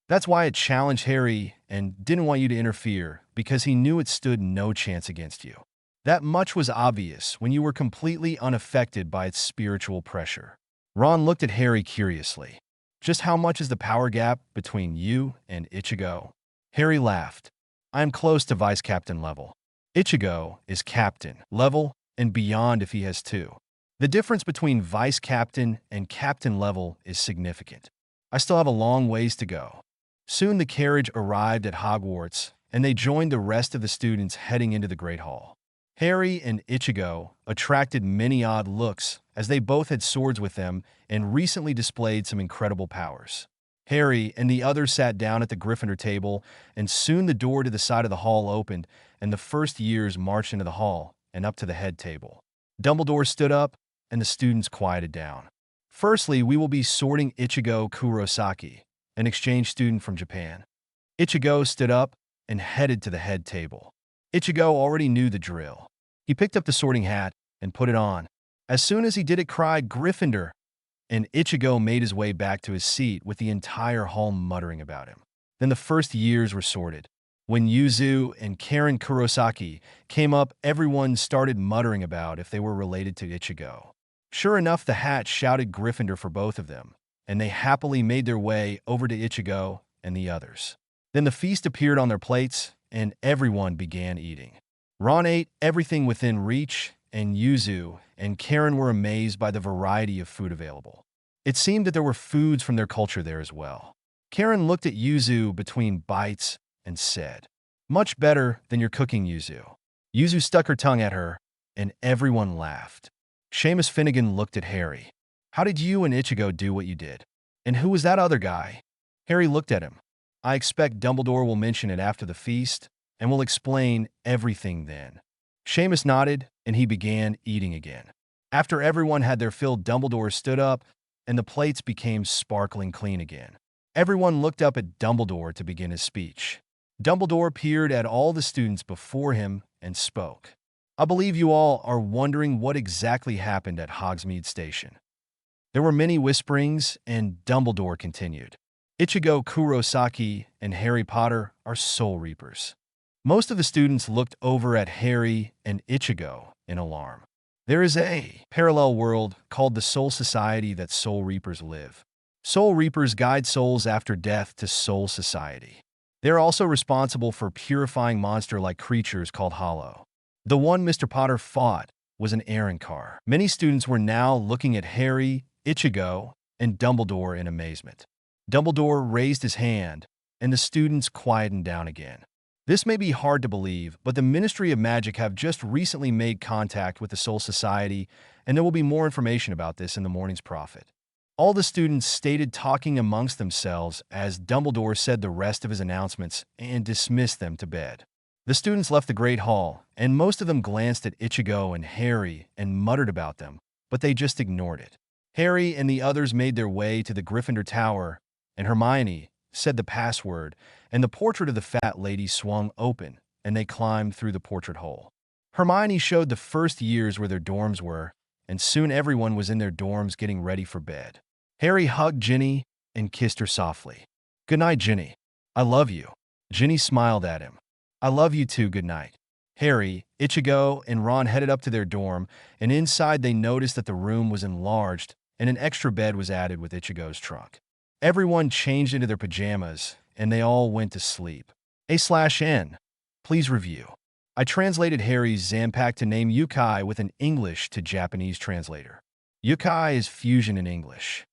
"That's why it challenged Harry and didn't want you to interfere, because he knew it stood no chance against you. That much was obvious when you were completely unaffected by its spiritual pressure." Ron looked at Harry curiously. "Just how much is the power gap between you and Ichigo?" Harry laughed. "I am close to vice captain level. Ichigo is captain level and beyond if he has two. The difference between vice captain and captain level is significant. I still have a long ways to go." Soon the carriage arrived at Hogwarts, and they joined the rest of the students heading into the Great Hall. Harry and Ichigo attracted many odd looks as they both had swords with them and recently displayed some incredible powers. Harry and the others sat down at the Gryffindor table, and soon the door to the side of the hall opened, and the first years marched into the hall and up to the head table. Dumbledore stood up, and the students quieted down. "Firstly, we will be sorting Ichigo Kurosaki, an exchange student from Japan." Ichigo stood up and headed to the head table. Ichigo already knew the drill. He picked up the sorting hat and put it on. As soon as he did it, cried, "Gryffindor!" And Ichigo made his way back to his seat with the entire hall muttering about him. Then the first years were sorted. When Yuzu and Karen Kurosaki came up, everyone started muttering about if they were related to Ichigo. Sure enough, the hat shouted Gryffindor for both of them, and they happily made their way over to Ichigo and the others. Then the feast appeared on their plates, and everyone began eating. Ron ate everything within reach, and Yuzu and Karen were amazed by the variety of food available. It seemed that there were foods from their culture there as well. Karen looked at Yuzu between bites and said, "Much better than your cooking, Yuzu." Yuzu stuck her tongue at her, and everyone laughed. Seamus Finnegan looked at Harry. "How did you and Ichigo do what you did? And who was that other guy?" Harry looked at him. "I expect Dumbledore will mention it after the feast, and will explain everything then." Seamus nodded, and he began eating again. After everyone had their fill, Dumbledore stood up, and the plates became sparkling clean again. Everyone looked up at Dumbledore to begin his speech. Dumbledore peered at all the students before him and spoke. "I believe you all are wondering what exactly happened at Hogsmeade Station." There were many whisperings, and Dumbledore continued. "Ichigo Kurosaki and Harry Potter are Soul Reapers." Most of the students looked over at Harry and Ichigo in alarm. There is a parallel world called the Soul Society that Soul Reapers live. Soul Reapers guide souls after death to Soul Society. They are also responsible for purifying monster-like creatures called Hollow. The one Mr. Potter fought was an errand car. Many students were now looking at Harry, Ichigo, and Dumbledore in amazement. Dumbledore raised his hand, and the students quietened down again. This may be hard to believe, but the Ministry of Magic have just recently made contact with the Soul Society, and there will be more information about this in the morning's prophet. All the students stayed talking amongst themselves as Dumbledore said the rest of his announcements and dismissed them to bed. The students left the Great Hall, and most of them glanced at Ichigo and Harry and muttered about them, but they just ignored it. Harry and the others made their way to the Gryffindor Tower, and Hermione said the password, and the portrait of the fat lady swung open, and they climbed through the portrait hole. Hermione showed the first years where their dorms were, and soon everyone was in their dorms getting ready for bed. Harry hugged Ginny and kissed her softly. "Good night, Ginny. I love you." Ginny smiled at him. "I love you too, good night." Harry, Ichigo, and Ron headed up to their dorm, and inside they noticed that the room was enlarged and an extra bed was added with Ichigo's trunk. Everyone changed into their pajamas, and they all went to sleep. A/N. Please review. I translated Harry's Zampak to name Yukai with an English to Japanese translator. Yukai is fusion in English.